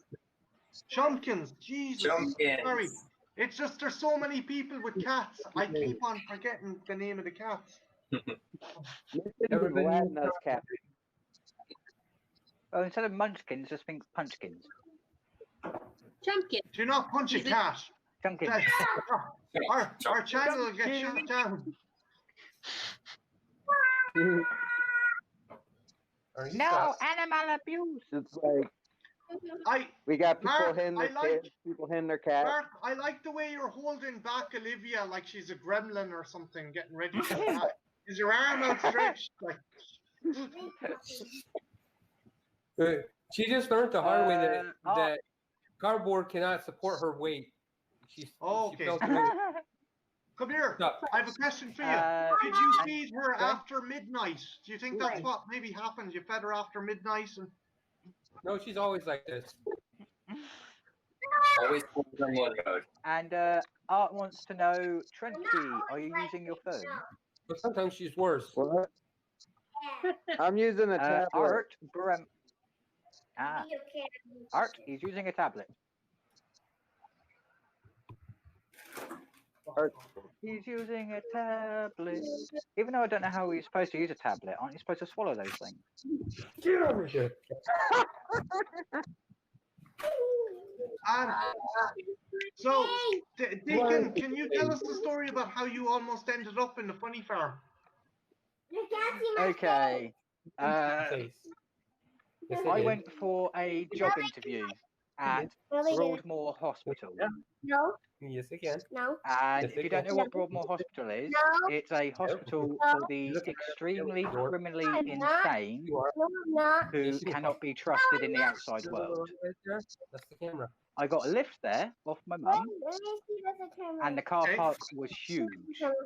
Chumpkins. Jesus. Chumpkins. Sorry. It's just there's so many people with cats. I keep on forgetting the name of the cats. Gladness cat. Oh, instead of munchkins, just think punchkins. Chumpkins. Do not punch a cat. Chumpkins. Our channel will get shut down. No animal abuse. It's like we got people Mark, hitting their kids, people hitting their cats. Mark, I like the way you're holding back Olivia like she's a gremlin or something, getting ready to attack. Is your arm outstretched? Like... She just learned the hard way that cardboard cannot support her weight. She felt Come here. I have a question for you. Did you feed her after midnight? Do you think that's what maybe happened? You fed her after midnight? And... No, she's always like this. Always on one road. And Art wants to know, Trenchy, are you using your phone? But sometimes she's worse. What? I'm using a tablet. Art, Art, he's using a tablet. He's using a tablet. Even though I don't know how you're supposed to use a tablet, aren't you supposed to swallow those things? Get over here. So, Decon, can you tell us the story about how you almost ended up in the funny farm? Okay. I went for a job interview at Broadmoor Hospital. No. Yes, I can. No. And if you don't know what Broadmoor Hospital is, it's a hospital for the extremely criminally insane who cannot be trusted in the outside world. That's the camera. I got a lift there off my mum, and the car park was huge.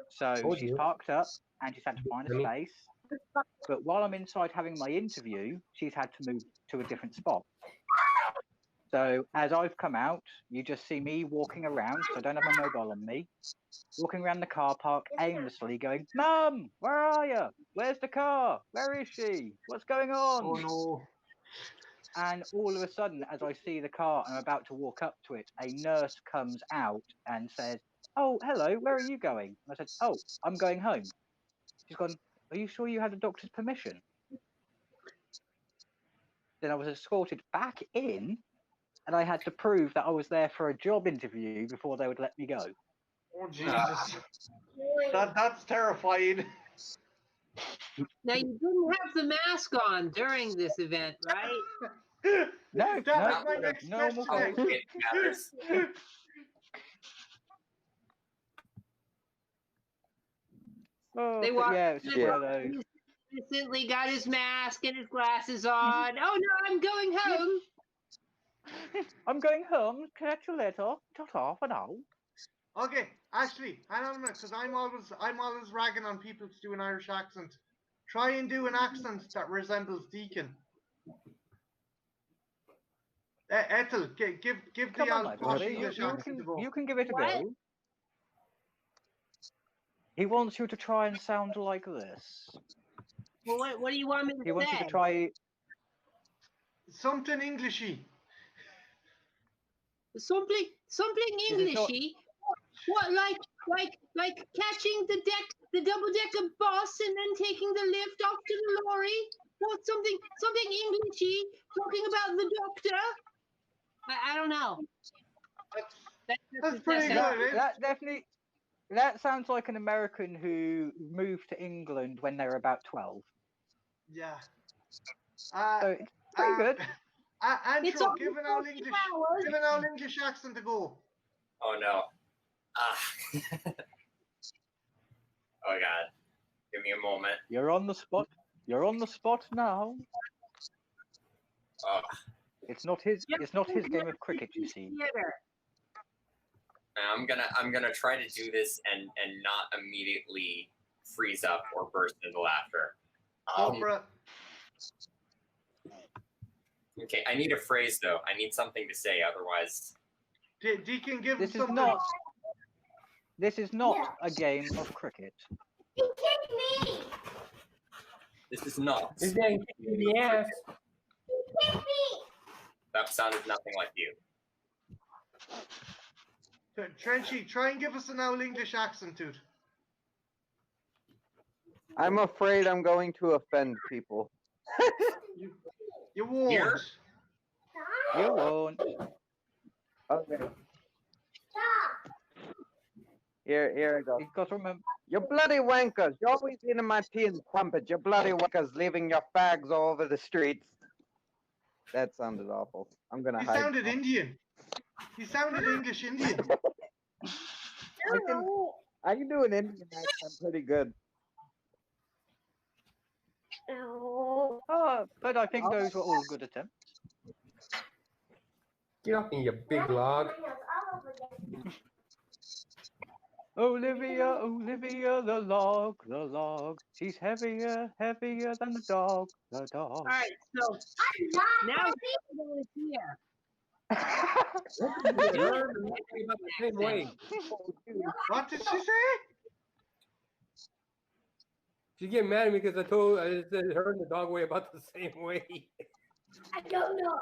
So she's parked up, and she's had to find a space. But while I'm inside having my interview, she's had to move to a different spot. So as I've come out, you just see me walking around, so I don't have my mobile on me, walking around the car park aimlessly going, Mum, where are you? Where's the car? Where is she? What's going on? Oh no. And all of a sudden, as I see the car and I'm about to walk up to it, a nurse comes out and says, oh, hello, where are you going? And I said, oh, I'm going home. She's gone, are you sure you had the doctor's permission? Then I was escorted back in, and I had to prove that I was there for a job interview before they would let me go. Oh, Jesus. That's terrifying. Now, you didn't have the mask on during this event, right? No, that was my next normal question. Oh, They walked yeah, in, innocently got his mask and his glasses on. Oh no, I'm going home. I'm going home. Catch you later. Ta-ta for now. Okay, actually, hang on a minute, because I'm always ragging on people to do an Irish accent. Try and do an accent that resembles Decon. Ethel, give Come the on, my buddy. You can give it a go. He wants you to try and sound like this. Well, what do you want me to say? He wants you to try something Englishy. Something Englishy. What, like catching the double-decker bus and then taking the lift off to the lorry? What, something Englishy? Talking about the doctor? I don't know. That's pretty good. That definitely. That sounds like an American who moved to England when they were about 12. Yeah. So it's pretty good. Anthro, give an old English accent a go. Oh no. Oh god. Give me a moment. You're on the spot. You're on the spot now. Oh. It's not his. It's not his game of cricket, you see. I'm gonna try to do this and not immediately freeze up or burst into laughter. Okay, I need a phrase though. I need something to say, otherwise. Decon, give This is something. not. This is not a game of cricket. You kicked me! This is not. You're getting kicked in the ass. You kicked me! That sounded nothing like you. Trenchy, try and give us an old English accent, dude. I'm afraid I'm going to offend people. You won't. You won't. Okay. Here I go. You got to remember. You bloody wankers! You're always eating my tea and crumpet. You bloody wankers, leaving your fags all over the streets. That sounded awful. I'm gonna He hide. sounded Indian. He sounded English Indian. I can do an Indian accent pretty good. But I think those were all good attempts. Get off me, you big log. Olivia, Olivia, the log. She's heavier than the dog, All right, so now we're going here. What did she say? She's getting mad at me because I said her and the dog weigh about the same way. I don't know.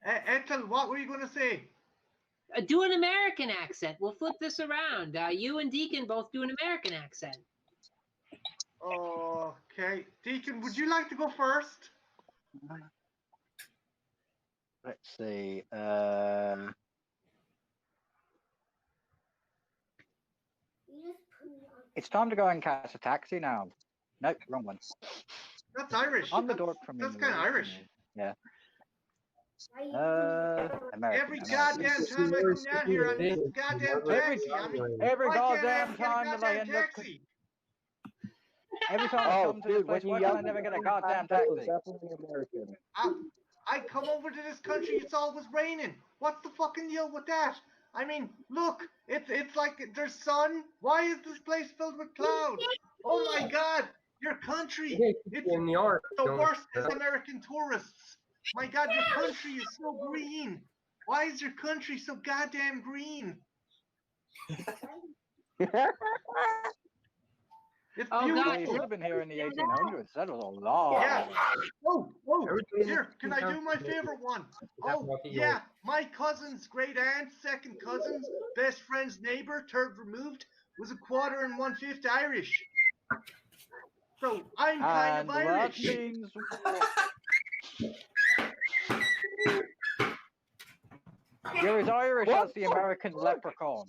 Ethel, what were you going to say? Do an American accent. We'll flip this around. You and Decon both do an American accent. Okay. Decon, would you like to go first? Let's see. It's time to go and catch a taxi now. Nope, wrong one. That's Irish. I'm the dork from That's England. kind of Irish. Yeah. Every goddamn time I come down here on this goddamn taxi, every why can't goddamn time that I end up. taxi? Every time I come to this place, why can I never get a goddamn taxi? Definitely American. I come over to this country, it's always raining. What's the fucking deal with that? I mean, look, it's like there's sun. Why is this place filled with clouds? Oh my god, your country. It's in the art. the worst is American tourists. My god, your country is so green. Why is your country so goddamn green? It's beautiful. You should have been here in the 1800s. That was a lot. Yeah. Oh, here, can I do my favorite one? Oh, yeah, my cousin's great aunt, second cousins, best friend's neighbor, third removed, was a 1/4 and 1/5 Irish. So I'm kind of Irish. That means... You're as Irish as the American leprechaun.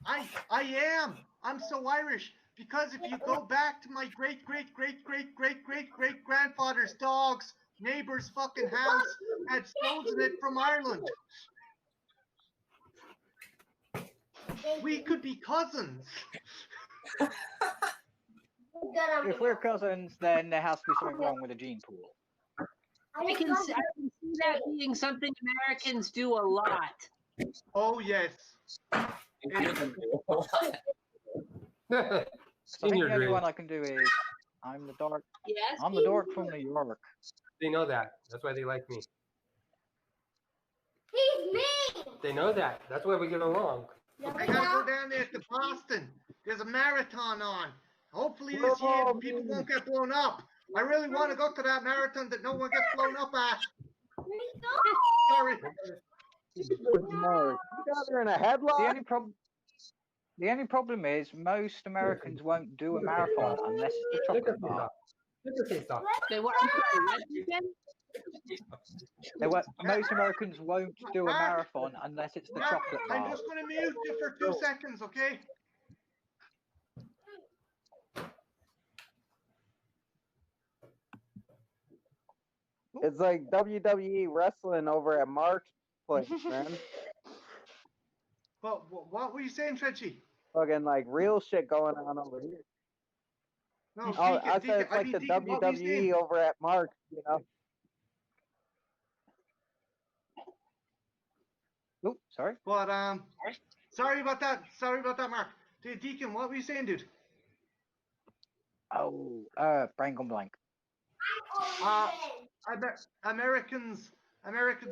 I am. I'm so Irish because if you go back to my great grandfather's dog's neighbor's fucking house had stolen it from Ireland. We could be cousins. If we're cousins, then there has to be something wrong with the gene pool. I can see that being something Americans do a lot. Oh, yes. So I think the only one I can do is I'm the dork. Yes. I'm the dork from New York. They know that. That's why they like me. He's me! They know that. That's why we get along. I gotta go down there to Boston. There's a marathon on. Hopefully this year people won't get blown up. I really want to go to that marathon that no one gets blown up at. Sorry. You got her in a headlock. The only problem is most Americans won't do a marathon unless it's the chocolate bar. They what? I'm sorry, what again? Most Americans won't do a marathon unless it's the chocolate bar. I'm just going to mute you for 2 seconds, okay? It's like WWE wrestling over at Mark's place, man. But what were you saying, Trenchy? Fucking like real shit going on over here. No, I said it's like the Deacon, what were you WWE saying? over at Mark's, you know. Oh, sorry. But sorry about that. Sorry about that, Mark. Deacon, what were you saying, dude? Oh, brain gone blank. Americans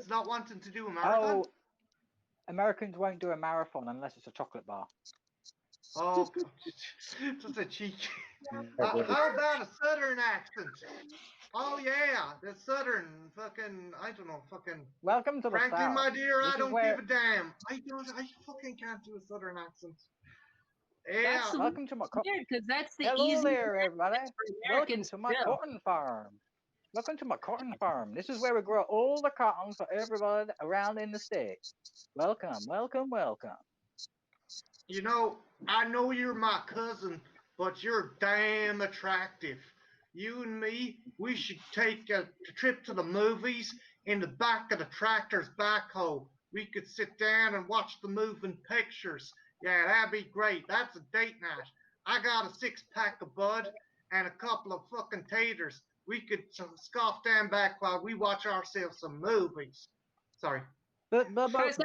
not wanting to do a marathon. Oh, Americans won't do a marathon unless it's a chocolate bar. Oh, just a cheek. How about a Southern accent? Oh yeah, the Southern fucking, I don't know, fucking. Welcome to the Frankly, South. my dear, This I is don't where- give a damn. I fucking can't do a Southern accent. Yeah. That's Welcome to my because that's the Hello easiest there, everybody. Welcome Americans to my to do. cotton farm. Welcome to my cotton farm. This is where we grow all the cotton for everybody around in the state. Welcome, welcome, welcome. You know, I know you're my cousin, but you're damn attractive. You and me, we should take a trip to the movies in the back of the tractor's backhoe. We could sit down and watch the moving pictures. Yeah, that'd be great. That's a date night. I got a 6-pack of Bud and a couple of fucking taters. We could scoff down back while we watch ourselves some movies. Sorry. But Bubba Ray,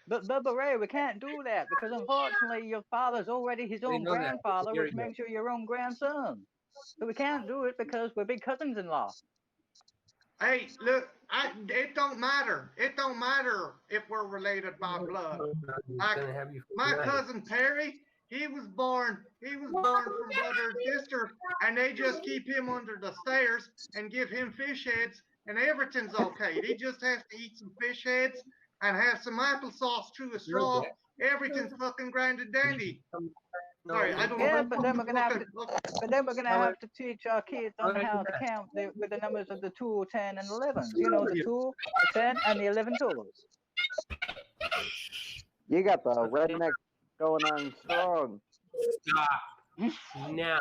but Bubba Ray, we can't do that because unfortunately your father's already his own grandfather, which makes you your own grandson. So we can't do it because we're big cousins-in-law. Hey, look, it don't matter. It don't matter if we're related by blood. Like, my cousin Perry, he was born from brother and sister, and they just keep him under the stairs and give him fish heads, and everything's okay. He just has to eat some fish heads and have some applesauce through a straw. Everything's fucking grand and dandy. Sorry, I don't know. Yeah, but then we're gonna have to teach our kids on how to count with the numbers of the 2, 10, and 11s. You know, the 2, the 10, and the 11 tools. You got the redneck going on strong. Stop. Now.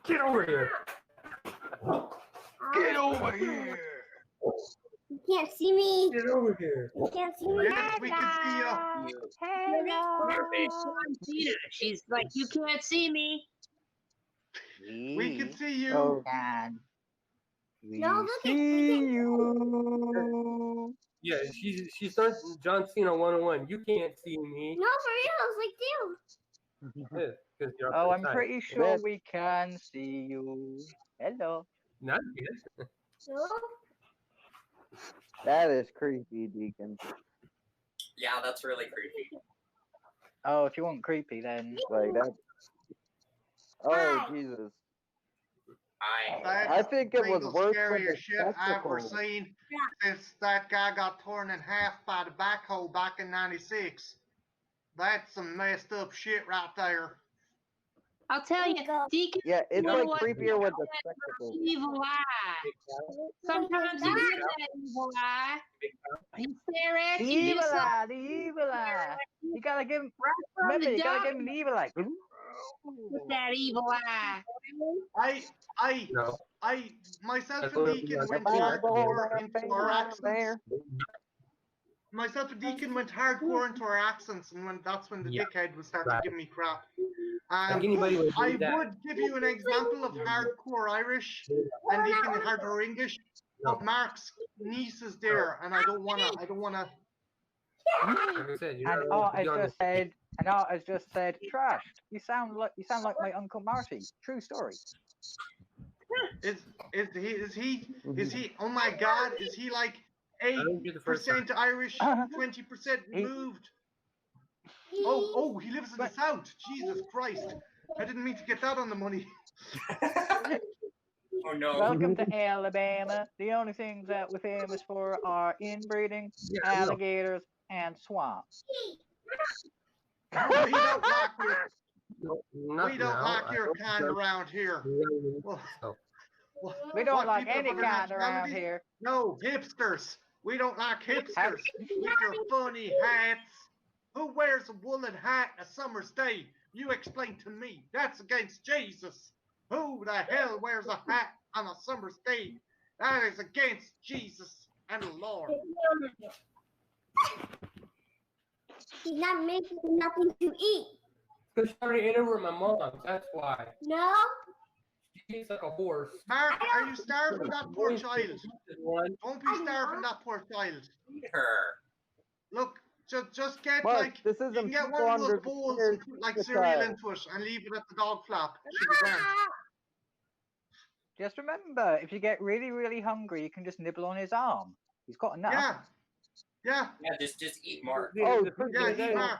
Get over here. Get over here. You can't see me. Get over here. You can't see me. Yes, we can see you. Hello. She's like, you can't see me. We can see you. Oh. No, look at you. Yeah, she's done John Cena 101. You can't see me. No, for real, it's like Because you're Oh, up I'm inside. pretty sure we can see you. Hello. Not yet. no. That is creepy, Deacon. Yeah, that's really creepy. Oh, if you want creepy, then Like that. Oh, Jesus. I think it was Single worse for scariest the shit I've ever spectacle. seen since that guy got torn in half by the backhoe back in '96. That's some messed up shit right there. I'll tell you, Deacon. Yeah, it's you know like what? creepier with the spectacle. Evil eye. Sometimes you get that evil eye. He stare at the you. evil just eye, the evil eye. You gotta give him. Remember, you gotta give him the evil eye. with that evil eye. Myself and Deacon went hardcore into our accents. Myself and Deacon went hardcore into our accents, and that's when the dickhead would start to give me crap. I would give you an example of hardcore Irish and Deacon hardcore English, but Mark's niece is there, and I don't wanna. And Art has just said, trashed. You sound like my Uncle Marty. True story. Is he? Oh my God! Is he like 8% Irish, 20% moved? Oh, he lives in the South. Jesus Christ! I didn't mean to get that on the money. Oh no. Welcome to Alabama. The only things that we're famous for are inbreeding, alligators, and swamps. We don't like your, No, we don't like your kind around here. Well, We don't what, like people of any other kind around nationalities? here. No, hipsters. We don't like hipsters with your funny hats. Who wears a woolen hat a summer's day? You explain to me. That's against Jesus. Who the hell wears a hat on a summer's day? That is against Jesus and the Lord. She's not making nothing to eat. Because she already ate over my mom. That's why. No? She eats like a horse. Mark, are you starving that poor child? Don't be starving that poor child. Eat her. Look, just get Mark, like, this you isn't can get people one of under those the bowls stairs, and put like the cereal child. into it and leave it at the dog flap. Should be grand. Just remember, if you get really, really hungry, you can just nibble on his arm. He's got enough. Yeah. Yeah. Yeah, just eat Mark. Oh, Yeah, eat Mark.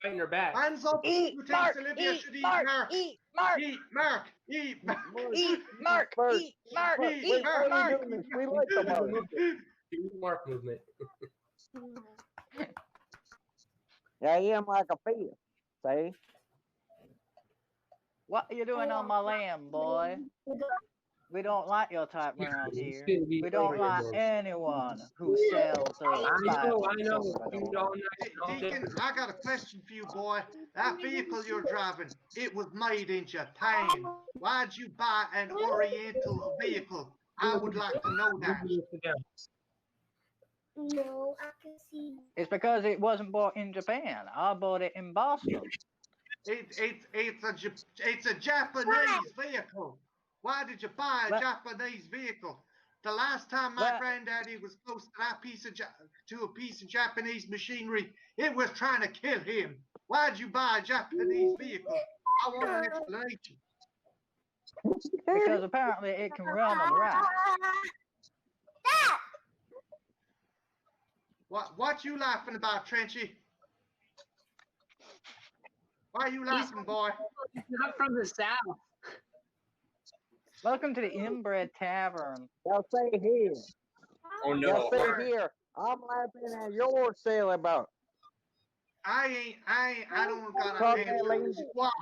Biting her back. Hands up. Eat Who thinks Mark, Olivia eat should eat Mark, Mark? eat Mark, Eat Mark. Eat Mark. eat Mark, eat Mark, Eat eat Mark. Mark. We like the Mark. Do the Mark movement. Yeah, eat him like a fish. See? What are you doing on my land, boy? We don't like your type around here. We don't like anyone who sells us. I know. Deacon, I got a question for you, boy. That vehicle you're driving, it was made in Japan. Why'd you buy an Oriental vehicle? I would like to know that. No, I can see. It's because it wasn't bought in Japan. I bought it in Boston. It's a Japanese vehicle. Why did you buy a Japanese vehicle? The last time my granddaddy was close to that piece of Japanese machinery, it was trying to kill him. Why'd you buy a Japanese vehicle? I want an explanation. Because apparently it can run on rocks. What you laughing about, Trenchy? Why are you laughing, boy? He's not from the South. Welcome to the Inbred Tavern. Y'all say here. Oh no. Y'all say here. I'm laughing at your sailboat. I don't got an answer squat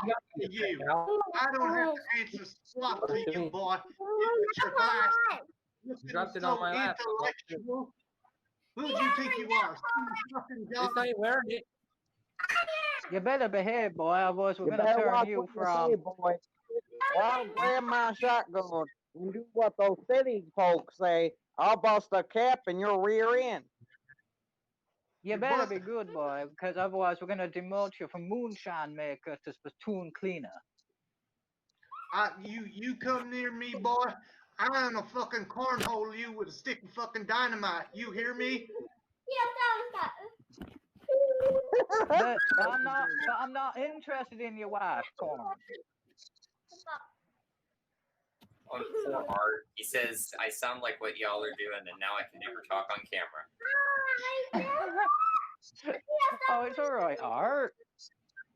to you. I don't have to answer squat to you, boy. It's your glass. You dropped it on my lap. Intellectual. Who do you think you are? It's not even wearing it. You better behave, boy, otherwise we're You going to better turn watch you what from... you say, boy. I'll grab my shotgun and do what those city folks say. I'll bust a cap in your rear end. You better be good, boy, because otherwise we're going to demote you from moonshine maker to spittoon cleaner. You come near me, boy. I'm gonna fucking cornhole you with a stick of fucking dynamite. You hear me? But I'm not interested in your wife, Corn. On poor Art, he says, I sound like what y'all are doing, and now I can never talk on camera. Oh, it's alright, Art.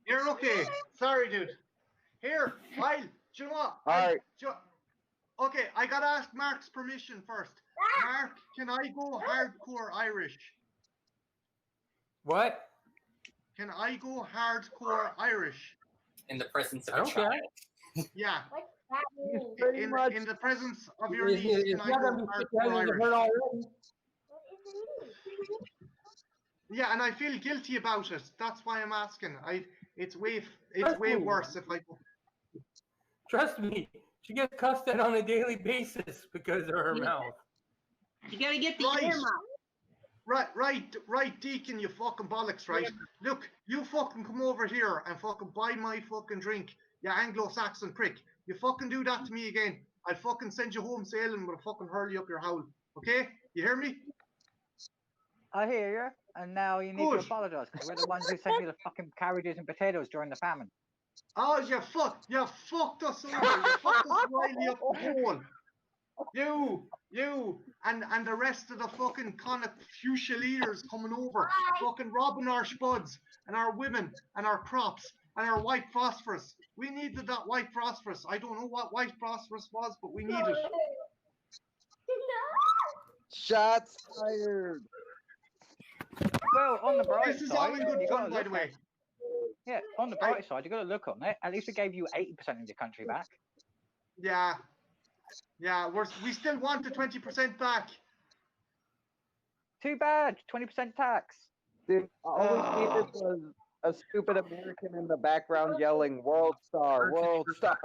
You're okay. Sorry, dude. Here, do you know what? Alright. Okay, I gotta ask Mark's permission first. Mark, can I go hardcore Irish? What? Can I go hardcore Irish? In the presence of a child. Yeah. In the presence of your Is- niece, is- can is I that go gonna be hardcore sick? Irish? Yeah, and I feel guilty about it. That's why I'm asking. It's way worse if I go. Trust me, she gets cussed at on a daily basis because of her mouth. You gotta get the ear mouth. Right, Deacon, you fucking bollocks, right? Look, you fucking come over here and fucking buy my fucking drink, you Anglo-Saxon prick. You fucking do that to me again, I'll fucking send you home sailing with a fucking hurley up your howl. Okay? You hear me? I hear you, and now you need to apologize because we're the ones who sent you the fucking carriages and potatoes during the famine. Oh, you fucked us over. You fucked us right up the hole. You, and the rest of the fucking fuchsia leaders coming over, fucking robbing our spuds and our women and our crops and our white phosphorus. We needed that white phosphorus. I don't know what white phosphorus was, but we need it. Shots fired. Well, on the bright This is all side, in good you got fun, to by look the way. at. Yeah, on the bright side, you got to look on it. At least it gave you 80% of your country back. Yeah. Yeah, we still want the 20% back. Too bad, 20% tax. Dude, all we needed was a stupid American in the background yelling "World Star, World Star."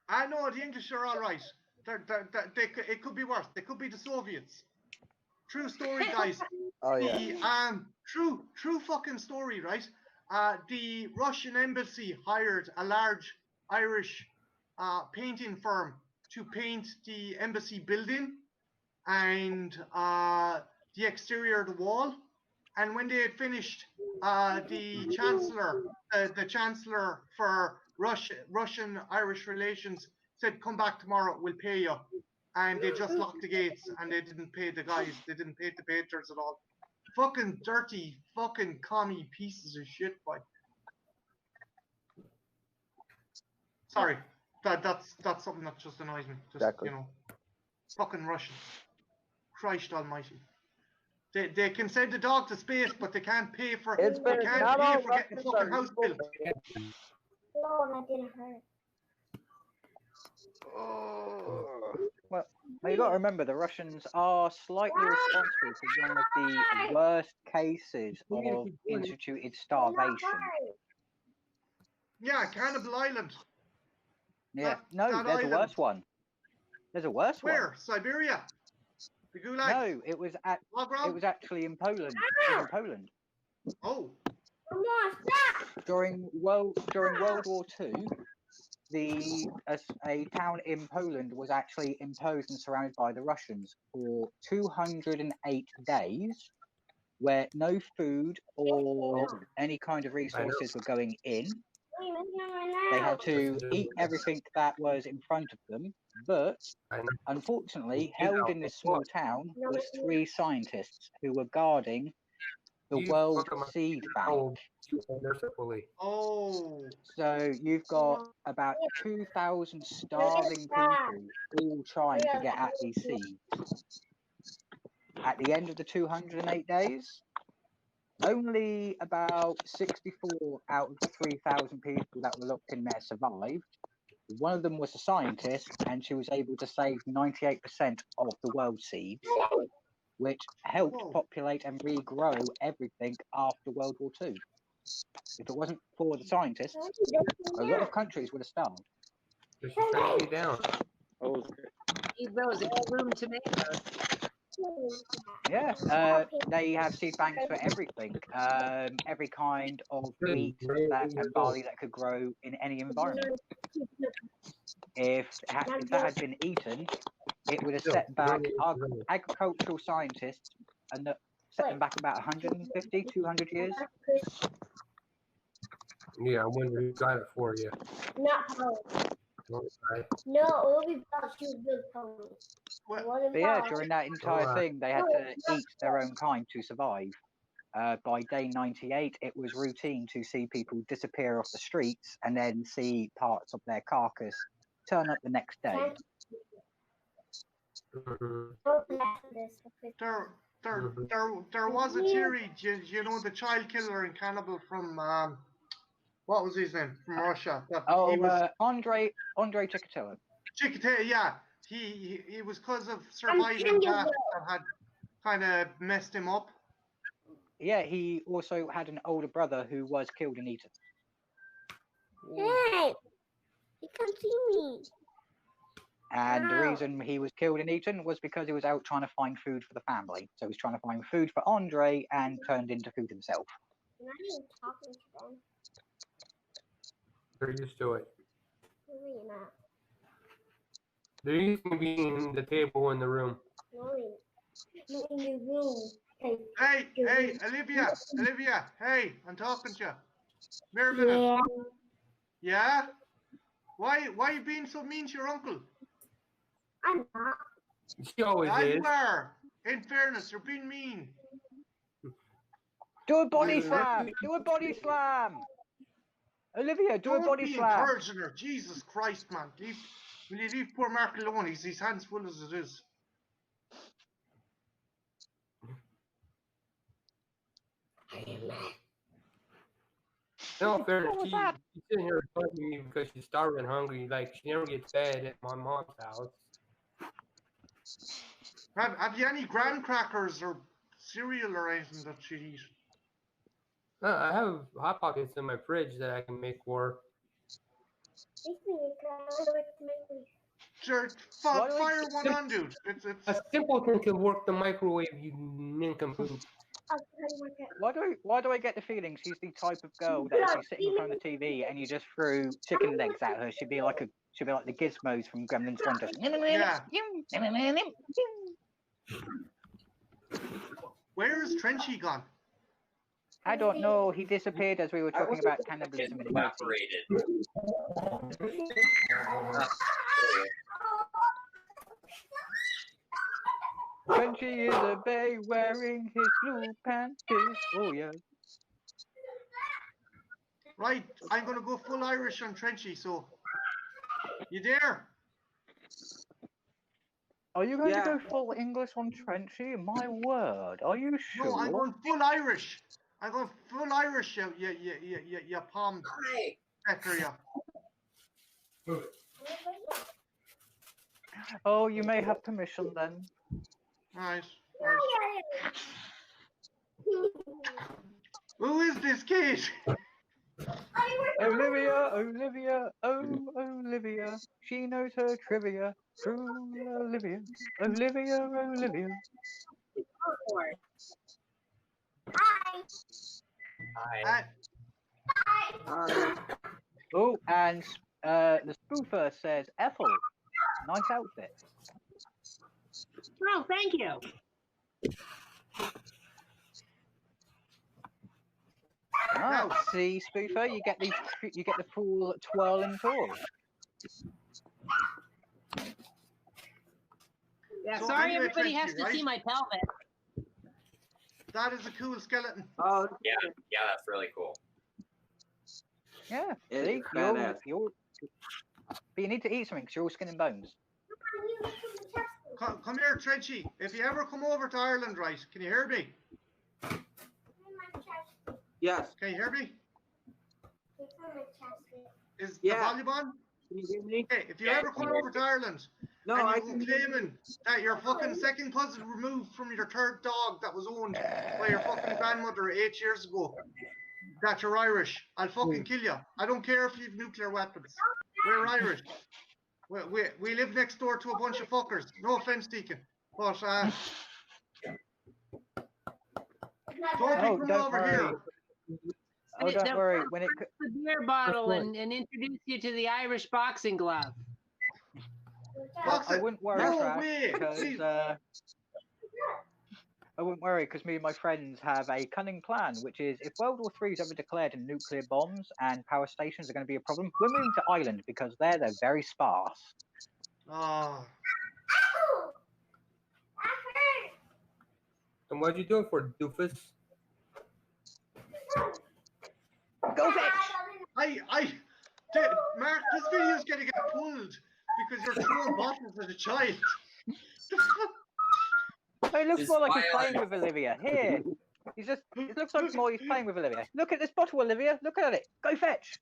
I know the English are all right. It could be worse. They could be the Soviets. True story, guys. Oh yeah. True fucking story, right? The Russian embassy hired a large Irish painting firm to paint the embassy building and the exterior of the wall. And when they had finished, the chancellor for Russian Irish relations said, "Come back tomorrow, we'll pay you." And they just locked the gates and they didn't pay the guys. They didn't pay the painters at all. Fucking dirty, fucking commie pieces of shit, boy. Sorry, that's something that just annoys me. Just Exactly. fucking Russians. Christ Almighty. They can send a dog to space, but they can't pay for getting fucking house built. No, that didn't hurt. Well, you got to remember the Russians are slightly responsible for one of the worst cases of instituted starvation. Yeah, Cannibal Island. Yeah, no, there's a worse one. There's a worse one. Where? Siberia? The Gulag? No, it was actually in Poland. It was in Poland. Oh. During World War II, a town in Poland was actually imposed and surrounded by the Russians for 208 days, where no food or any kind of resources were going in. They had to eat everything that was in front of them, but unfortunately, held in this small town was 3 scientists who were guarding the World Seed Bank. Oh. So you've got about 2,000 starving people all trying to get at these seeds. At the end of the 208 days, only about 64 out of the 3,000 people that were locked in there survived. One of them was a scientist, and she was able to save 98% of the world seeds, which helped populate and regrow everything after World War II. If it wasn't for the scientists, a lot of countries would have starved. Just track me down. Eat those heirloom tomatoes. Yeah, they have seed banks for everything. Every kind of wheat and barley that could grow in any environment. If that had been eaten, it would have set back agricultural scientists and set them back about 150, 200 years. Yeah, I wonder who got it for you. Not Holly. No, it will be about she was good pony. But yeah, during that entire thing, they had to eat their own kind to survive. By day 98, it was routine to see people disappear off the streets and then see parts of their carcass turn up the next day. There was a theory, the child killer and cannibal from what was his name, from Russia? Andrei Chikatilo. Chikatilo, yeah. He was because of surviving that had kind of messed him up. Yeah, he also had an older brother who was killed and eaten. Hey, you can't see me. And the reason he was killed and eaten was because he was out trying to find food for the family. So he was trying to find food for Andre and turned into food himself. I'm not even talking to them. They're used to it. No, you're not. They're used to being the table in the room. No, you're not in the room. Hey, Olivia, hey, I'm talking to you. Come here a minute. Yeah? Why are you being so mean to your uncle? I'm not. She always is. You are. In fairness, you're being mean. Do a body slam! Do a body slam! Olivia, do a body slam! Encouraging her. Jesus Christ, man. Will you leave poor Mark alone? He's his hands full as it is. No, fairness, she's sitting here talking me because she's starving and hungry. Like, she never gets fed at my mom's house. Have you any graham crackers or cereal or anything that she'd eat? I have Hot Pockets in my fridge that I can make for. Sure, fire one on, dude. It's A simpleton can work the microwave, you nincompoop. Why do I get the feeling she's the type of girl that if she's sitting in front of the TV and you just threw chicken legs at her, she'd be like the Gizmos from Gremlins 1. Just yeah. Where is Trenchy gone? I don't know. He disappeared as we were talking about cannibalism and Trenchy is a bay wearing his blue panties. Oh yeah. Right, I'm gonna go full Irish on Trenchy. So, you there? Are you going to go full English on Trenchy? My word, are you sure? No, I'm going full Irish. I'm going full Irish. You palm pecker, yeah. Oh, you may have permission then. Nice. Who is this kid? Olivia, oh Olivia, she knows her trivia. True Olivia. Hi. Oh, and the spoofer says, Ethel, nice outfit. Oh, thank you. Oh, see, spoofer, you get the full twirling tour. Yeah, So sorry anyway, everybody Trenchy, has to see my pelvis. That is a cool skeleton. Oh, yeah, that's really cool. Yeah, it's see, badass. but you need to eat something because you're all skin and bones. Come here, Trenchy. If you ever come over to Ireland, right? Can you hear me? Yes. Can you hear me? Is Yeah. the volume on? Can you hear me? Okay, if you ever come over to Ireland No, and I you go can claiming that your fucking second cousin removed from your third dog that was owned by your fucking grandmother 8 years ago, that you're Irish, I'll fucking kill you. I don't care if you have nuclear weapons. We're Irish. We live next door to a bunch of fuckers. No offense, Deacon. But don't over here. Oh, don't worry. When it the beer bottle and introduce you to the Irish boxing glove. I wouldn't worry, No Trash, way. because I wouldn't worry because me and my friends have a cunning plan, which is if World War III is ever declared and nuclear bombs and power stations are going to be a problem, we're moving to Ireland because they're very sparse. Oh. And what'd you do it for, doofus? Go fetch! Mark, this video is gonna get pulled because you're throwing bottles at a child. It looks more like he's playing with Olivia. Here. It looks like more he's playing with Olivia. Look at this bottle, Olivia. Look at it. Go fetch.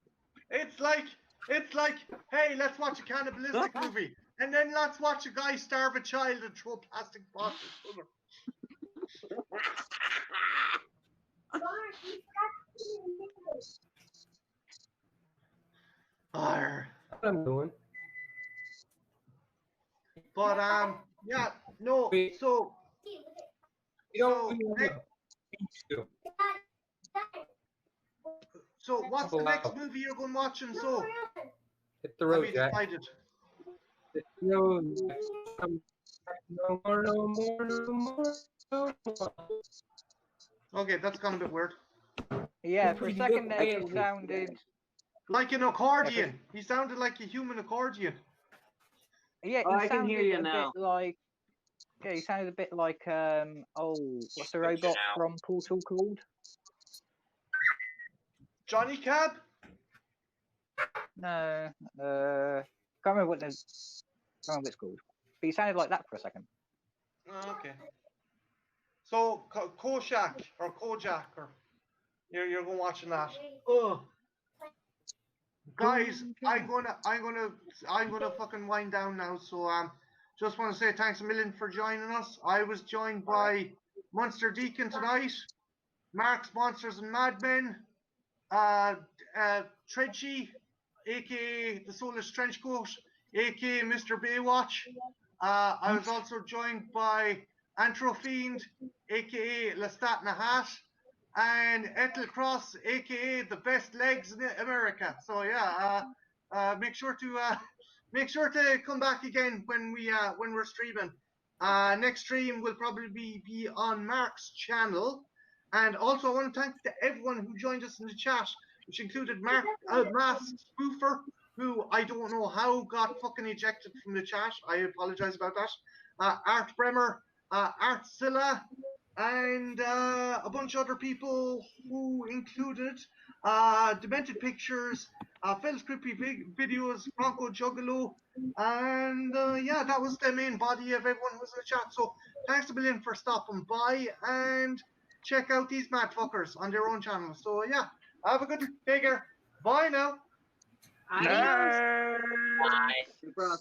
It's like, hey, let's watch a cannibalistic movie. And then let's watch a guy starve a child and throw plastic bottles at her. What I'm doing. But yeah, no. So what's the next movie you're going watching? So hit the road, Jack. Decided. No more. Okay, that's gone a bit weird. Yeah, for a second there it sounded like an accordion. He sounded like a human accordion. Yeah, I can hear you now. He sounded a bit like what's the robot from Portal called? Johnny Cab? No, can't remember what it's called. But he sounded like that for a second. Oh, okay. So Kojak or You're going watching that. Oh, guys, I'm gonna fucking wind down now. So just want to say thanks a million for joining us. I was joined by Monster Decon tonight, Mark's Monsters and Madmen, Trenchy, aka the Soulless Trenchcoat, aka Mr. Baywatch. I was also joined by Anthro, aka Lestat in a Hat, and Ethel Cross, aka the best legs in America. So yeah, make sure to come back again when we're streaming. Next stream will probably be on Mark's channel. And also, I want to thank everyone who joined us in the chat, which included Mark Mask Spoofer, who I don't know how got fucking ejected from the chat. I apologize about that. Art Bremer, Art Silla, and a bunch of other people who included Demented Pictures, Phil's Creepy Videos, Bronco Juggalo, and yeah, that was the main body of everyone who was in the chat. So thanks a million for stopping by, and check out these mad fuckers on their own channel. So yeah, have a good figure. Bye now. Adios. Bye.